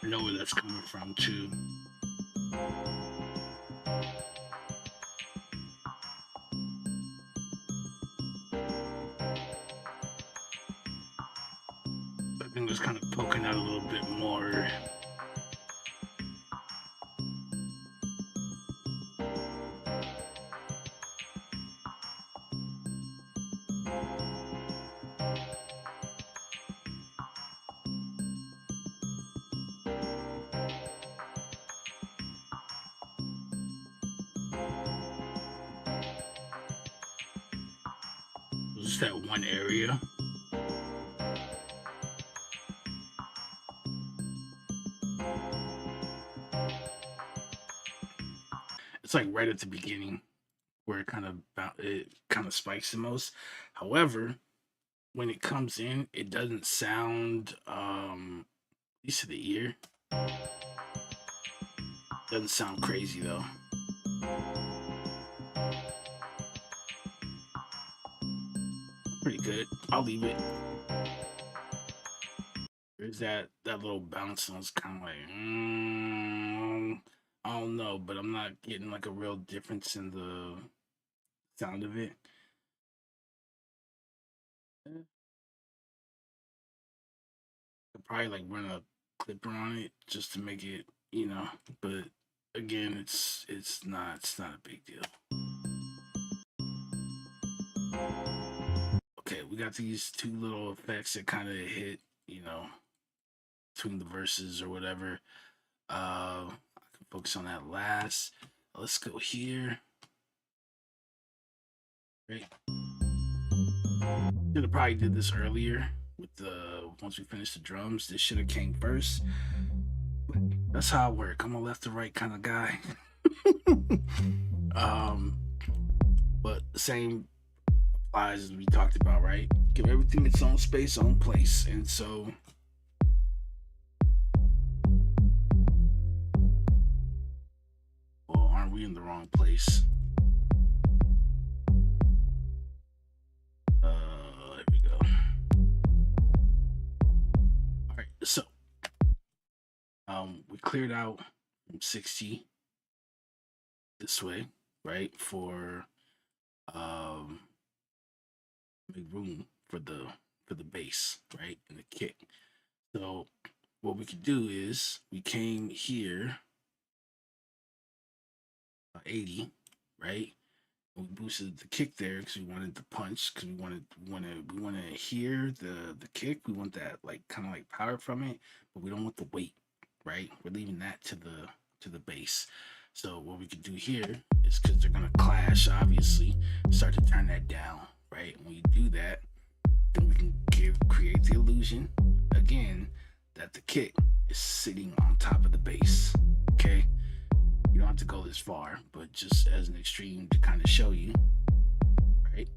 know where that's coming from too. I think it's kind of poking out a little bit more. Just that one area. It's like right at the beginning where it kind of spikes the most. However, when it comes in, it doesn't sound at least to the ear. Doesn't sound crazy though. Pretty good. I'll leave it. There's that little bounce, and it's kind of like, I don't know, but I'm not getting like a real difference in the sound of it. I'd probably like run a clipper on it just to make it, but again, it's not a big deal. Okay, we got these two little effects that kind of hit, between the verses or whatever. I can focus on that last. Let's go here. Great. Should have probably did this earlier with the once we finish the drums. This should have came first. But that's how I work. I'm a left to right kind of guy. But the same applies as we talked about, right? Give everything its own space, own place, and so. Well, aren't we in the wrong place? There we go. All right, so we cleared out from 60 this way, right? For make room for the bass, right, and the kick. So what we could do is we came here 80, right? We boosted the kick there because we wanted the punch, because we want to hear the kick. We want that like kind of like power from it, but we don't want the weight, right? We're leaving that to the bass. So what we could do here is, because they're gonna clash, obviously, start to turn that down, right? When you do that, then we can create the illusion again that the kick is sitting on top of the bass. Okay. You don't have to go this far, but just as an extreme to kind of show you, right?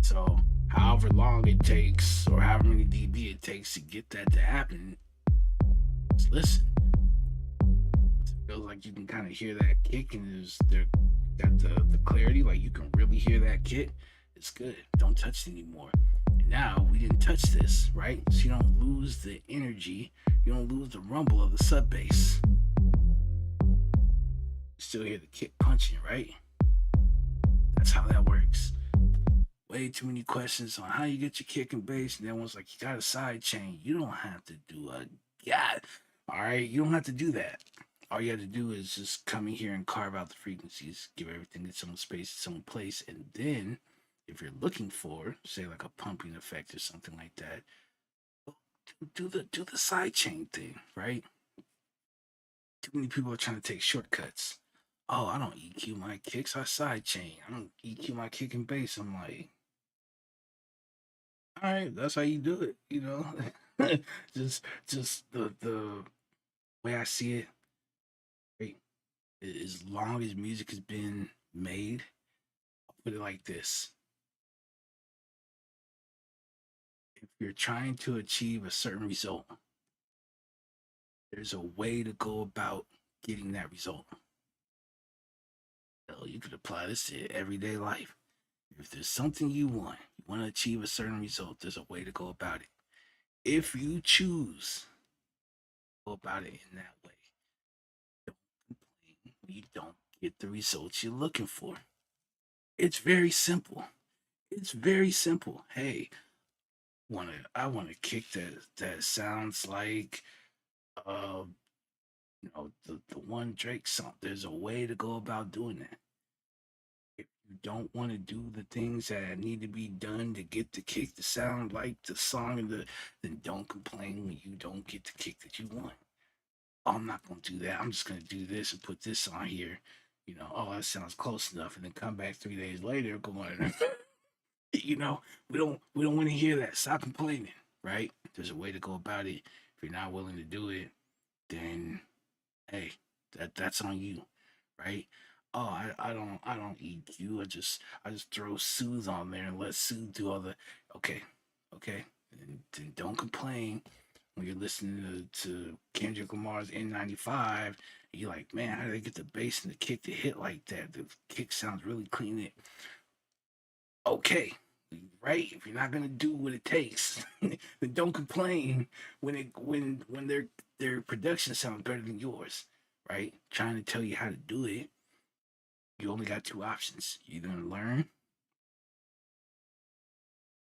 So however long it takes, or however many dB it takes to get that to happen, just listen. It feels like you can kind of hear that kick, and they're got the clarity, like you can really hear that kick. It's good. Don't touch it anymore. And now we didn't touch this, right? So you don't lose the energy. You don't lose the rumble of the sub bass. You still hear the kick punching, right? That's how that works. Way too many questions on how you get your kick and bass, and then one's like, you got a side chain. You don't have to do a God. All right, you don't have to do that. All you have to do is just come in here and carve out the frequencies, give everything its own space, its own place, and then if you're looking for, say, like a pumping effect or something like that, do the side chain thing, right? Too many people are trying to take shortcuts. Oh, I don't EQ my kicks, I side chain. I don't EQ my kick and bass. I'm like, all right, that's how you do it, you know. just the way I see it, right? As long as music has been made, I'll put it like this. If you're trying to achieve a certain result, there's a way to go about getting that result. Hell, you could apply this to everyday life. If there's something you want to achieve a certain result, there's a way to go about it. If you choose to go about it in that way, don't complain when you don't get the results you're looking for. It's very simple. It's very simple. Hey, I want to kick that sounds like the one Drake song. There's a way to go about doing that. If you don't want to do the things that need to be done to get the kick to sound like the song, then don't complain when you don't get the kick that you want. Oh, I'm not gonna do that. I'm just gonna do this and put this on here. Oh, that sounds close enough, and then come back 3 days later going, we don't want to hear that. Stop complaining, right? There's a way to go about it. If you're not willing to do it, then hey, that's on you, right? Oh, I don't EQ. I just throw soothe on there and let soothe do all the okay. And then don't complain when you're listening to Kendrick Lamar's N95 and you're like, man, how did they get the bass and the kick to hit like that? The kick sounds really clean. Okay, right? If you're not gonna do what it takes, then don't complain when their production sounds better than yours, right? Trying to tell you how to do it, you only got two options. You're gonna learn,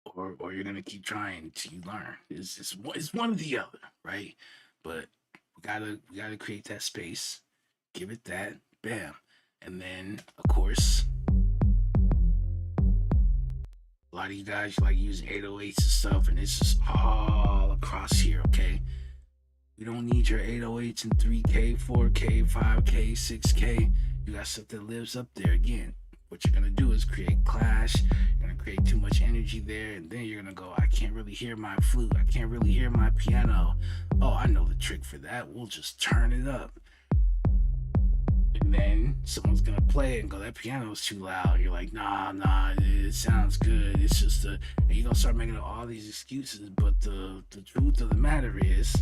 or you're gonna keep trying until you learn. It's one or the other, right? But we gotta create that space, give it that, bam, and then of course. A lot of you guys like using 808s and stuff, and it's just all across here, okay? You don't need your 808s in 3K, 4K, 5K, 6K. You got stuff that lives up there. Again, what you're gonna do is create clash. You're gonna create too much energy there, and then you're gonna go, I can't really hear my flute. I can't really hear my piano. Oh, I know the trick for that. We'll just turn it up. And then someone's gonna play it and go, that piano's too loud. You're like, nah, it sounds good. It's just and you're gonna start making all these excuses. But the truth of the matter is,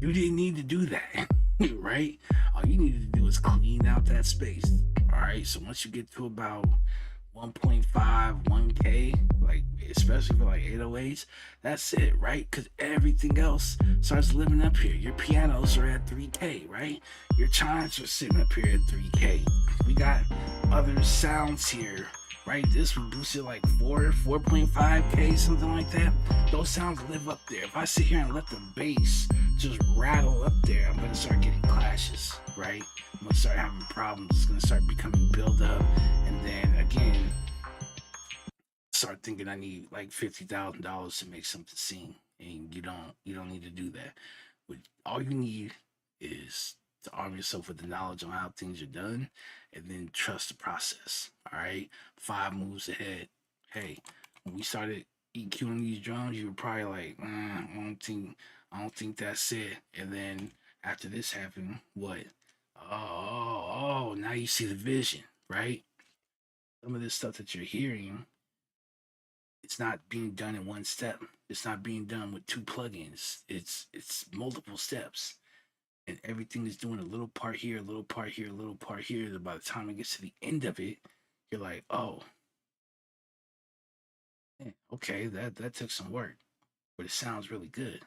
you didn't need to do that, right? All you needed to do is clean out that space. All right. So once you get to about 1.5, 1K, like especially for like 808s, that's it, right? Because everything else starts living up here. Your pianos are at 3K, right? Your chimes are sitting up here at 3K. We got other sounds here, right? This would boost it like 4.5K, something like that. Those sounds live up there. If I sit here and let the bass just rattle up there, I'm gonna start getting clashes, right? I'm gonna start having problems. It's gonna start becoming build up, and then again, start thinking I need like $50,000 to make something sing, and you don't need to do that. But all you need is to arm yourself with the knowledge on how things are done, and then trust the process. All right, 5 moves ahead. Hey, when we started EQing these drums, you were probably like, I don't think that's it. And then after this happened, what? Now you see the vision, right? Some of this stuff that you're hearing, it's not being done in one step. It's not being done with 2 plugins. It's multiple steps, and everything is doing a little part here, a little part here, a little part here. And by the time it gets to the end of it, you're like, oh, yeah, okay, that took some work, but it sounds really good.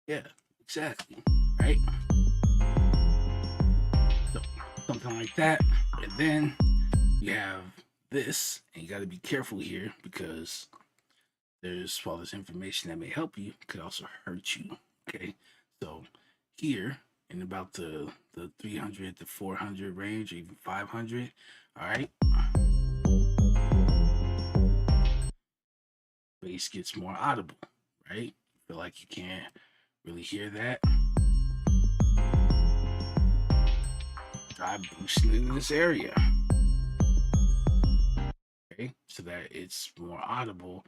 Yeah, exactly, right? So something like that, and then you have this, and you got to be careful here because while there's information that may help you, it could also hurt you. Okay, so here in about the 300 to 400 range, or even 500. All right, bass gets more audible. Right, feel like you can't really hear that. Try boosting in this area. Okay, so that it's more audible,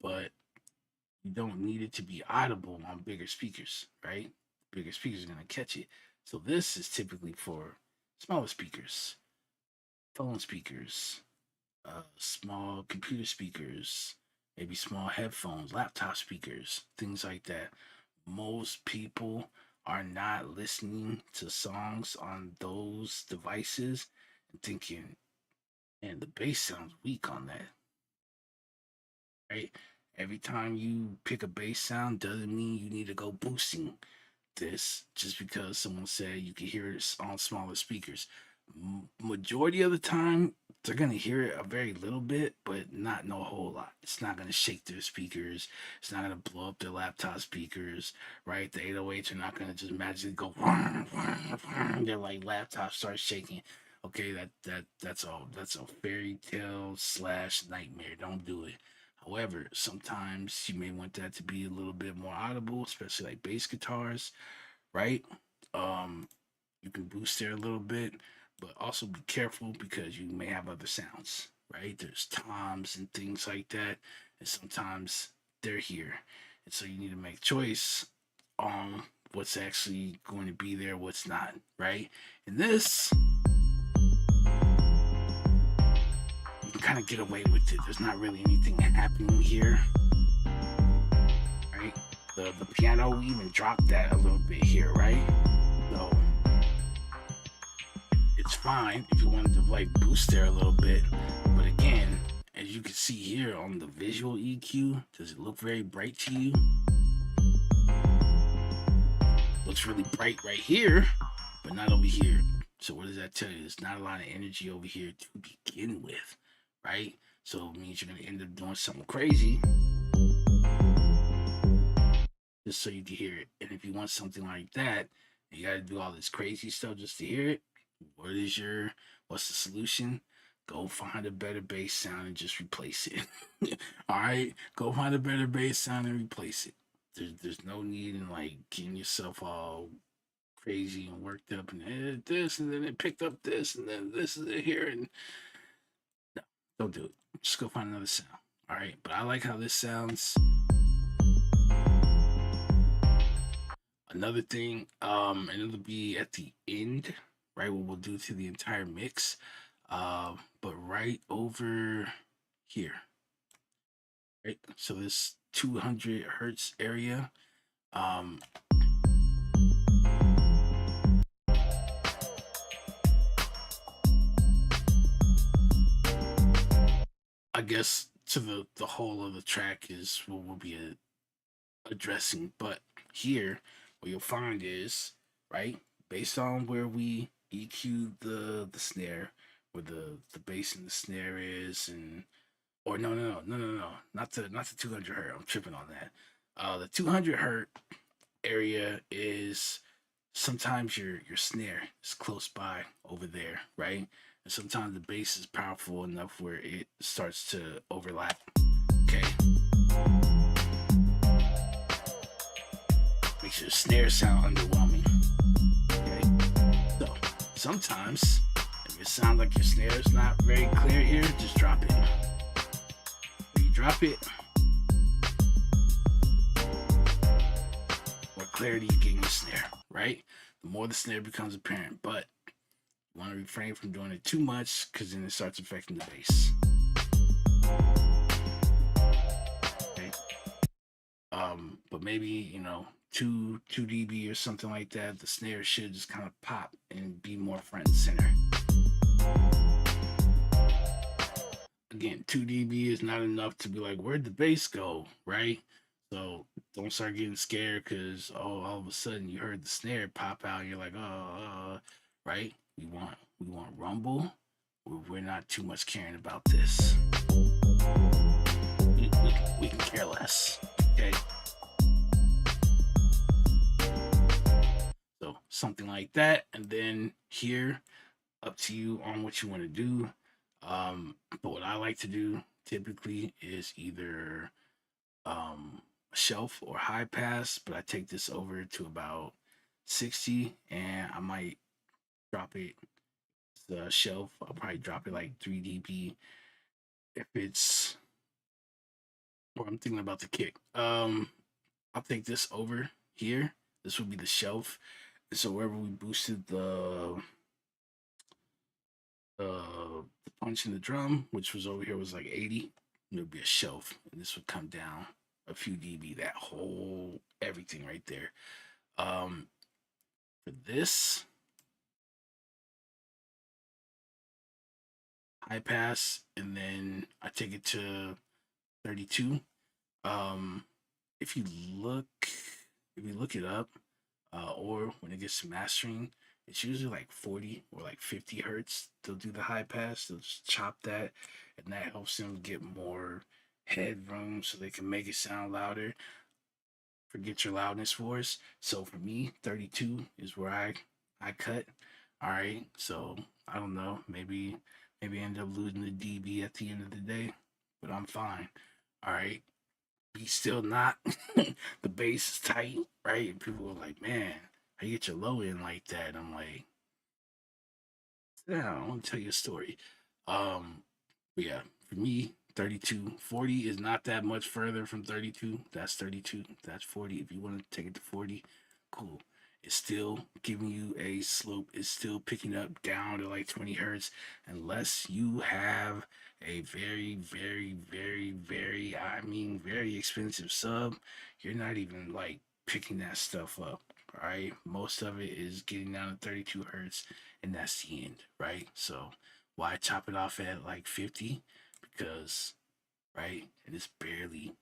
but you don't need it to be audible on bigger speakers, right? Bigger speakers are going to catch it. So this is typically for smaller speakers, phone speakers, small computer speakers, maybe small headphones, laptop speakers, things like that. Most people are not listening to songs on those devices and thinking, man, the bass sounds weak on that, right? Every time you pick a bass sound doesn't mean you need to go boosting this just because someone said you can hear it on smaller speakers. Majority of the time, they're gonna hear it a very little bit, but not no whole lot. It's not gonna shake their speakers. It's not gonna blow up their laptop speakers, right? The 808s are not gonna just magically go. Their like laptop starts shaking. Okay, that's a fairy tale slash nightmare. Don't do it. However, sometimes you may want that to be a little bit more audible, especially like bass guitars, right? Um, you can boost there a little bit, but also be careful because you may have other sounds, right? There's toms and things like that, and sometimes they're here, and so you need to make choice on what's actually going to be there, what's not, right? And this, you can kind of get away with it. There's not really anything happening here, right? The piano, we even dropped that a little bit here, right? So it's fine if you wanted to like boost there a little bit, but again, as you can see here on the visual EQ, does it look very bright to you? Looks really bright right here, but not over here. So what does that tell you? There's not a lot of energy over here to begin with, right? So it means you're gonna end up doing something crazy just so you can hear it. And if you want something like that, you gotta do all this crazy stuff just to hear it. What's the solution? Go find a better bass sound and just replace it. All right, go find a better bass sound and replace it. There's no need in like getting yourself all crazy and worked up and this and then it picked up this and then this is it here and no, don't do it. Just go find another sound. All right, but I like how this sounds. Another thing, and it'll be at the end, right? What we'll do to the entire mix. But right over here, right? So this 200 hertz area. I guess to the whole of the track is what we'll be addressing, but here what you'll find is right based on where we EQ the snare, where the bass and the snare is, and or no, not the 200 hertz. I'm tripping on that. The 200 hertz area is sometimes your snare is close by over there, right? And sometimes the bass is powerful enough where it starts to overlap. Okay. Makes your snare sound underwhelming. Okay. So sometimes if it sounds like your snare is not very clear here, just drop it. When you drop it, more clarity you get in your snare, right? The more the snare becomes apparent, but you want to refrain from doing it too much because then it starts affecting the bass. Okay. But maybe, you know, 2 dB or something like that, the snare should just kind of pop and be more front and center. Again, 2 dB is not enough to be like, where'd the bass go, right? So don't start getting scared because all of a sudden you heard the snare pop out and you're like, right? We want rumble. We're not too much caring about this. We can care less. Okay. So something like that, and then here, up to you on what you want to do. But what I like to do typically is either shelf or high pass, but I take this over to about 60 and I might drop it the shelf. I'll probably drop it like 3 dB if it's, or I'm thinking about the kick. I'll take this over here. This would be the shelf. And so wherever we boosted the punch in the drum, which was over here, was like 80, it would be a shelf, and this would come down a few dB, that whole everything right there. For this high pass, and then I take it to 32. If you look it up, or when it gets to mastering, it's usually like 40 or like 50 hertz. They'll do the high pass, they'll just chop that, and that helps them get more headroom so they can make it sound louder. Forget your loudness wars. So for me, 32 is where I cut. All right, so I don't know, maybe end up losing the dB at the end of the day, but I'm fine. All right, be still not. The bass is tight, right? And people are like, man, how you get your low end like that? I'm like, yeah, I want to tell you a story. But yeah, for me, 32, 40 is not that much further from 32. That's 32. That's 40. If you want to take it to 40, cool. It's still giving you a slope. It's still picking up down to like 20 hertz, unless you have a very, very, very, very, I mean, very expensive sub. You're not even like picking that stuff up. All right, most of it is getting down to 32 hertz, and that's the end, right? So why chop it off at like 50? Because, right, it is barely,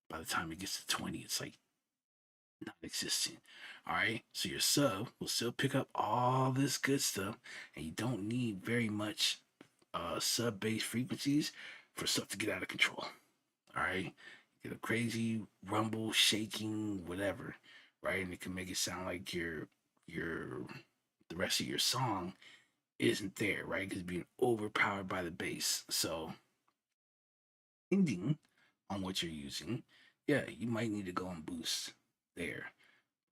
by the time it gets to 20, it's like non-existent. All right, so your sub will still pick up all this good stuff, and you don't need very much sub bass frequencies for stuff to get out of control. All right, get a crazy rumble, shaking, whatever, right? And it can make it sound like your the rest of your song isn't there, right? Because being overpowered by the bass. So depending on what you're using, yeah, you might need to go and boost there.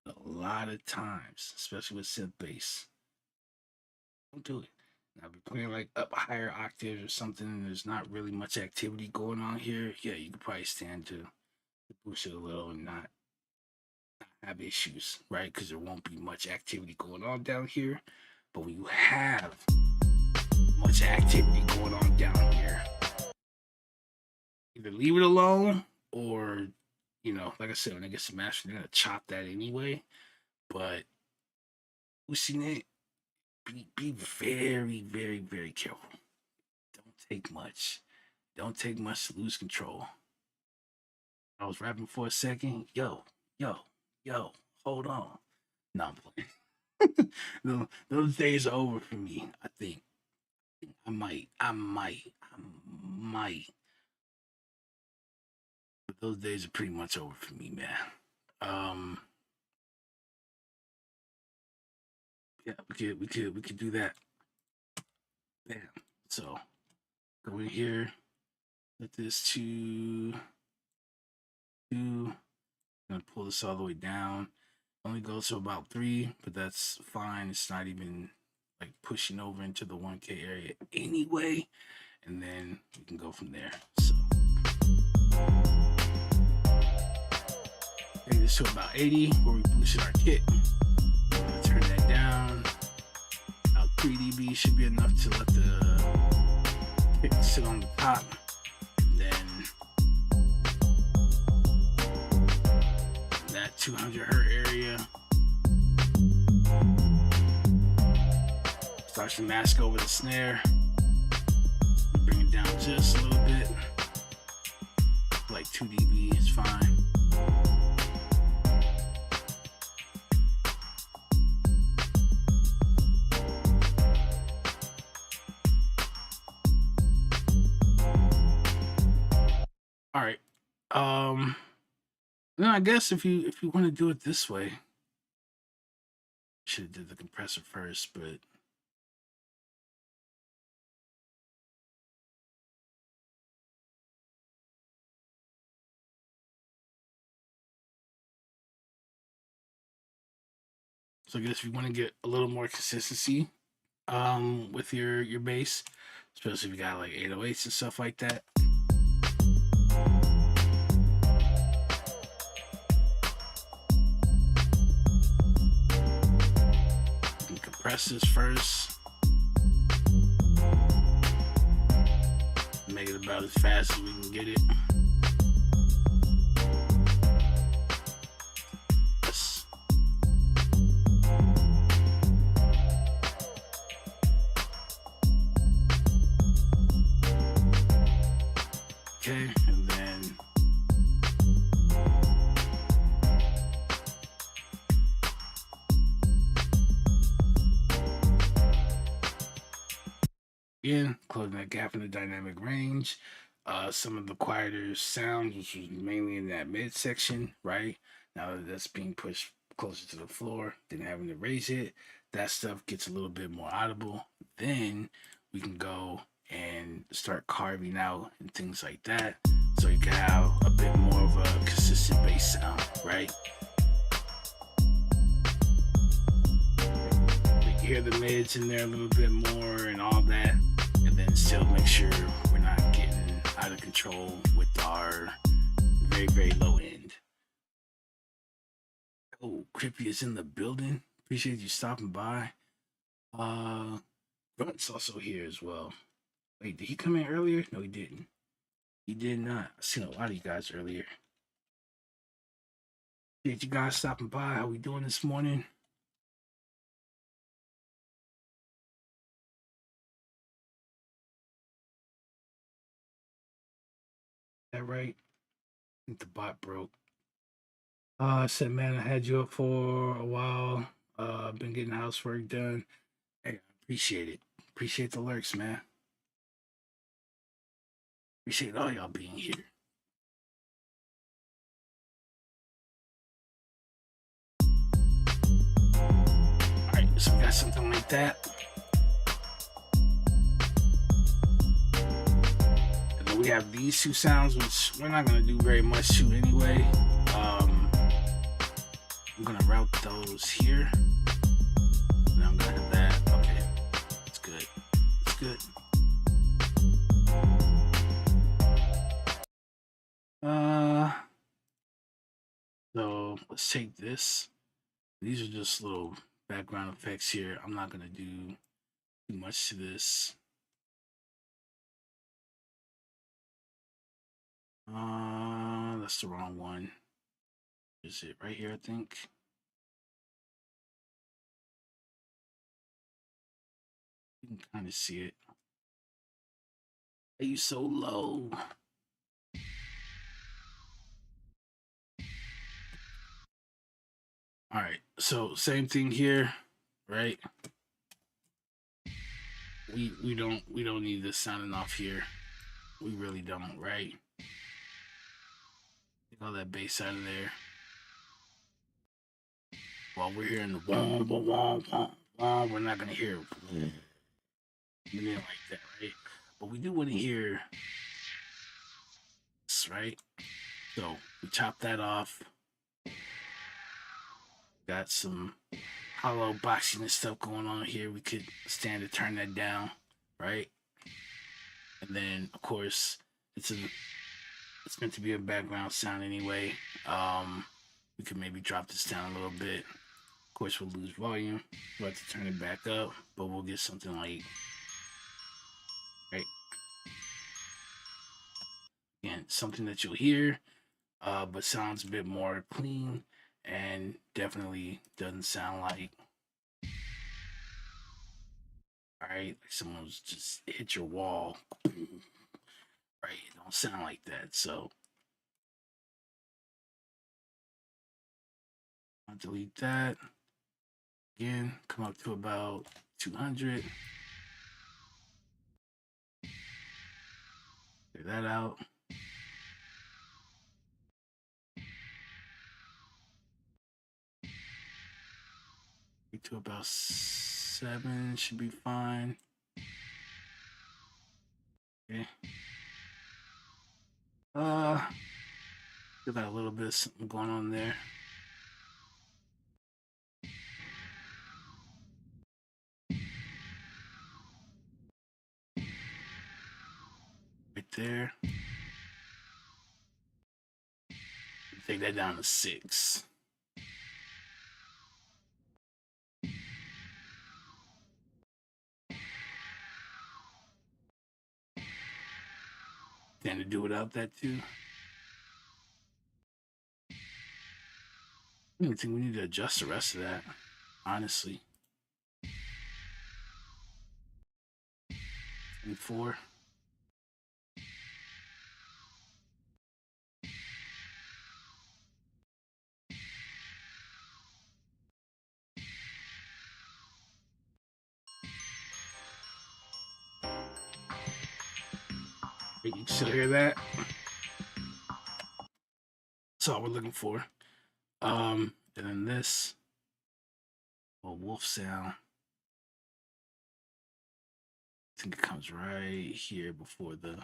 A lot of times, especially with synth bass, don't do it. Now, if you're playing like up higher octaves or something, and there's not really much activity going on here, yeah, you could probably stand to boost it a little and not have issues, right? Because there won't be much activity going on down here. But when you have much activity going on down here, either leave it alone or, you know, like I said, when it gets to master, they're gonna chop that anyway. But boosting it, be very, very, very careful. Don't take much. Don't take much to lose control. I was rapping for a second. Yo, hold on. No, I'm playing. Those days are over for me, I think. I might. But those days are pretty much over for me, man. Um, yeah, we could do that. Bam. So go in here. Let this to 2. Gonna pull this all the way down. Only goes to about 3, but that's fine. It's not even like pushing over into the 1K area anyway. And then we can go from there. So bring this to about 80 where we boosted our kit. I'm gonna turn that down. About 3 dB should be enough to let the kit sit on the top. And then that 200 hertz area starts to mask over the snare. Bring it down just a little bit, like 2 dB is fine. All right. Then I guess if you want to do it this way, should have did the compressor first, but so I guess if you want to get a little more consistency with your bass, especially if you got like 808s and stuff like that. Compress this first. Make it about as fast as we can get it. Yes. Okay, and then again, closing that gap in the dynamic range. Some of the quieter sounds, which was mainly in that mid section, right? Now that that's being pushed closer to the floor, then having to raise it, that stuff gets a little bit more audible. Then we can go and start carving out and things like that. So you can have a bit more of a consistent bass sound, right? We can hear the mids in there a little bit more and all that. And then still make sure we're not getting out of control with our very, very low end. Oh, Crippy is in the building. Appreciate you stopping by. Grunt's also here as well. Wait, did he come in earlier? No, he didn't. He did not. I seen a lot of you guys earlier. Appreciate you guys stopping by. How we doing this morning? That right? I think the bot broke. I said, man, I had you up for a while. I've been getting housework done. Hey, I appreciate it. Appreciate the lurks, man. Appreciate all y'all being here. Alright, so we got something like that. And then we have these two sounds, which we're not gonna do very much to anyway. I'm gonna route those here. And I'm gonna have that. Okay. It's good. It's good. So let's take this. These are just little background effects here. I'm not gonna do too much to this. That's the wrong one. Is it right here, I think? You can kind of see it. Are you so low? All right, so same thing here, right? we don't need this sounding off here. We really don't, right? Get all that bass out of there. While we're hearing the wah, wah, wah, wah, wah, we're not gonna hear it like that, right? But we do want to hear this, right? So we chop that off. Got some hollow boxing and stuff going on here. We could stand to turn that down, right? And then of course it's meant to be a background sound anyway. We could maybe drop this down a little bit. Of course we'll lose volume. We'll have to turn it back up, but we'll get something like, right? Again, something that you'll hear, but sounds a bit more clean and definitely doesn't sound like, all right, like someone's just hit your wall, right? It don't sound like that. So I'll delete that. Again, come up to about 200. Clear that out. Get to about 7 should be fine. Okay. Still got a little bit of something going on there. Right there. Take that down to 6. Tend to do without that too. I don't think we need to adjust the rest of that, honestly. 4. You can still hear that. That's all we're looking for. And then this wolf sound. I think it comes right here before the.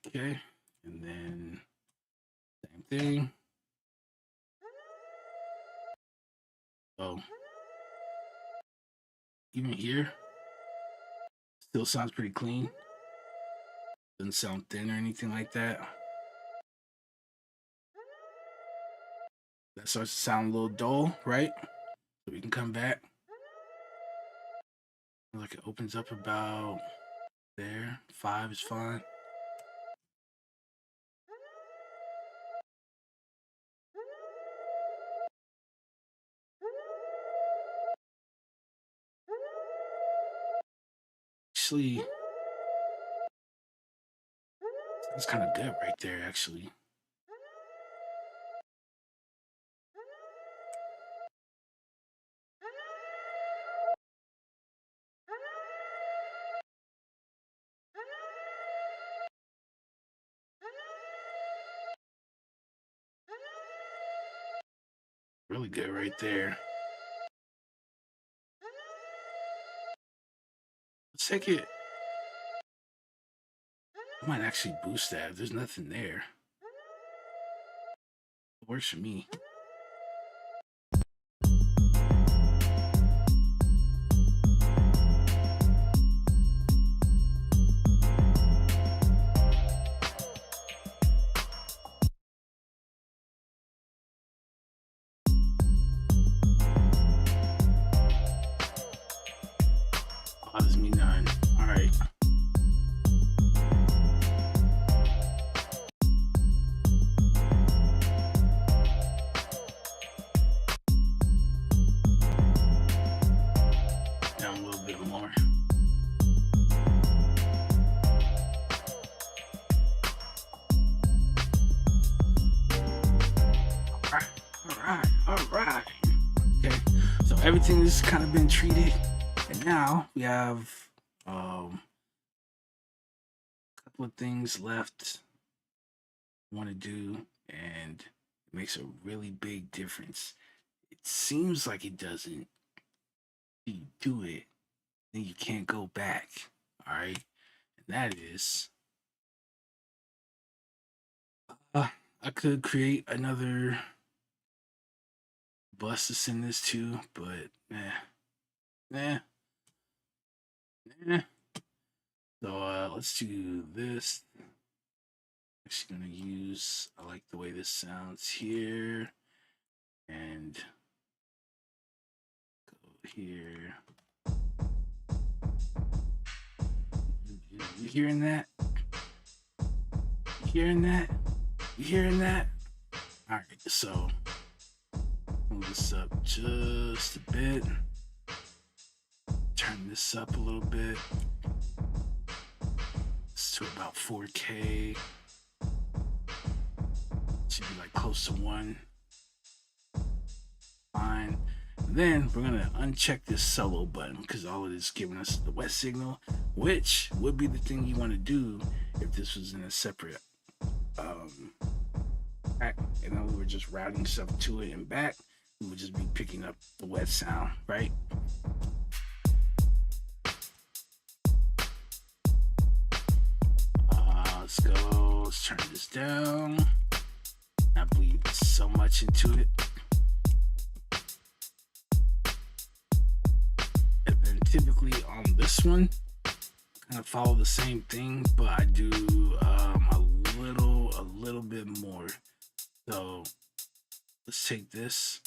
Okay, and then same thing. So even here, still sounds pretty clean. Doesn't sound thin or anything like that. That starts to sound a little dull, right? So we can come back. Like it opens up about there. 5 is fine. Actually, that's kind of good right there, actually. Really good right there. Let's take it. I might actually boost that. There's nothing there. It works for me. Bothers me none. All right. right. Okay, so everything has kind of been treated, and now we have a couple of things left I want to do, and it makes a really big difference. It seems like it doesn't. You do it, then you can't go back. All right, and that is, I could create another bus to send this to, but nah. So let's do this. Actually gonna use, I like the way this sounds here, and go here. You hearing that? You hearing that? You hearing that? All right, so move this up just a bit. Turn this up a little bit. It's to about 4K. Should be like close to 1. Fine. And then we're gonna uncheck this solo button because all it is giving us the wet signal, which would be the thing you want to do if this was in a separate track. And then we were just routing stuff to it and back. We would just be picking up the wet sound, right? Let's go. Let's turn this down. I bleed so much into it. And then typically on this one, kind of follow the same thing, but I do a little bit more. So let's take this.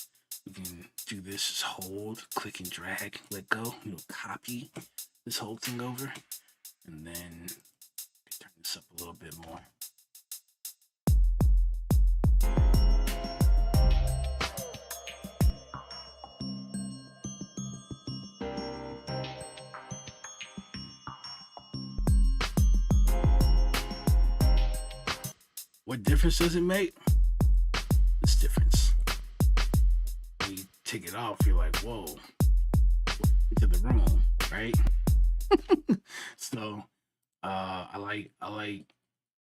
We can do this, just hold, click and drag, let go. We'll copy this whole thing over, and then turn this up a little bit more. What difference does it make? This difference. When you take it off, you're like, whoa, into the room, right? So I like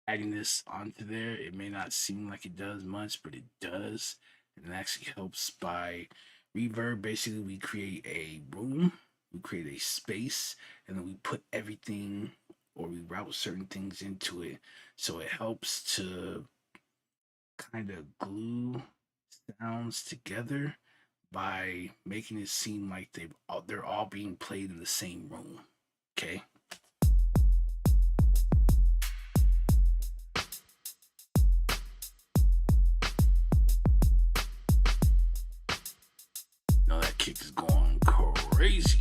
adding this onto there. It may not seem like it does much, but it does. And it actually helps by reverb. Basically, we create a room, we create a space, and then we put everything, or we route certain things into it. So it helps to kind of glue sounds together by making it seem like they're all being played in the same room. Okay. Now that kick is going crazy.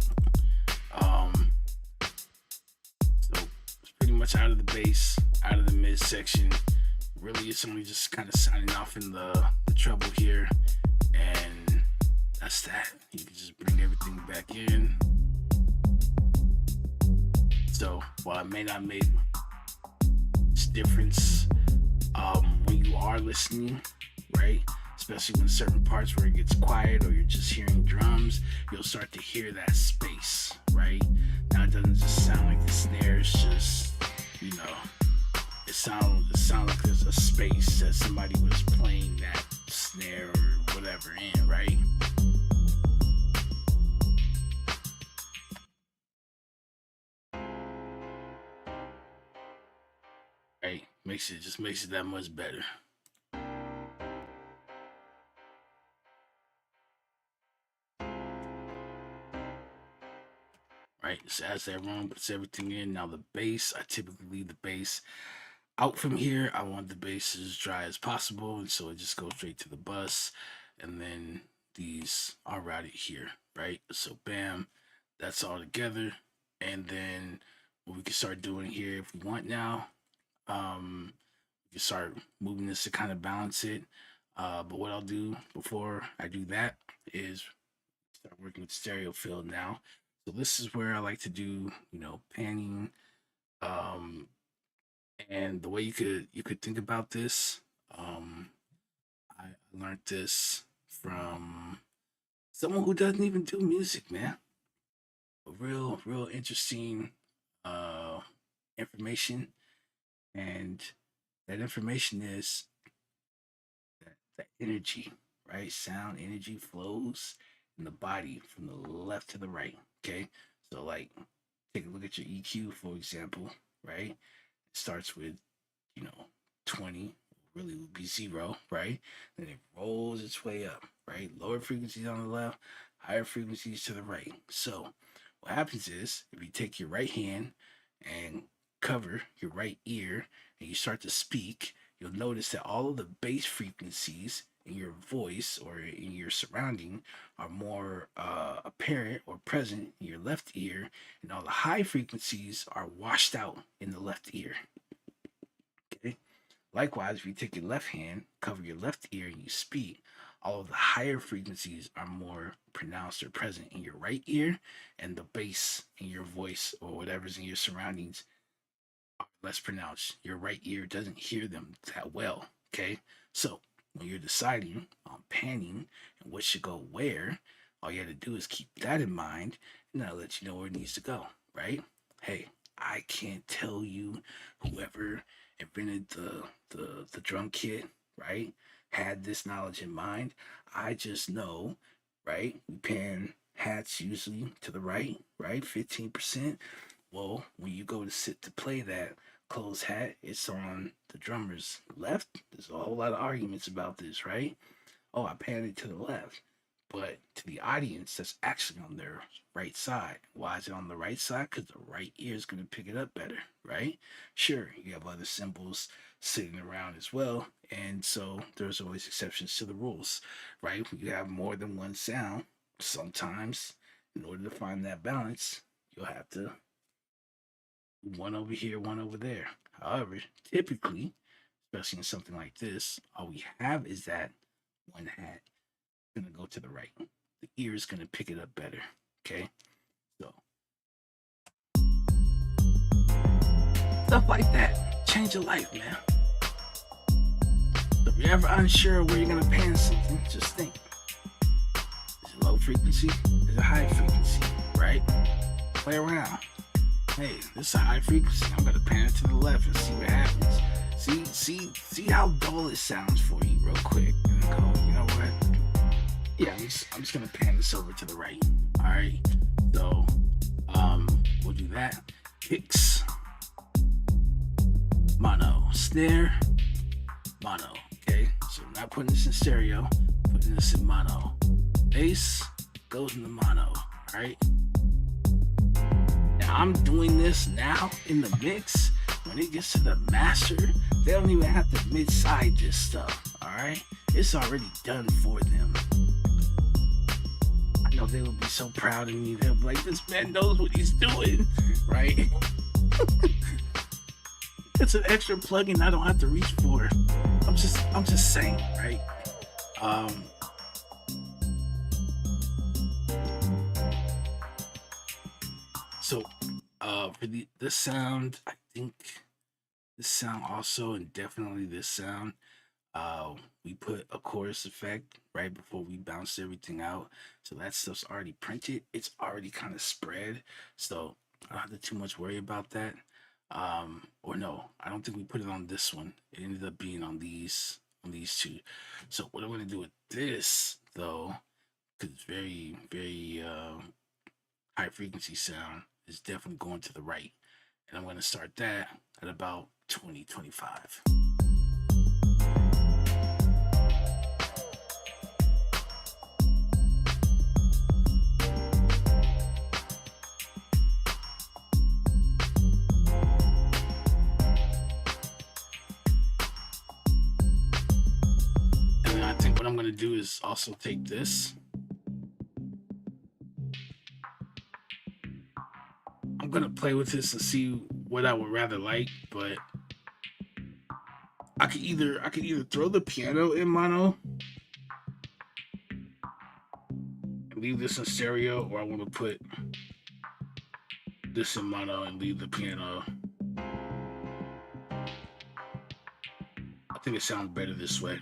So it's pretty much out of the bass, out of the mid section. Really, it's only just kind of signing off in the treble here, and that's that. You can just bring everything back in. So while it may not make this difference when you are listening, right? Especially when certain parts where it gets quiet or you're just hearing drums, you'll start to hear that space, right? Now it doesn't just sound like the snare, it's just, it sounds like there's a space that somebody was playing that snare or whatever in, right? Right? Makes it that much better. Right, so as that room puts everything in. Now the bass, I typically leave the bass out from here. I want the bass as dry as possible, and so it just goes straight to the bus, and then these are routed here, right? So bam, that's all together. And then what we can start doing here if we want now, we can start moving this to kind of balance it. But what I'll do before I do that is start working with stereo field now. So this is where I like to do, panning. And the way you could think about this, I learned this from someone who doesn't even do music, man. A real interesting uh information, and that information is that energy, right? Sound energy flows in the body from the left to the right. Okay. So like take a look at your EQ, for example, right? It starts with, you know, 20, really would be zero, right? Then it rolls its way up, right? Lower frequencies on the left, higher frequencies to the right. So what happens is if you take your right hand and cover your right ear and you start to speak, you'll notice that all of the bass frequencies in your voice or in your surrounding are more apparent or present in your left ear, and all the high frequencies are washed out in the left ear. Okay. Likewise, if you take your left hand, cover your left ear, and you speak, all of the higher frequencies are more pronounced or present in your right ear, and the bass in your voice or whatever's in your surroundings are less pronounced. Your right ear doesn't hear them that well. Okay. So when you're deciding on panning and what should go where, all you have to do is keep that in mind, and that'll let you know where it needs to go, right? Hey, I can't tell you whoever invented the drum kit, right, had this knowledge in mind. I just know, right, we pan hats usually to the right, right, 15%. Well, when you go to sit to play that closed hat, it's on the drummer's left. There's a whole lot of arguments about this, right? Oh, I panned it to the left. But to the audience, that's actually on their right side. Why is it on the right side? Because the right ear is going to pick it up better, right? Sure, you have other cymbals sitting around as well. And so there's always exceptions to the rules, right? When you have more than one sound, sometimes in order to find that balance, you'll have to one over here, one over there. However, typically, especially in something like this, all we have is that one hat gonna go to the right. The ear is gonna pick it up better. Okay, so stuff like that change your life, man. So if you're ever unsure where you're gonna pan something, just think: is it low frequency? Is it high frequency? Right? Play around. Hey, this is a high frequency. I'm gonna pan it to the left and see what happens. See how dull it sounds for you, real quick, and then go, you know what? Yeah, I'm just gonna pan this over to the right. All right. So, we'll do that. Picks, mono, snare, mono. Okay. So I'm not putting this in stereo. Putting this in mono. Bass goes in the mono. All right. I'm doing this now in the mix. When it gets to the master, they don't even have to mid-side this stuff, all right? It's already done for them. I know they would be so proud of me. They'll be like, this man knows what he's doing, right? It's an extra plugin I don't have to reach for. I'm just saying, right? So for this sound, I think this sound also, and definitely this sound, we put a chorus effect right before we bounced everything out. So that stuff's already printed. It's already kind of spread. So I don't have to too much worry about that. Or no, I don't think we put it on this one. It ended up being on these two. So what I'm gonna do with this though, because it's very high frequency sound, is definitely going to the right. And I'm going to start that at about 20-25. And then I think what I'm going to do is also take this. I'm gonna play with this and see what I would rather like, but I could either throw the piano in mono and leave this in stereo, or I want to put this in mono and leave the piano. I think it sounds better this way.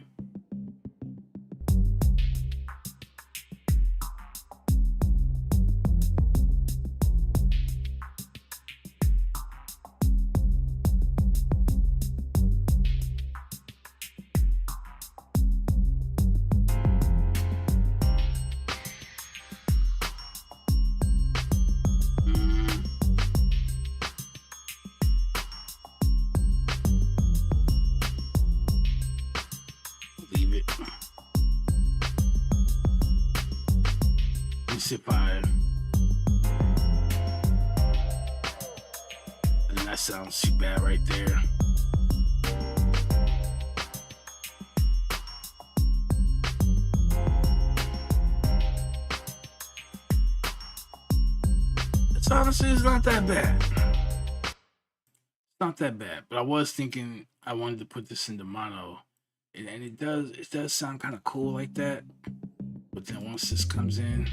see if I. And that sounds too bad right there. It's honestly, it's not that bad. It's not that bad. But I was thinking I wanted to put this into mono. And it does sound kind of cool like that. But then once this comes in,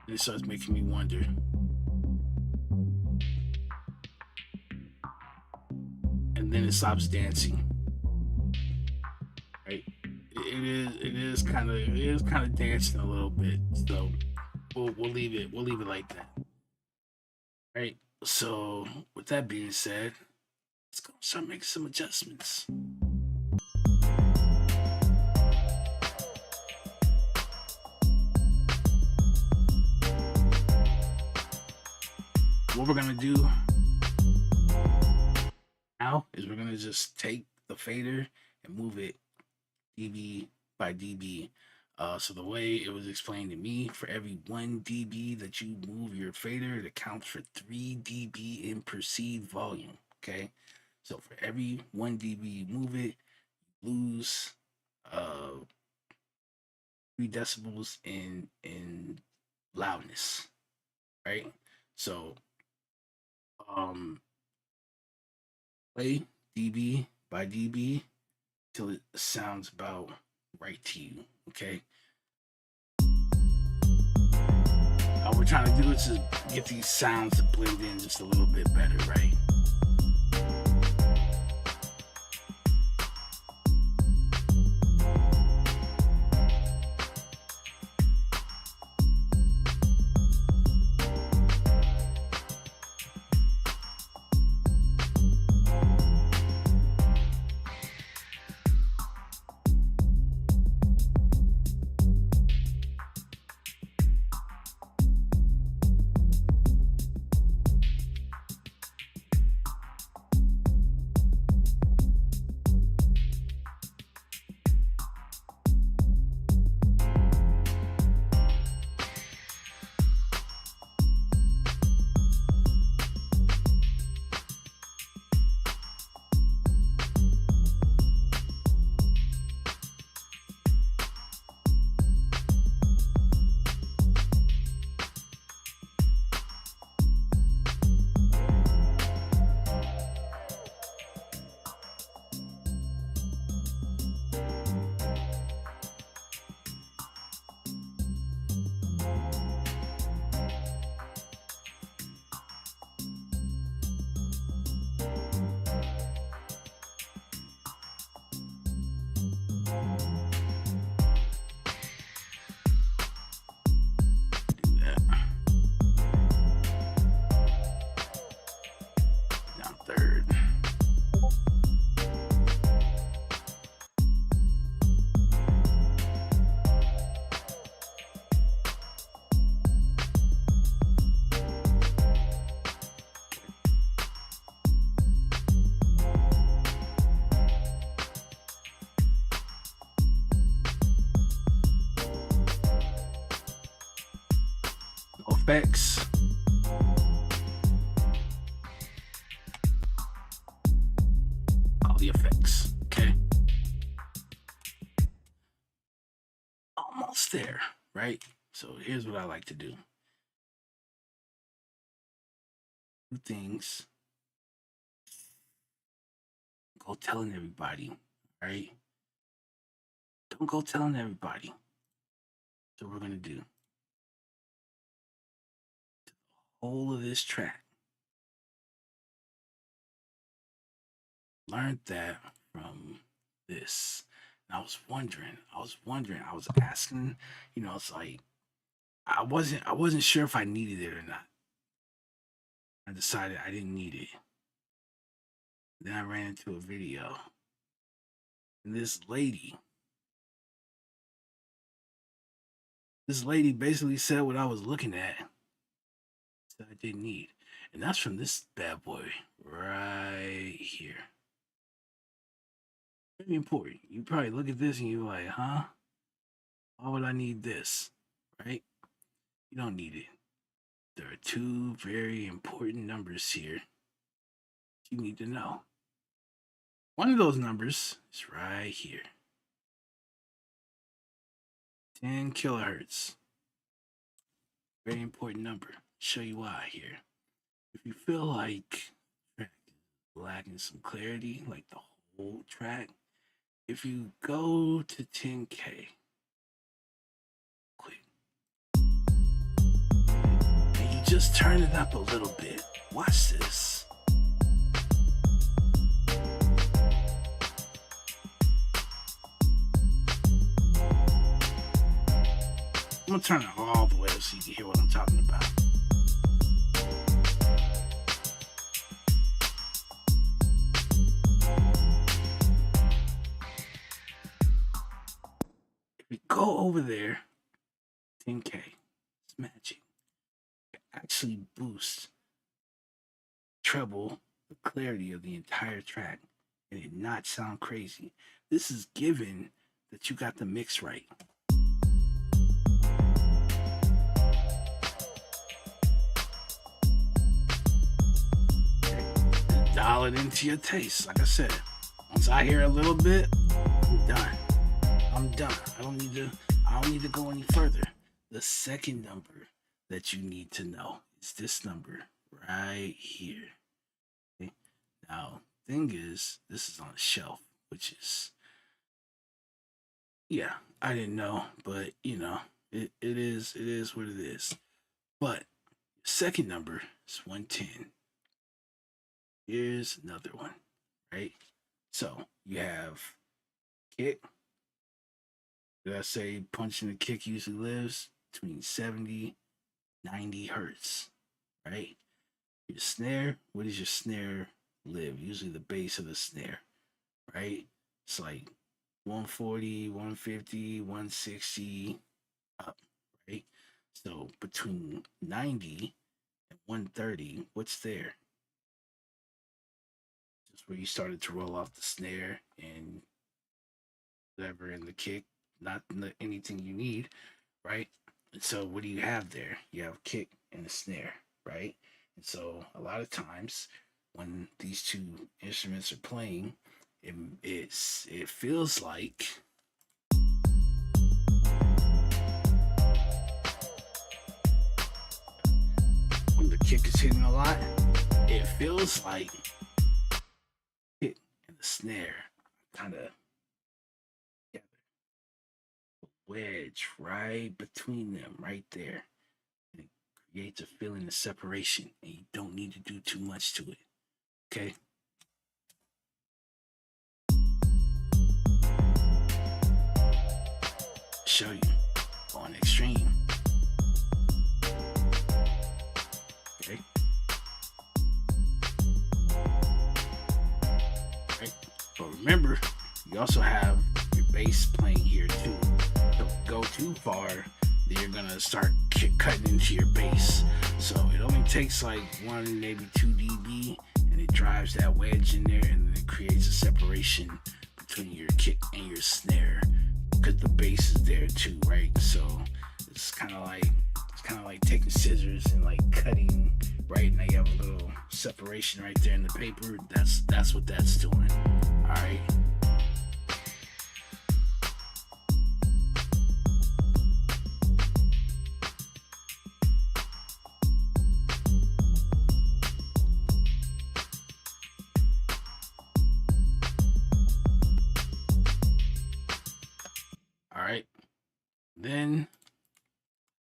it starts making me wonder. And then it stops dancing. Right? It is kind of dancing a little bit. So we'll leave it like that. Right? So with that being said, let's go start making some adjustments. What we're gonna do now is we're gonna just take the fader and move it dB by dB. So the way it was explained to me, for every 1 dB that you move your fader, it accounts for 3 dB in perceived volume. Okay, so for every 1 dB you move it, you lose 3 decibels in loudness. Right? So play dB by dB till it sounds about right to you. Okay. All we're trying to do is just get these sounds to blend in just a little bit better, right? Effects. All the effects. Okay. Almost there, right? So here's what I like to do. 2 things. Go telling everybody, right? Don't go telling everybody. So we're gonna do whole of this track. Learned that from this. And I was wondering, I was asking, it's like I wasn't sure if I needed it or not. I decided I didn't need it. Then I ran into a video. And this lady basically said what I was looking at that I didn't need. And that's from this bad boy right here. Very important. You probably look at this and you're like, huh? Why would I need this? right? You don't need it. There are two very important numbers here you need to know. One of those numbers is right here. 10 kilohertz. Very important number. Show you why here. If you feel like track is lacking some clarity, like the whole track, if you go to 10K, quick, and you just turn it up a little bit. Watch this. I'm gonna turn it all the way up so you can hear what I'm talking about. If we go over there, 10K, it's matching. It actually boosts treble the clarity of the entire track and it not sound crazy. This is given that you got the mix right. Dial it into your taste. Like I said, once I hear a little bit, I'm done. I'm done. I don't need to go any further. The second number that you need to know is this number right here. Okay? Now, thing is, this is on a shelf, which is, yeah, I didn't know, but it is what it is. But second number is 110. Here's another one, right? So you have kick. Did I say punching the kick usually lives between 70, 90 hertz, right? Your snare, where does your snare live? Usually the base of the snare, right? It's like 140, 150, 160 up, right? So between 90 and 130, what's there? Just where you started to roll off the snare and whatever in the kick, not anything you need, right? And so what do you have there? You have kick and a snare, right? And so a lot of times when these two instruments are playing, it feels like when the kick is hitting a lot, it feels like kick and the snare kind of wedge right between them, right there. And it creates a feeling of separation, and you don't need to do too much to it. Okay? Show you on extreme. Okay? Right? But remember, you also have your bass playing here too. Don't go too far, then you're gonna start cutting into your bass. So it only takes like 1, maybe 2 dB, and it drives that wedge in there, and then it creates a separation between your kick and your snare, because the bass is there too, right? So it's kind of like taking scissors and like cutting, right? Now you have a little separation right there in the paper. That's what that's doing. All right. Then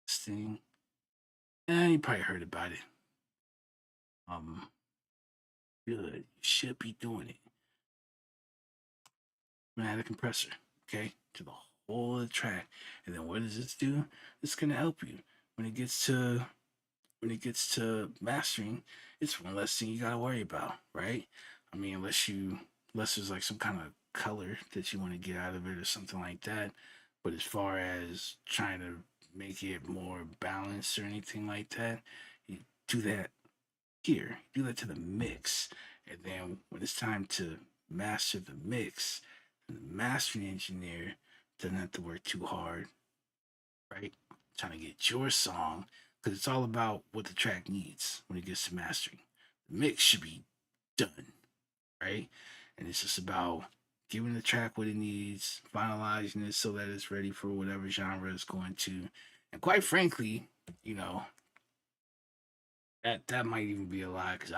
this thing, you probably heard about it. Good. You should be doing it. I'm gonna add a compressor, okay, to the whole of the track, and then what does this do? It's gonna help you when it gets to mastering. It's one less thing you gotta worry about, right? I mean, unless there's like some kind of color that you want to get out of it or something like that. But as far as trying to make it more balanced or anything like that, you do that here. Do that to the mix. And then when it's time to master the mix, the mastering engineer doesn't have to work too hard, right? trying to get your song, because it's all about what the track needs when it gets to mastering. The mix should be done, right? And it's just about giving the track what it needs, finalizing it so that it's ready for whatever genre it's going to. And quite frankly, you know, that might even be a lie because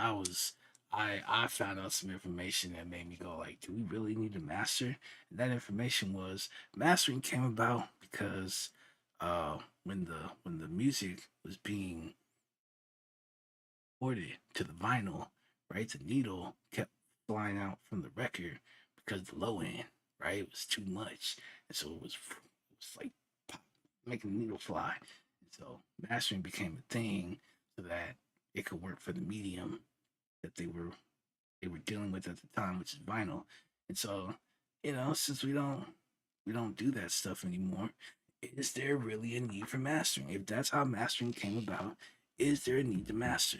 I found out some information that made me go like, do we really need to master? And that information was mastering came about because when the music was being ported to the vinyl, right, the needle kept flying out from the record because the low end, right, it was too much, and so it was like pop, making the needle fly. And so mastering became a thing so that it could work for the medium that they were dealing with at the time, which is vinyl. And so, since we don't do that stuff anymore, is there really a need for mastering? If that's how mastering came about, is there a need to master?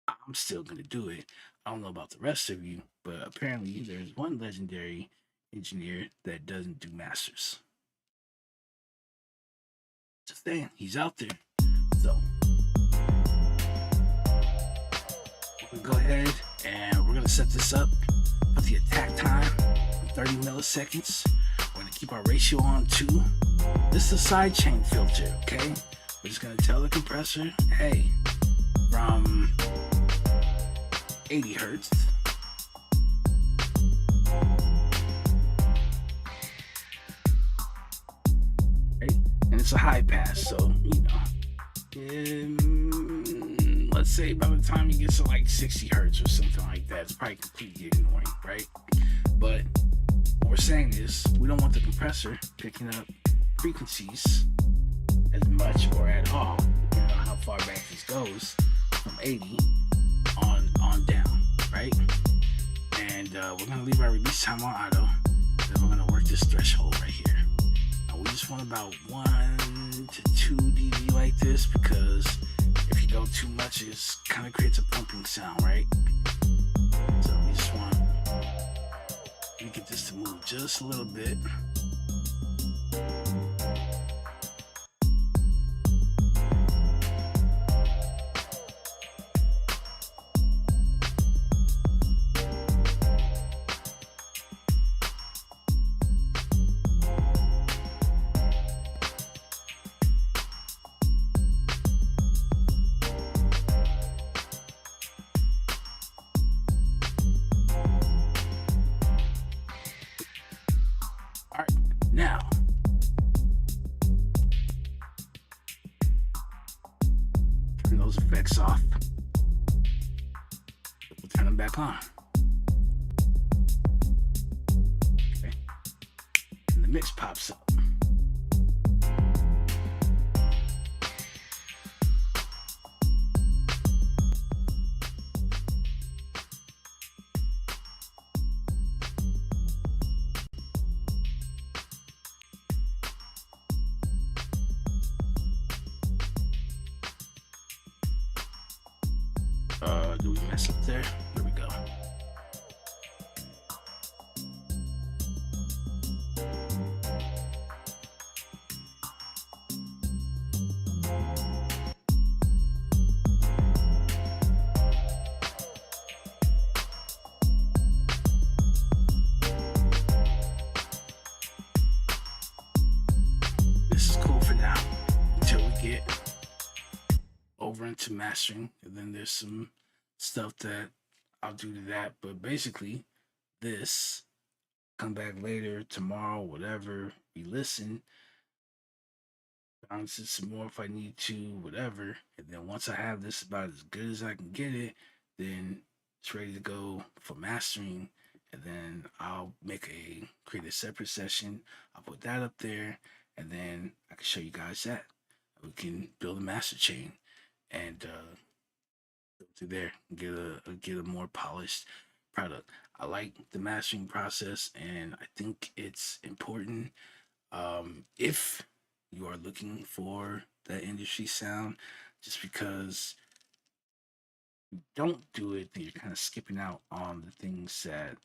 I'm still gonna do it. I don't know about the rest of you, but apparently there's one legendary engineer that doesn't do masters. Just saying, he's out there. So we're gonna go ahead and we're gonna set this up. Put the attack time on 30 milliseconds. We're gonna keep our ratio on 2. This is a sidechain filter, okay? We're just gonna tell the compressor, hey, from 80 hertz. Okay? And it's a high pass, so let's say by the time you get to like 60 hertz or something like that, it's probably completely ignoring, right? But what we're saying is we don't want the compressor picking up frequencies as much or at all, depending on how far back this goes, from 80 on down, right? And we're gonna leave our release time on auto. Then we're gonna work this threshold right here. Now we just want about 1 to 2 dB like this because if you go too much, it kind of creates a pumping sound, right? So we just want to get this to move just a little bit. Now, turn those effects off. We'll turn them back on. Okay. And the mix pops up. Do we mess up there? There we go. This is cool for now until we get over into mastering, and then there's some stuff that I'll do to that. But basically, this come back later, tomorrow, whatever. We listen, bounce it some more if I need to, whatever. And then once I have this about as good as I can get it, then it's ready to go for mastering. And then I'll create a separate session. I'll put that up there, and then I can show you guys that. We can build a master chain and go through there and get a more polished product. I like the mastering process, and I think it's important if you are looking for that industry sound. Just because you don't do it, then you're kind of skipping out on the things that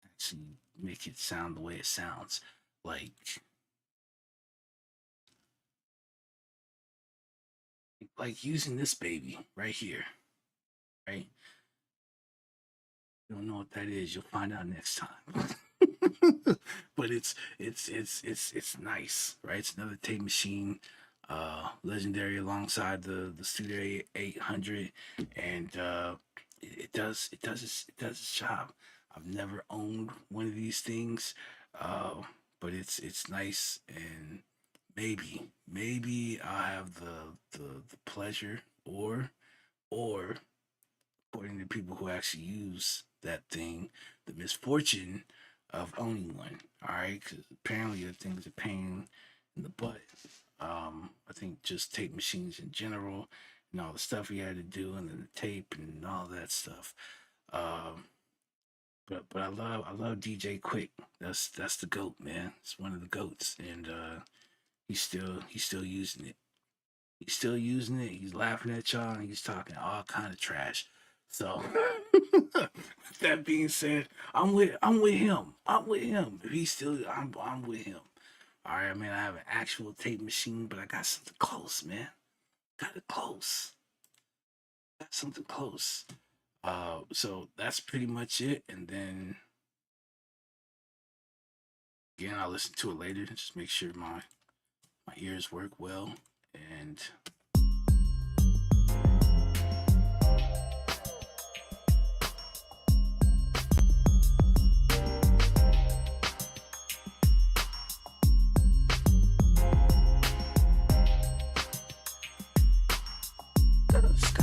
actually make it sound the way it sounds. Like like using this baby right here, right? You don't know what that is. You'll find out next time. But it's nice, right? It's another tape machine, legendary alongside the Studio 800, and it does its job. I've never owned one of these things, uh, but it's nice, and maybe I'll have the pleasure, or according to people who actually use that thing, the misfortune of owning one. All right, because apparently the thing's a pain in the butt. I think just tape machines in general, and all the stuff he had to do, and then the tape and all that stuff. Um, but I love DJ Quick. That's the goat, man. It's one of the goats, and he's still using it. He's still using it. He's laughing at y'all, and he's talking all kind of trash. So, with that being said, I'm with him. I'm with him. If he's still, I'm with him. All right, man. I have an actual tape machine, but I got something close, man. Got it close. Got something close. So that's pretty much it. And then again, I'll listen to it later. Just make sure my ears work well. And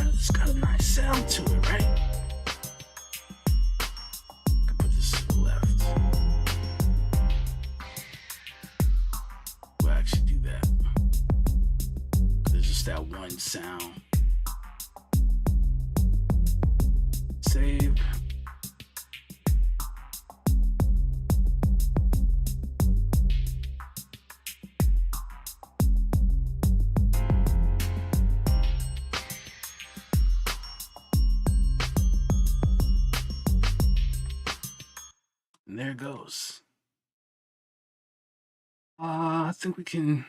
it's got a nice sound to it, right? I can put this to the left. We'll actually do that. There's just that one sound. Save. And there it goes. I think we can.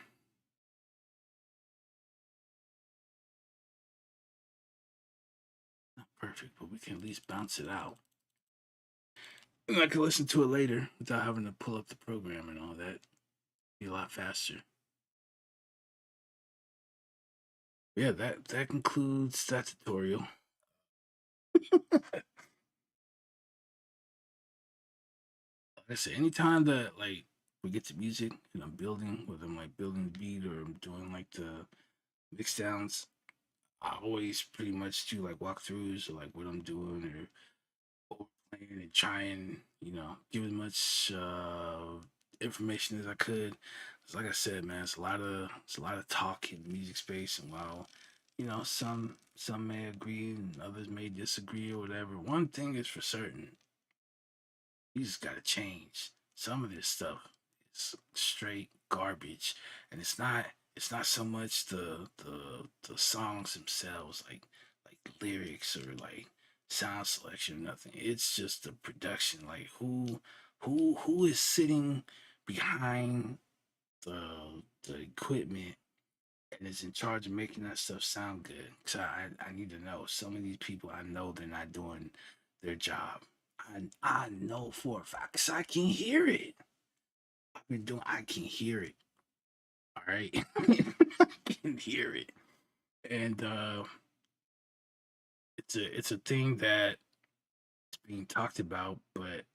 Not perfect, but we can at least bounce it out. And I can listen to it later without having to pull up the program and all that. Be a lot faster. Yeah, that concludes that tutorial. Like I said, anytime that like we get to music and I'm building, whether I'm like building the beat or I'm doing like the mix downs, I always pretty much do like walkthroughs or like what I'm doing or what we're playing and try and give as much information as I could. 'Cause like I said, man, it's a lot of talk in the music space, and while some may agree and others may disagree or whatever, one thing is for certain: you just gotta change. Some of this stuff is straight garbage, and it's not so much the songs themselves, like lyrics or like sound selection or nothing. It's just the production. Like who is sitting behind the equipment and is in charge of making that stuff sound good. So I need to know. Some of these people, I know they're not doing their job. I know for a fact 'cause I can hear it. I can hear it. All right. I can hear it. And it's a thing that is being talked about, but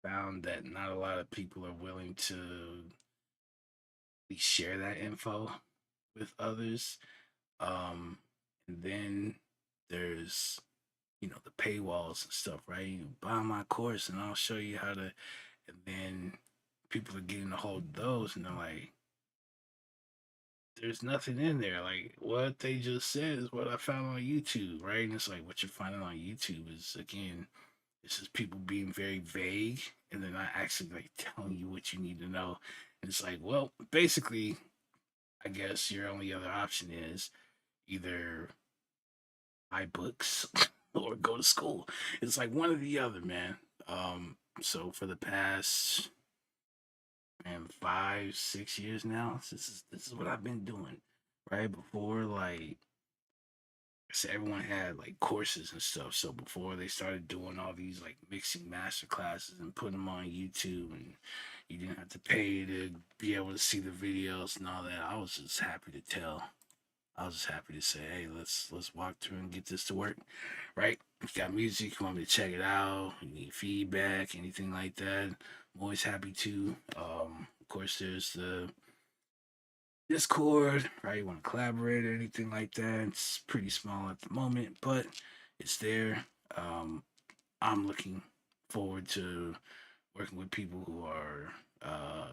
found that not a lot of people are willing to share that info with others. And then there's the paywalls and stuff, right? You buy my course and I'll show you how to, and then people are getting a hold of those and they're like, there's nothing in there. Like what they just said is what I found on YouTube, right? And it's like what you're finding on YouTube is, again, it's just people being very vague and they're not actually like telling you what you need to know. And it's like, well, basically, I guess your only other option is either buy books or go to school. It's like one or the other, man. So for the past 5, 6 years now, this is what I've been doing. right? Before, like, so everyone had like courses and stuff. So before they started doing all these like mixing master classes and putting them on YouTube, and you didn't have to pay to be able to see the videos and all that, I was just happy to tell. I was just happy to say, hey, let's walk through and get this to work, right? If you got music, you want me to check it out, you need feedback, anything like that, I'm always happy to. Of course, there's the Discord, right? You want to collaborate or anything like that. It's pretty small at the moment, but it's there. Um, I'm looking forward to working with people who are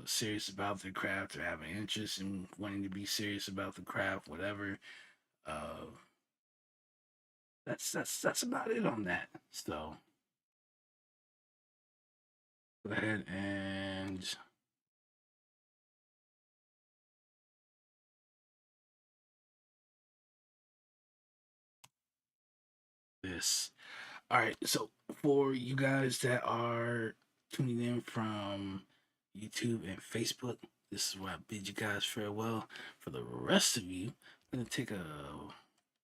serious about their craft or have an interest in wanting to be serious about the craft, whatever. Uh, that's about it on that. So go ahead and this. All right, so for you guys that are tuning in from YouTube and Facebook, this is where I bid you guys farewell. For the rest of you, I'm gonna take a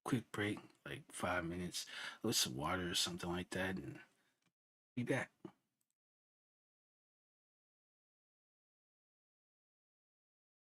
quick break, like 5 minutes, with some water or something like that, and be back.